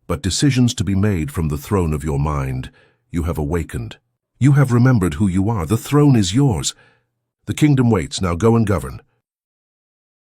but decisions to be made from the throne of your mind. You have awakened. You have remembered who you are. The throne is yours. The kingdom waits. Now go and govern.